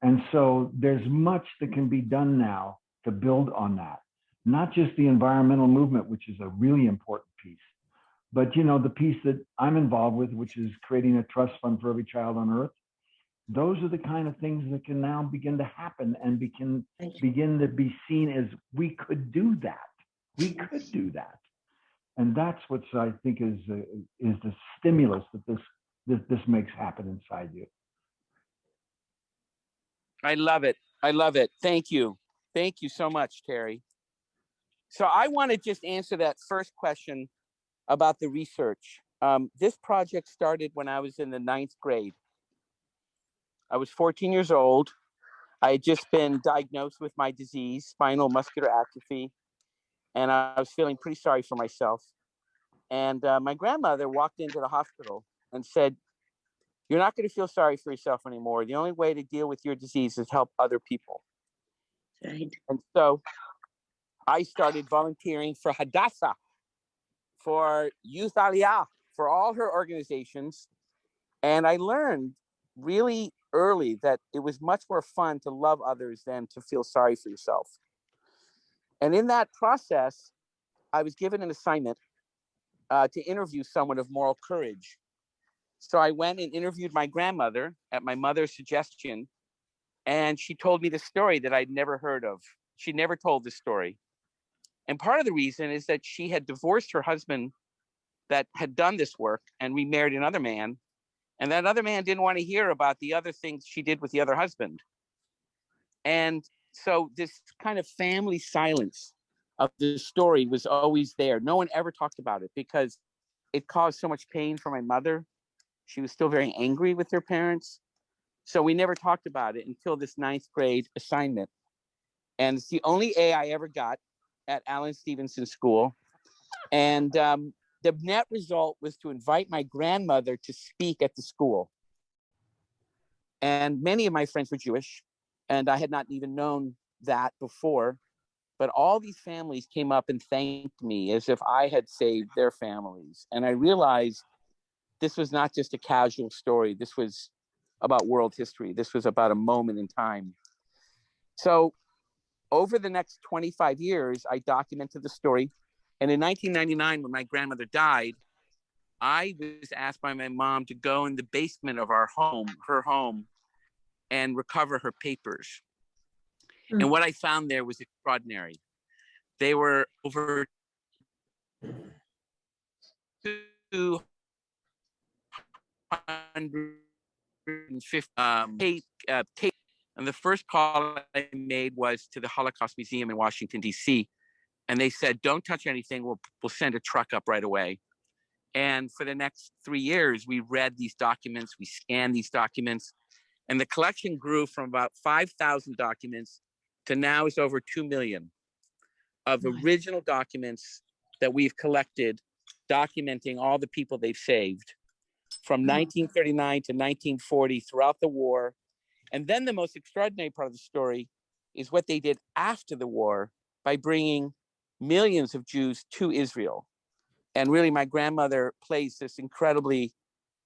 And so there's much that can be done now to build on that. Not just the environmental movement, which is a really important piece, but the piece that I'm involved with, which is creating a trust fund for every child on Earth. Those are the kind of things that can now begin to happen and begin to be seen as we could do that. We could do that. And that's what I think is the stimulus that this makes happen inside you. I love it. I love it. Thank you. Thank you so much, Terry. So I want to just answer that first question about the research. This project started when I was in the 9th grade. I was 14 years old. I had just been diagnosed with my disease, spinal muscular atrophy, and I was feeling pretty sorry for myself. And my grandmother walked into the hospital and said, "You're not going to feel sorry for yourself anymore. The only way to deal with your disease is help other people." Right. And so I started volunteering for Hadassah, for Youth Aliyah, for all her organizations. And I learned really early that it was much more fun to love others than to feel sorry for yourself. And in that process, I was given an assignment to interview someone of moral courage. So I went and interviewed my grandmother at my mother's suggestion, and she told me the story that I'd never heard of. She never told this story. And part of the reason is that she had divorced her husband that had done this work and remarried another man. And that other man didn't want to hear about the other things she did with the other husband. And so this kind of family silence of the story was always there. No one ever talked about it because it caused so much pain for my mother. She was still very angry with her parents. So we never talked about it until this 9th grade assignment. And it's the only A I ever got at Allen Stevenson School. And the net result was to invite my grandmother to speak at the school. And many of my friends were Jewish, and I had not even known that before. But all these families came up and thanked me as if I had saved their families. And I realized this was not just a casual story. This was about world history. This was about a moment in time. So over the next 25 years, I documented the story. And in 1999, when my grandmother died, I was asked by my mom to go in the basement of our home, her home, and recover her papers. And what I found there was extraordinary. They were over 250 tape. And the first call I made was to the Holocaust Museum in Washington, D.C. And they said, don't touch anything. We'll send a truck up right away. And for the next 3 years, we read these documents, we scanned these documents, and the collection grew from about 5,000 documents to now is over 2 million of original documents that we've collected, documenting all the people they've saved from 1939 to 1940 throughout the war. And then the most extraordinary part of the story is what they did after the war by bringing millions of Jews to Israel. And really, my grandmother plays this incredibly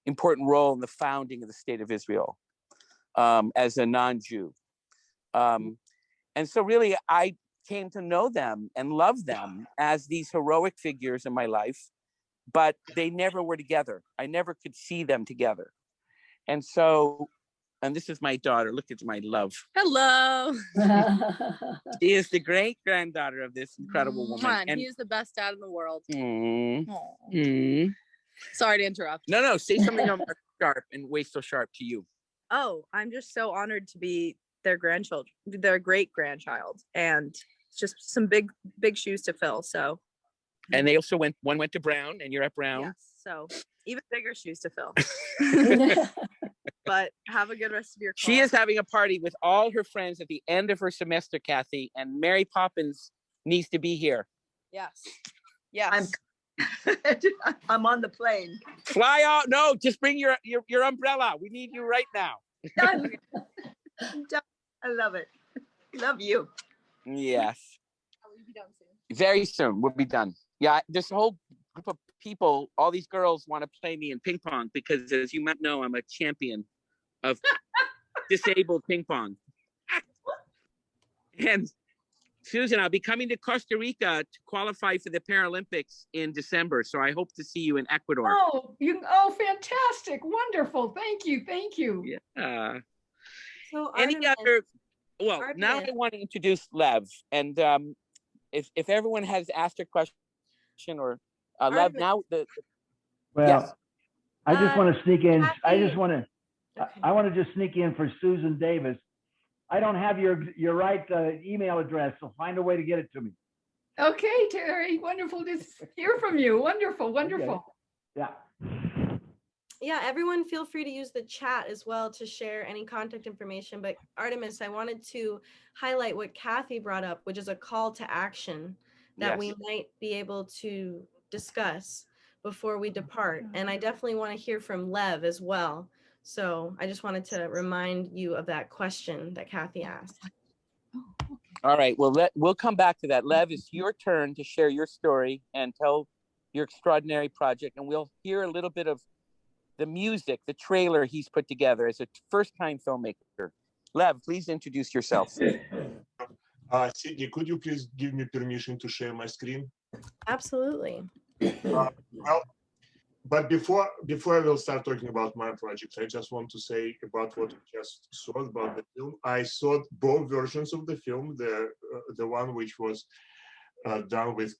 important role in the founding of the state of Israel as a non-Jew. And so really, I came to know them and love them as these heroic figures in my life, but they never were together. I never could see them together. And so, and this is my daughter. Look at my love. Hello. She is the great granddaughter of this incredible woman. And he's the best dad in the world. Sorry to interrupt. No, say something on Sharp and Wait So Sharp to you. Oh, I'm just so honored to be their great grandchild, and just some big shoes to fill. So, and they also one went to Brown, and you're at Brown. Yes, so even bigger shoes to fill. But have a good rest of your call. She is having a party with all her friends at the end of her semester, Kathy, and Mary Poppins needs to be here. Yes. I'm on the plane. Fly out. No, just bring your umbrella. We need you right now. Done. I love it. Love you. Yes. Will you be done soon? Very soon. We'll be done. Yeah, this whole group of people, all these girls want to play me in ping pong because, as you might know, I'm a champion of disabled ping pong. And Susan, I'll be coming to Costa Rica to qualify for the Paralympics in December. So I hope to see you in Ecuador. Oh, fantastic. Wonderful. Thank you. Yeah. So Any other, well, now I want to introduce Lev. And if everyone has asked a question or Lev, now well, yes. I just want to sneak in. I Kathy. want to just sneak in for Susan Davis. I don't have your right email address, so find a way to get it to me. Okay, Terry. Wonderful to hear from you. Wonderful. Okay. Yeah. Yeah, everyone feel free to use the chat as well to share any contact information. But Artemis, I wanted to highlight what Kathy brought up, which is a call to action that we might be able to discuss before we depart. And I definitely want to hear from Lev as well. So I just wanted to remind you of that question that Kathy asked. All right, well, we'll come back to that. Lev, it's your turn to share your story and tell your extraordinary project. And we'll hear a little bit of the music, the trailer he's put together as a first-time filmmaker. Lev, please introduce yourself. Sydney, could you please give me permission to share my screen? Absolutely. But before I will start talking about my project, I just want to say about what I just saw about the film. I saw both versions of the film, the one which was done with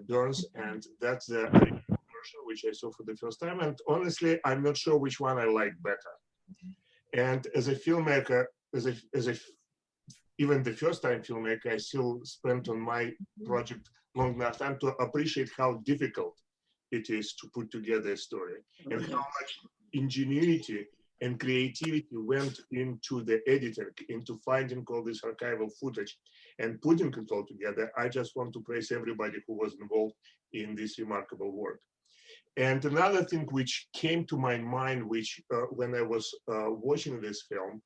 Burns, and that's the original version which I saw for the first time. And honestly, I'm not sure which one I like better. And as a filmmaker, even the first time filmmaker, I still spent on my project long enough time to appreciate how difficult it is to put together a story and how much ingenuity and creativity went into the editing, into finding all this archival footage and putting it all together. I just want to praise everybody who was involved in this remarkable work. And another thing which came to my mind, which when I was watching this film,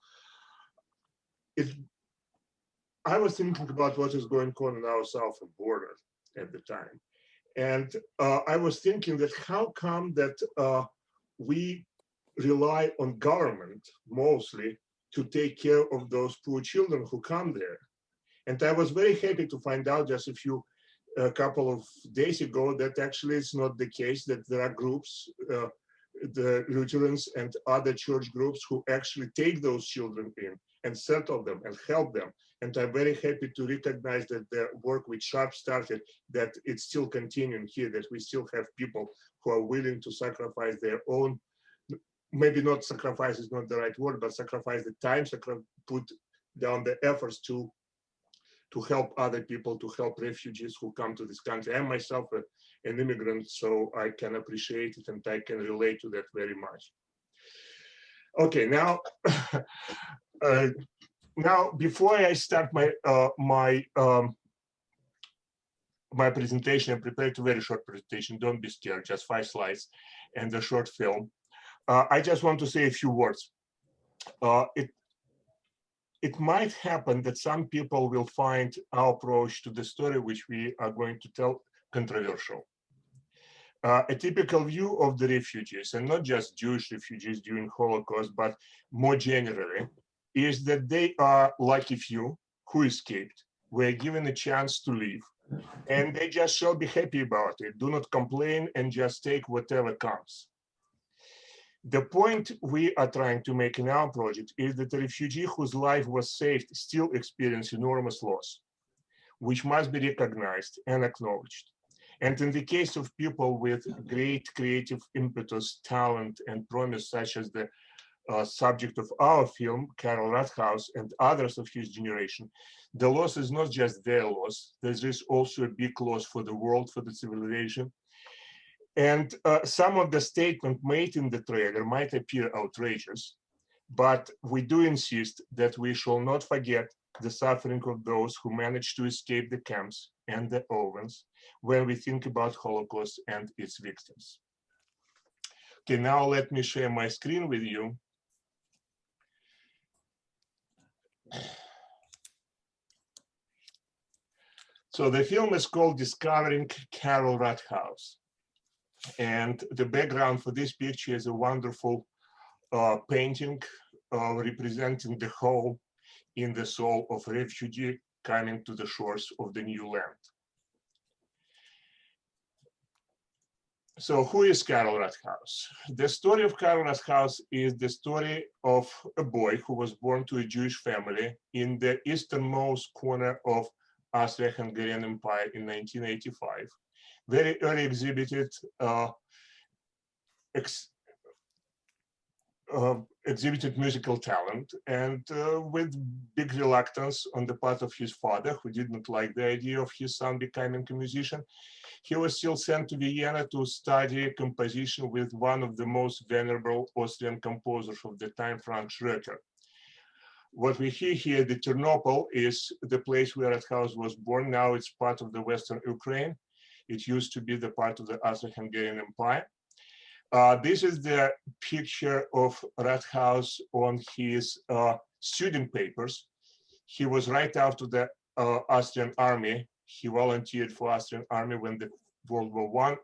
I was thinking about what is going on in our southern border at the time. And I was thinking that how come that we rely on government mostly to take care of those poor children who come there. And I was very happy to find out just a couple of days ago that actually it's not the case, that there are groups, the Lutherans and other church groups who actually take those children in and settle them and help them. And I'm very happy to recognize that the work which Sharp started, that it's still continuing here, that we still have people who are willing to sacrifice their own, maybe not sacrifice is not the right word, but sacrifice the time, put down the efforts to help other people, to help refugees who come to this country. I'm myself an immigrant, so I can appreciate it and I can relate to that very much. Okay, now, now before I start my presentation, I'm prepared a very short presentation. Don't be scared, just 5 slides and a short film. I just want to say a few words. It might happen that some people will find our approach to the story which we are going to tell controversial. A typical view of the refugees, and not just Jewish refugees during Holocaust, but more generally, is that they are lucky few who escaped, were given a chance to live, and they just shall be happy about it. Do not complain and just take whatever comes. The point we are trying to make in our project is that a refugee whose life was saved still experiences enormous loss, which must be recognized and acknowledged. And in the case of people with great creative impetus, talent, and promise, such as the subject of our film, Karol Rathaus, and others of his generation, the loss is not just their loss. There is also a big loss for the world, for the civilization. And some of the statements made in the trailer might appear outrageous, but we do insist that we shall not forget the suffering of those who managed to escape the camps and the ovens when we think about Holocaust and its victims. Okay, now let me share my screen with you. So the film is called Discovering Karol Rathaus. And the background for this picture is a wonderful painting representing the hole in the soul of a refugee coming to the shores of the new land. So who is Karol Rathaus? The story of Karol Rathaus is the story of a boy who was born to a Jewish family in the easternmost corner of Austro-Hungarian Empire in 1985. Very early exhibited musical talent, and with big reluctance on the part of his father, who did not like the idea of his son becoming a musician, he was still sent to Vienna to study composition with one of the most venerable Austrian composers of the time, Franz Schroeter. What we hear here, the Ternopil, is the place where Rathaus was born. Now it's part of the Western Ukraine. It used to be the part of the Austro-Hungarian Empire. This is the picture of Rathaus on his student papers. He was right after the Austrian army. He volunteered for Austrian army when the World War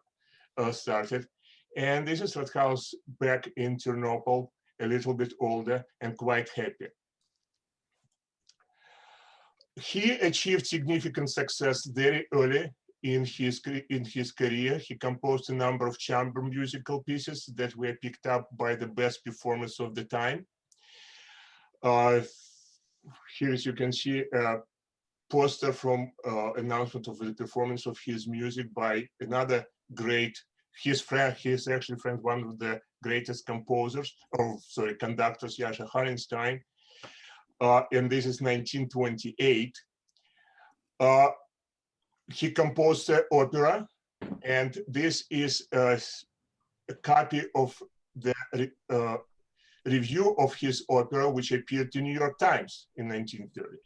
I started. And this is Rathaus back in Ternopil, a little bit older and quite happy. He achieved significant success very early in his career. He composed a number of chamber musical pieces that were picked up by the best performers of the time. Here, as you can see, a poster from announcement of the performance of his music by another great, his friend, his actually friend, one of the greatest composers, conductors, Yasha Harinstein. And this is 1928. He composed an opera, and this is a copy of the review of his opera, which appeared in New York Times in 1930.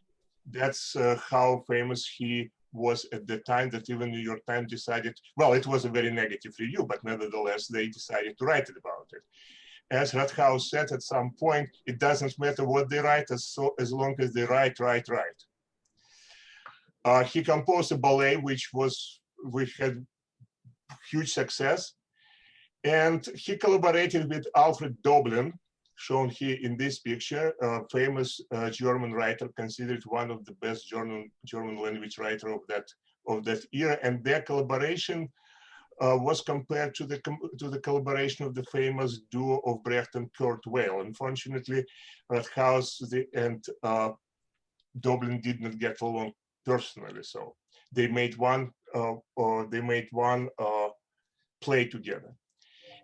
That's how famous he was at the time, that even New York Times decided, well, it was a very negative review, but nevertheless, they decided to write about it. As Rathaus said at some point, it doesn't matter what they write, as long as they write. He composed a ballet which had huge success, and he collaborated with Alfred Doblin, shown here in this picture, a famous German writer, considered one of the best German language writer of that era, and their collaboration was compared to the collaboration of the famous duo of Brecht and Kurt Weill. Unfortunately, Rathaus and Dublin did not get along personally, so they made one play together.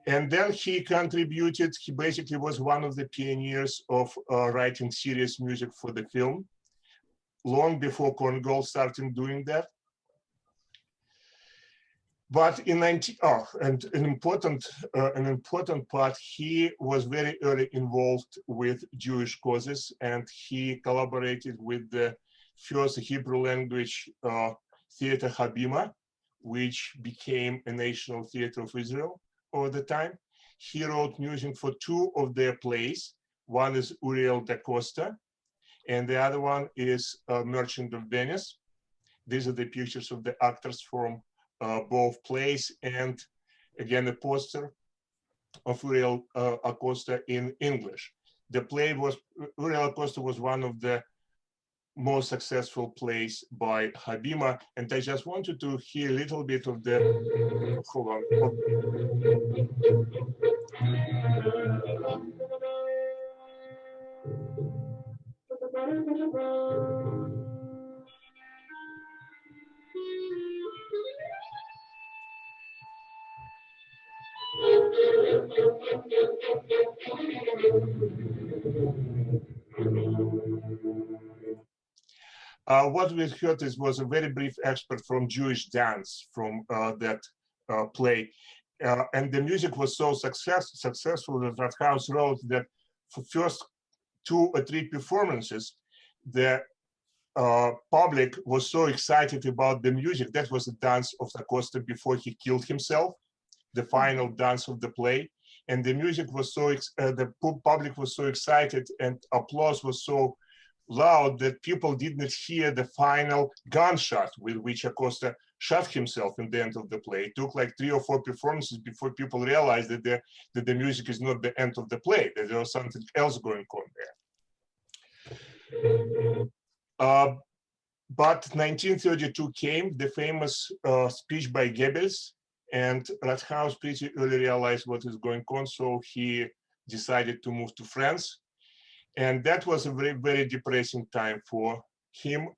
And then he contributed. He basically was one of the pioneers of writing serious music for the film, long before Korngold started doing that. But in and an important part, he was very early involved with Jewish causes, and he collaborated with the first Hebrew language theater Habima, which became a national theater of Israel over the time. He wrote music for two of their plays. One is Uriel da Costa, and the other one is Merchant of Venice. These are the pictures of the actors from both plays, and again a poster of Uriel Acosta in English. The play was, Uriel Acosta was one of the most successful plays by Habima, and I just wanted to hear a little bit of the, hold on. What we heard was a very brief excerpt from Jewish dance from that play. And the music was so successful that Rathaus wrote that for first 2 or 3 performances, the public was so excited about the music. That was the dance of Acosta before he killed himself, the final dance of the play. And the music was so, the public was so excited and applause was so loud that people did not hear the final gunshot with which Acosta shot himself in the end of the play. It took like 3 or 4 performances before people realized that the music is not the end of the play, that there was something else going on there. But 1932 came, the famous speech by Goebbels, and Rathaus pretty early realized what is going on, so he decided to move to France. And that was a very, very depressing time for him.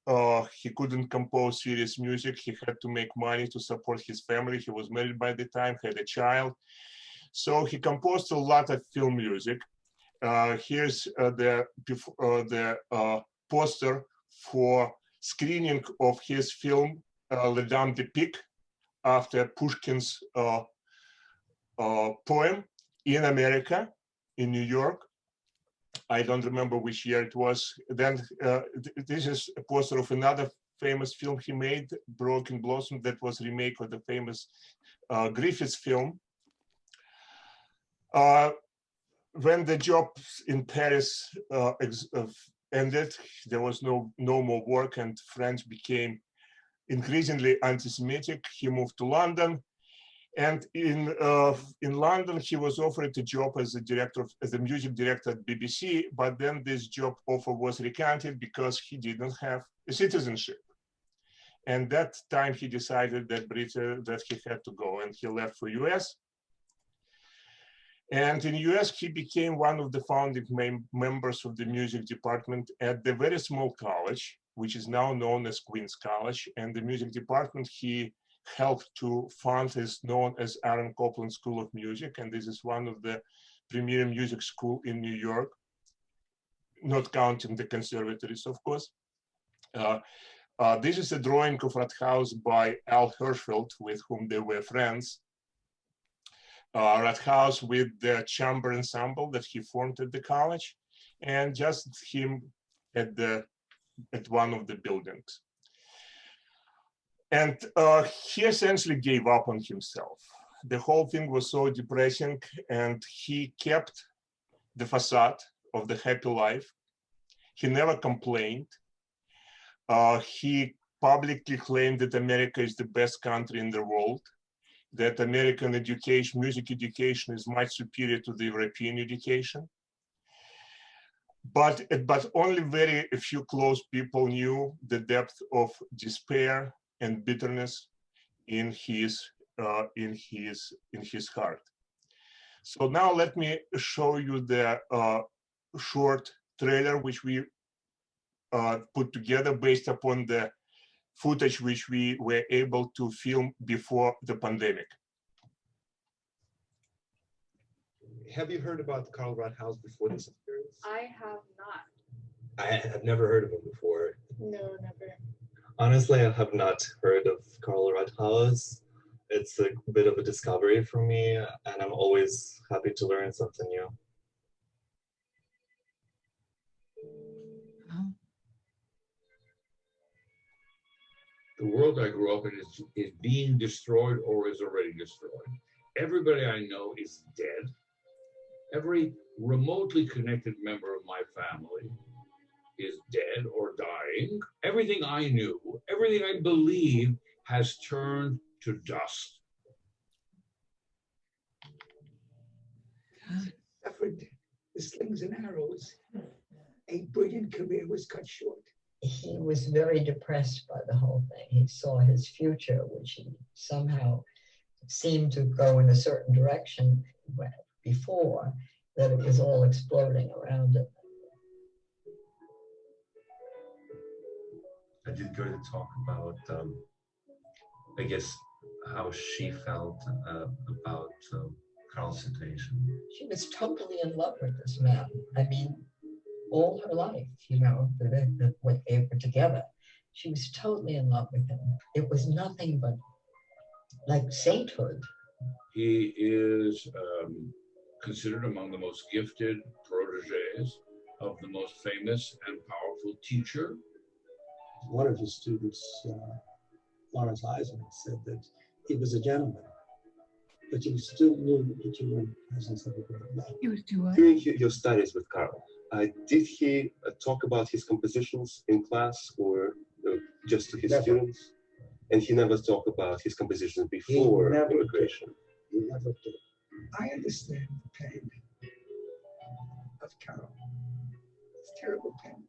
He couldn't compose serious music. He had to make money to support his family. He was married by the time, had a child. So he composed a lot of film music. Here's the poster for screening of his film, Les Dames de Pique, after Pushkin's poem in America, in New York. I don't remember which year it was. Then this is a poster of another famous film he made, Broken Blossom, that was a remake of the famous Griffiths film. When the job in Paris ended, there was no more work, and French became increasingly anti-Semitic. He moved to London. And in London, he was offered a job as a music director at BBC, but then this job offer was recanted because he didn't have a citizenship. And that time he decided that he had to go, and he left for US. And in US, he became one of the founding members of the music department at the very small college, which is now known as Queen's College. And the music department he helped to fund is known as Aaron Copland School of Music, and this is one of the premier music school in New York, not counting the conservatories, of course. This is a drawing of Rathaus by Al Hirschfeld, with whom they were friends. Rathaus with the chamber ensemble that he formed at the college, and just him at one of the buildings. And he essentially gave up on himself. The whole thing was so depressing, and he kept the facade of the happy life. He never complained. He publicly claimed that America is the best country in the world, that American education, music education, is much superior to the European education. But only very few close people knew the depth of despair and bitterness in his in his heart. So now let me show you the short trailer which we put together based upon the footage which we were able to film before the pandemic. Have you heard about Karol Rathaus before this experience? I have not. I have never heard of him before. No, never. Honestly, I have not heard of Karol Rathaus. It's a bit of a discovery for me, and I'm always happy to learn something new. The world I grew up in is being destroyed or is already destroyed. Everybody I know is dead. Every remotely connected member of my family is dead or dying. Everything I knew, everything I believed has turned to dust. Suffered the slings and arrows. A brilliant career was cut short. He was very depressed by the whole thing. He saw his future, which he somehow seemed to go in a certain direction before, that it was all exploding around him. I did go to talk about, I guess, how she felt about Karol's situation. She was totally in love with this man. I mean, all her life, you know, when they were together, she was totally in love with him. It was nothing but like sainthood. He is considered among the most gifted proteges of the most famous and powerful teacher. One of his students, Lawrence Eisman, said that he was a gentleman, but you still knew that you were in the presence of a great man. He was too what? During your studies with Karol, did he talk about his compositions in class or just to his students? And he never talked about his compositions before immigration? He never did. I understand the pain of Karol. It's terrible pain.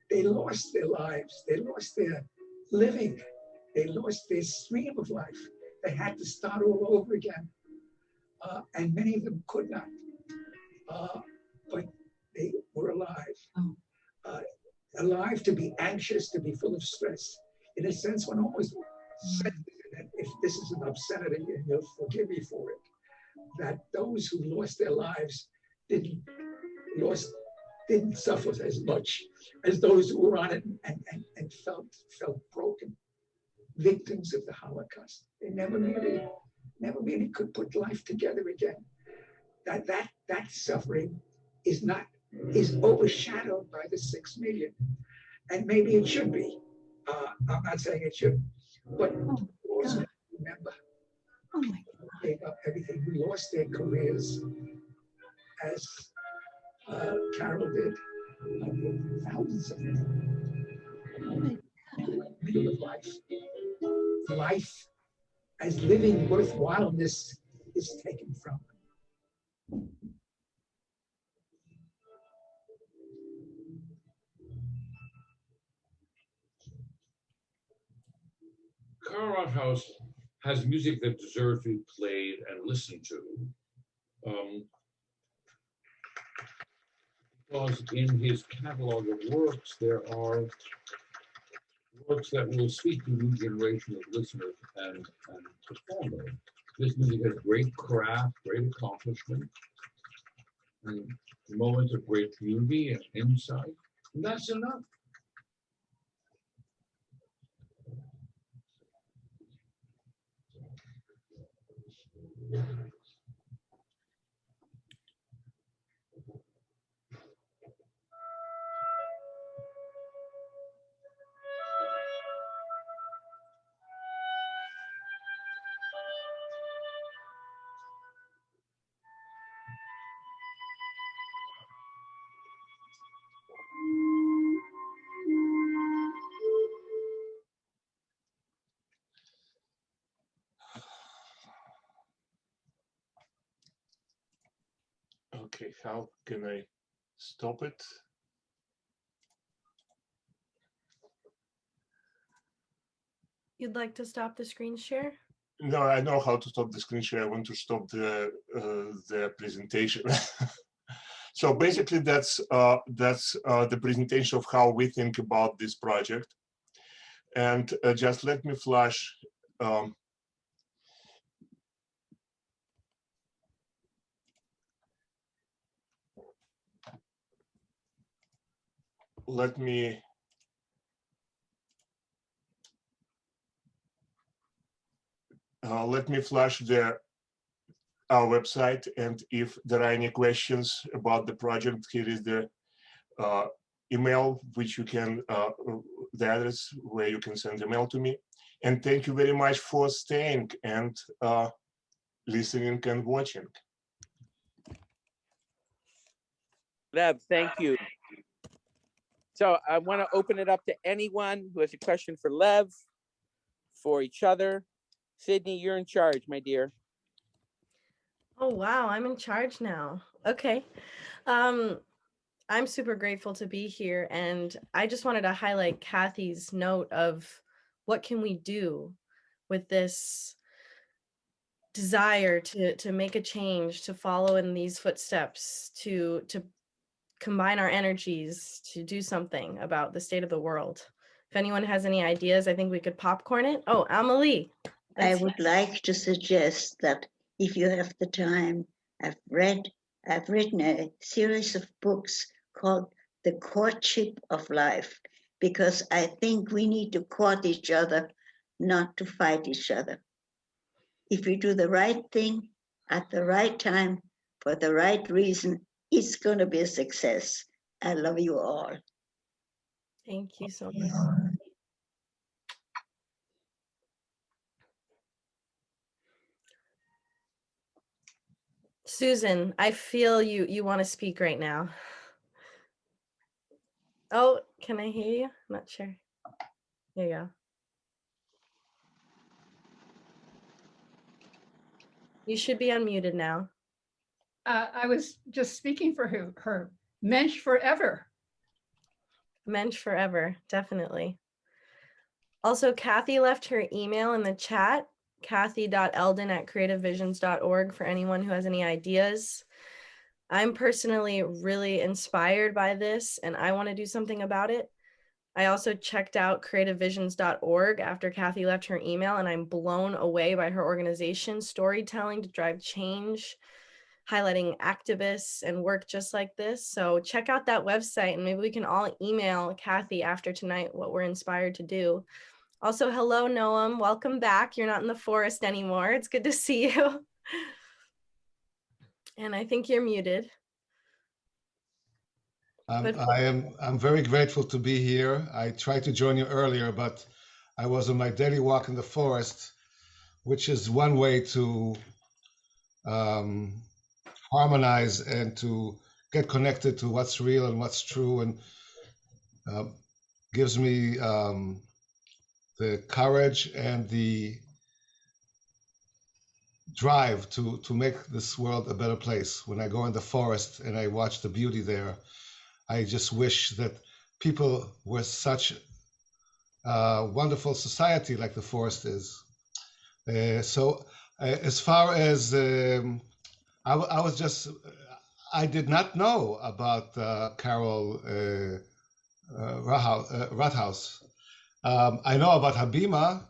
They lost their lives. They lost their living. They lost their stream of life. They had to start all over again. And many of them could not. But they were alive. Alive to be anxious, to be full of stress. In a sense, one almost said that if this is an obscenity, and you'll forgive me for it, that those who lost their lives didn't suffer as much as those who were on it and felt broken, victims of the Holocaust. They never really could put life together again. That suffering is overshadowed by the 6 million, and maybe it should be. I'm not saying it should, but also remember, they gave up everything. We lost their careers, as Karol did. Thousands of them. Middle of life. Life as living worthwhileness is taken from them. Karol Rathaus has music that deserves to be played and listened to. Because in his catalog of works, there are works that will speak to a new generation of listeners and performers. This music has great craft, great accomplishment, and moments of great beauty and insight, and that's enough. Okay, how can I stop it? You'd like to stop the screen share? No, I know how to stop the screen share. I want to stop the presentation. So basically, that's the presentation of how we think about this project. And just let me flash. Let me flash our website, and if there are any questions about the project, here is the email which you can the address where you can send email to me. And thank you very much for staying and listening and watching. Lev, thank you. So I want to open it up to anyone who has a question for Lev, for each other. Sydney, you're in charge, my dear. Oh, wow, I'm in charge now. Okay. I'm super grateful to be here. And I just wanted to highlight Kathy's note of what can we do with this desire to make a change, to follow in these footsteps, to combine our energies, to do something about the state of the world. If anyone has any ideas, I think we could popcorn it. Oh, Amelie. I would like to suggest that if you have the time, I've written a series of books called The Courtship of Life, because I think we need to court each other, not to fight each other. If we do the right thing at the right time for the right reason, it's going to be a success. I love you all. Thank you so much. Susan, I feel you want to speak right now. Oh, can I hear you? I'm not sure. There you go. You should be unmuted now. I was just speaking for her. Mensch forever. Mensch forever, definitely. Also, Kathy left her email in the chat, kathy.eldon@creativevisions.org, for anyone who has any ideas. I'm personally really inspired by this, and I want to do something about it. I also checked out creativevisions.org after Kathy left her email, and I'm blown away by her organization, storytelling to drive change, highlighting activists and work just like this. So check out that website, and maybe we can all email Kathy after tonight what we're inspired to do. Also, hello, Noam. Welcome back. You're not in the forest anymore. It's good to see you. And I think you're muted. I'm very grateful to be here. I tried to join you earlier, but I was on my daily walk in the forest, which is one way to harmonize and to get connected to what's real and what's true, and gives me the courage and the drive to make this world a better place. When I go in the forest and I watch the beauty there, I just wish that people were such a wonderful society like the forest is. So as far as I did not know about Karol Rathaus. I know about Habima.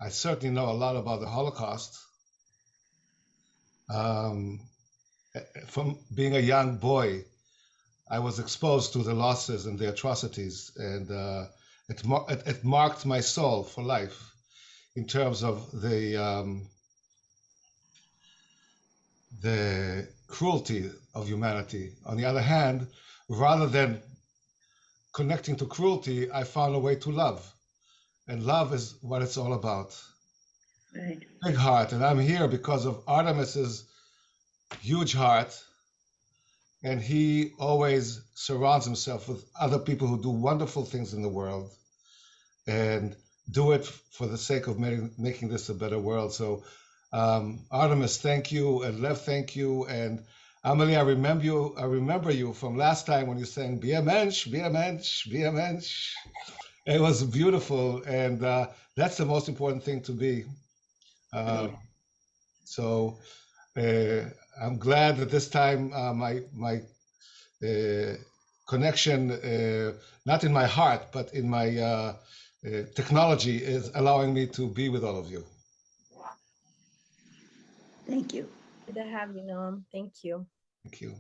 I certainly know a lot about the Holocaust. From being a young boy, I was exposed to the losses and the atrocities, and it marked my soul for life in terms of the cruelty of humanity. On the other hand, rather than connecting to cruelty, I found a way to love. And love is what it's all about. Right. Big heart. And I'm here because of Artemis's huge heart. And he always surrounds himself with other people who do wonderful things in the world and do it for the sake of making this a better world. So Artemis, thank you, and Lev, thank you, and Amelie, I remember you from last time when you sang "Be a Mensch, be a Mensch, be a Mensch." It was beautiful, and that's the most important thing to be. So I'm glad that this time my connection, not in my heart, but in my technology, is allowing me to be with all of you. Thank you. Good to have you, Noam. Thank you. Thank you.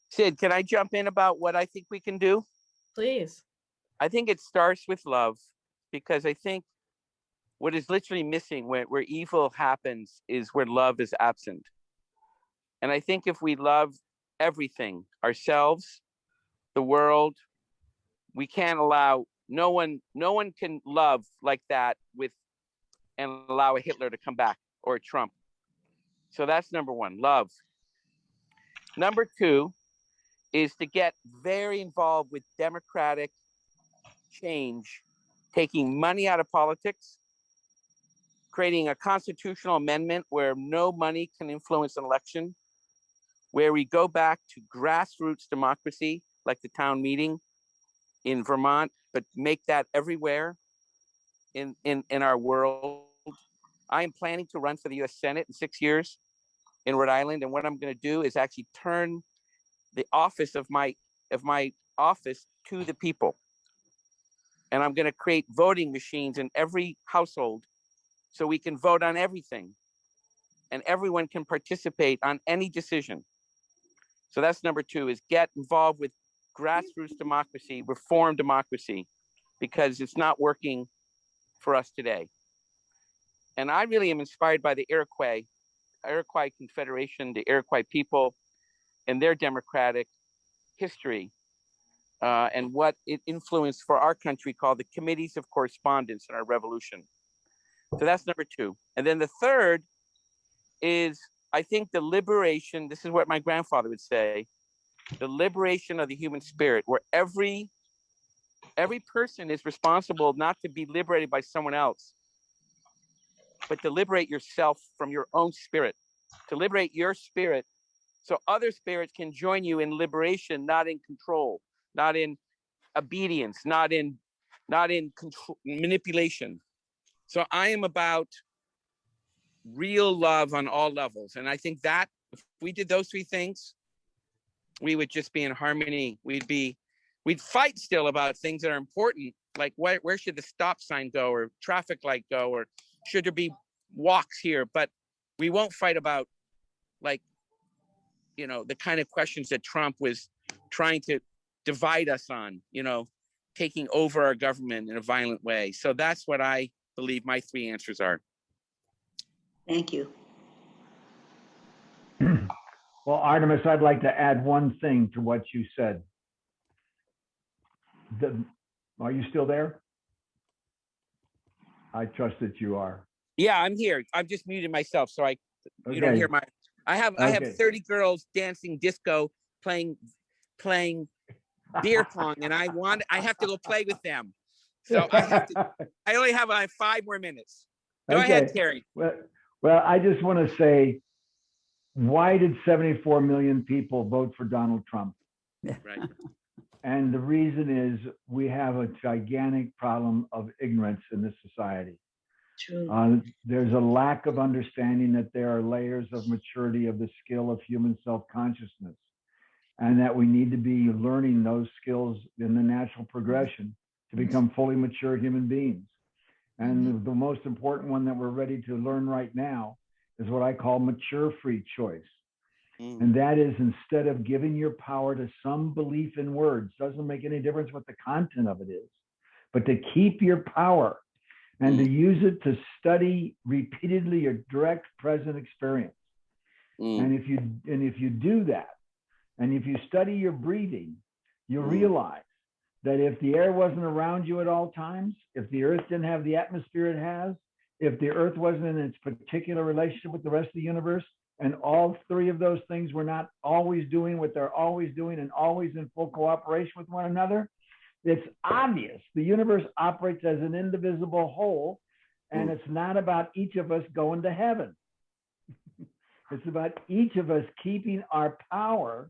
Sid, can I jump in about what I think we can do? Please. I think it starts with love, because I think what is literally missing where evil happens is where love is absent. And I think if we love everything, ourselves, the world, we can't allow, no one can love like that and allow a Hitler to come back or a Trump. So that's number one, love. Number two is to get very involved with democratic change, taking money out of politics, creating a constitutional amendment where no money can influence an election, where we go back to grassroots democracy, like the town meeting in Vermont, but make that everywhere in our world. I am planning to run for the US Senate in 6 years in Rhode Island. And what I'm going to do is actually turn the office of my office to the people. And I'm going to create voting machines in every household so we can vote on everything and everyone can participate on any decision. So that's number two, is get involved with grassroots democracy, reform democracy, because it's not working for us today. And I really am inspired by the Iroquois Confederation, the Iroquois people and their democratic history, and what it influenced for our country, called the Committees of Correspondence in our revolution. So that's number two. And then the third is, I think, the liberation, this is what my grandfather would say, the liberation of the human spirit, where every person is responsible not to be liberated by someone else, but to liberate yourself from your own spirit, to liberate your spirit so other spirits can join you in liberation, not in control, not in obedience, not in control, manipulation. So I am about real love on all levels. And I think that if we did those three things, we would just be in harmony. We'd fight still about things that are important, like where should the stop sign go, or traffic light go, or should there be walks here? But we won't fight about, like, the kind of questions that Trump was trying to divide us on, taking over our government in a violent way. So that's what I believe my three answers are. Thank you. Well, Artemis, I'd like to add one thing to what you said. Are you still there? I trust that you are. Yeah, I'm here. I've just muted myself, so you don't hear my. I have 30 girls dancing disco, playing beer pong, and I have to go play with them. So I only have 5 more minutes. Go ahead, Terry. Well, I just want to say, why did 74 million people vote for Donald Trump? Right. And the reason is we have a gigantic problem of ignorance in this society. True. There's a lack of understanding that there are layers of maturity of the skill of human self-consciousness, and that we need to be learning those skills in the natural progression to become fully mature human beings. And the most important one that we're ready to learn right now is what I call mature free choice. And that is, instead of giving your power to some belief in words, doesn't make any difference what the content of it is, but to keep your power and to use it to study repeatedly your direct present experience. And if you do that, and if you study your breathing, you'll realize that if the air wasn't around you at all times, if the earth didn't have the atmosphere it has, if the earth wasn't in its particular relationship with the rest of the universe, and all three of those things were not always doing what they're always doing and always in full cooperation with one another, it's obvious the universe operates as an indivisible whole, and it's not about each of us going to heaven. It's about each of us keeping our power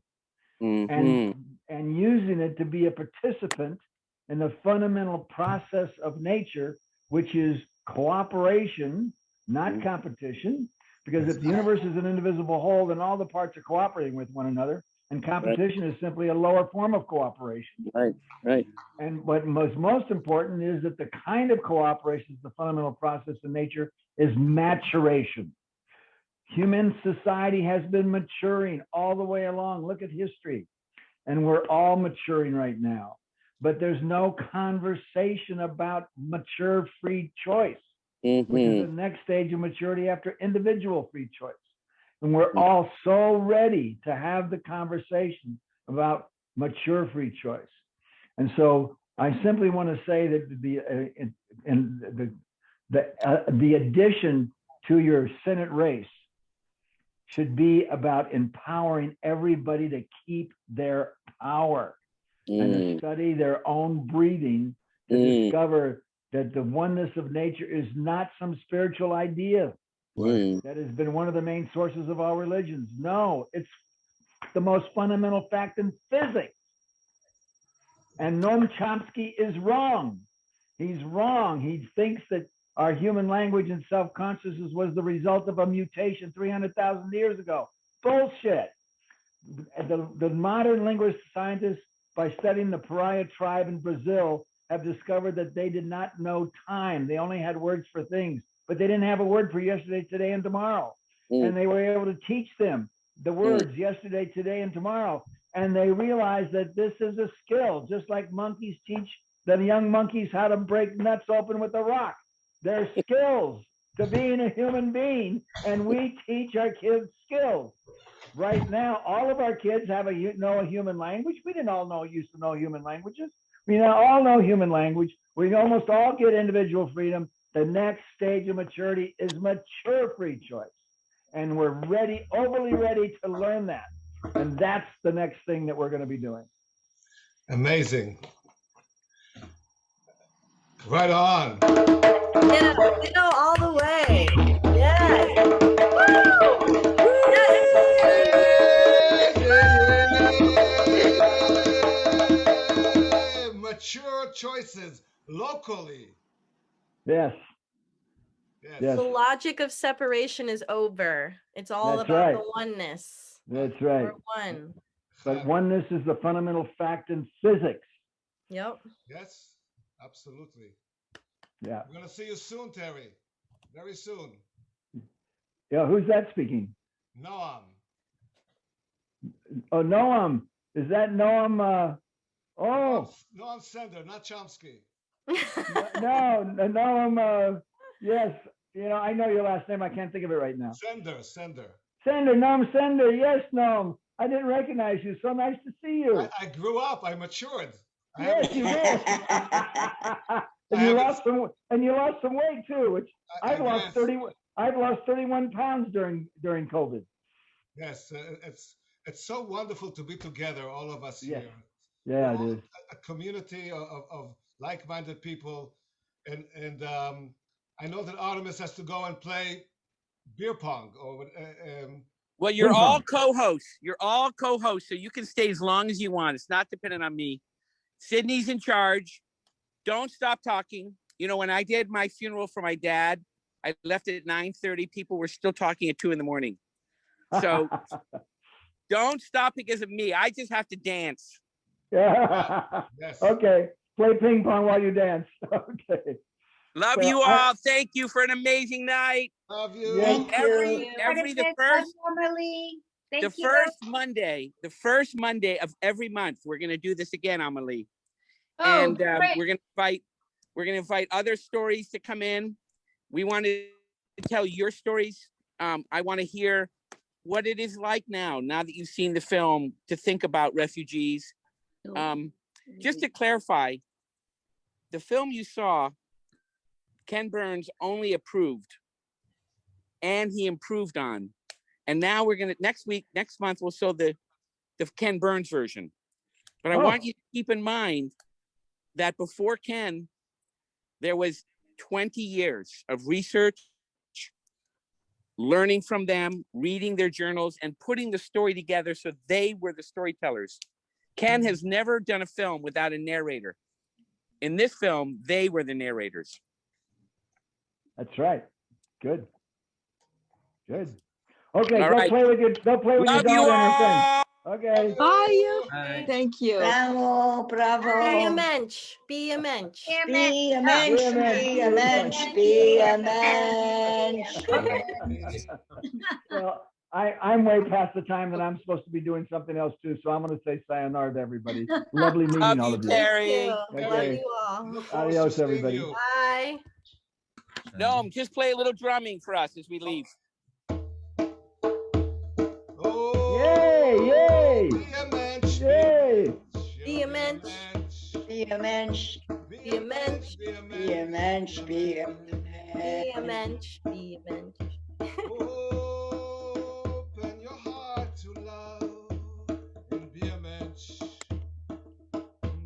and using it to be a participant in the fundamental process of nature, which is cooperation, not competition, because if the universe is an indivisible whole, then all the parts are cooperating with one another, and competition is simply a lower form of cooperation. Right, right. And what most important is that the kind of cooperation is the fundamental process in nature is maturation. Human society has been maturing all the way along. Look at history. And we're all maturing right now. But there's no conversation about mature free choice, which is the next stage of maturity after individual free choice. And we're all so ready to have the conversation about mature free choice. And so I simply want to say that the addition to your Senate race should be about empowering everybody to keep their power and to study their own breathing, to discover that the oneness of nature is not some spiritual idea that has been one of the main sources of all religions. No, it's the most fundamental fact in physics. And Noam Chomsky is wrong. He's wrong. He thinks that our human language and self-consciousness was the result of a mutation 300,000 years ago. Bullshit. The modern linguist scientists, by studying the Pariah tribe in Brazil, have discovered that they did not know time. They only had words for things, but they didn't have a word for yesterday, today, and tomorrow. And they were able to teach them the words yesterday, today, and tomorrow. And they realized that this is a skill, just like monkeys teach the young monkeys how to break nuts open with a rock. They're skills to being a human being, and we teach our kids skills. Right now, all of our kids know a human language. We didn't all used to know human languages. We now all know human language. We almost all get individual freedom. The next stage of maturity is mature free choice. And we're ready, overly ready to learn that. And that's the next thing that we're going to be doing. Amazing. Right on. Yeah, all the way. Yes. Mature choices locally. Yes. The logic of separation is over. It's all That's about right. the oneness. That's right. We're one. But oneness is the fundamental fact in physics. Yep. Yes, absolutely. Yeah. We're going to see you soon, Terry. Very soon. Yeah. Who's that speaking? Noam. Oh, Noam. Is that Noam? Noam Sender, not Chomsky. No, Noam. Yes. You know, I know your last name. I can't think of it right now. Sender. Noam Sender. Yes, Noam. I didn't recognize you. So nice to see you. I grew up. I matured. Yes, you did. And you lost some weight too, which I've lost 31 pounds during COVID. Yes, it's so wonderful to be together, all of us here. Yeah, it is. A community of like-minded people, and I know that Artemis has to go and play beer pong or. Well, you're all co-hosts. You're all co-hosts, so you can stay as long as you want. It's not dependent on me. Sydney's in charge. Don't stop talking. You know, when I did my funeral for my dad, I left at 9:30. People were still talking at 2 a.m. So don't stop because of me. I just have to dance. Yeah. Yes. Okay. Play ping pong while you dance. Okay. Love you all. Thank you for an amazing night. Love you. The first Monday of every month, we're gonna do this again, Amelie. And we're gonna invite other stories to come in. We want to tell your stories. I want to hear what it is like now that you've seen the film, to think about refugees. Just to clarify, the film you saw, Ken Burns only approved, and he improved on. And now we're gonna next month we'll show the Ken Burns version. But I want you to keep in mind that before Ken, there was 20 years of research, learning from them, reading their journals, and putting the story together so they were the storytellers. Ken has never done a film without a narrator. In this film, they were the narrators. That's right. Good. Good. Okay, All go right. play with your daughter Love and you her friends. all. Okay. Bye, you. Bye. Thank you. Bravo, Be a bravo. mensch. Be a mensch. Be a mensch, be a mensch, be a mensch. Well, I'm way past the time that I'm supposed to be doing something else too, so I'm going to say sayonara to everybody. Lovely meeting Love all you, of you. Terry. Love Okay. you all. Look forward to Adios, seeing everybody. you. Bye. No, just play a little drumming for us as we leave. Yay! Yay! Be a mensch, Yay! Be a mensch. Be a mensch, Be a mensch. be a mensch, be a Be a mensch. Be a mensch. Open your heart to love and be a mensch.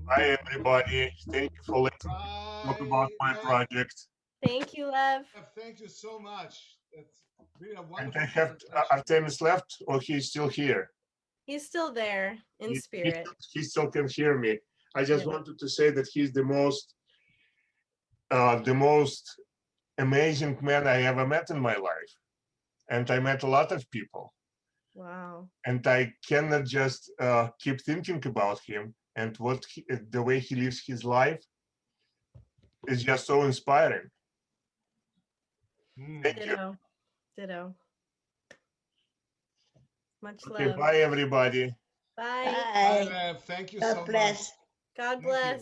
Hi, everybody. Thank you for letting me talk about my project. Thank you, Lev. Thank you so much. It's been a And wonderful I have presentation. Artemis left, or he's still here? He's still there in He- spirit. He still can hear me. I just Yeah. wanted to say that he's the most amazing man I ever met in my life. And I met a lot of people. Wow. And I cannot just keep thinking about him and the way he lives his life is just so inspiring. Thank you. Ditto. Ditto. Much Okay, love. bye everybody. Bye. Bye. Thank you God so bless. much. God Thank you. bless.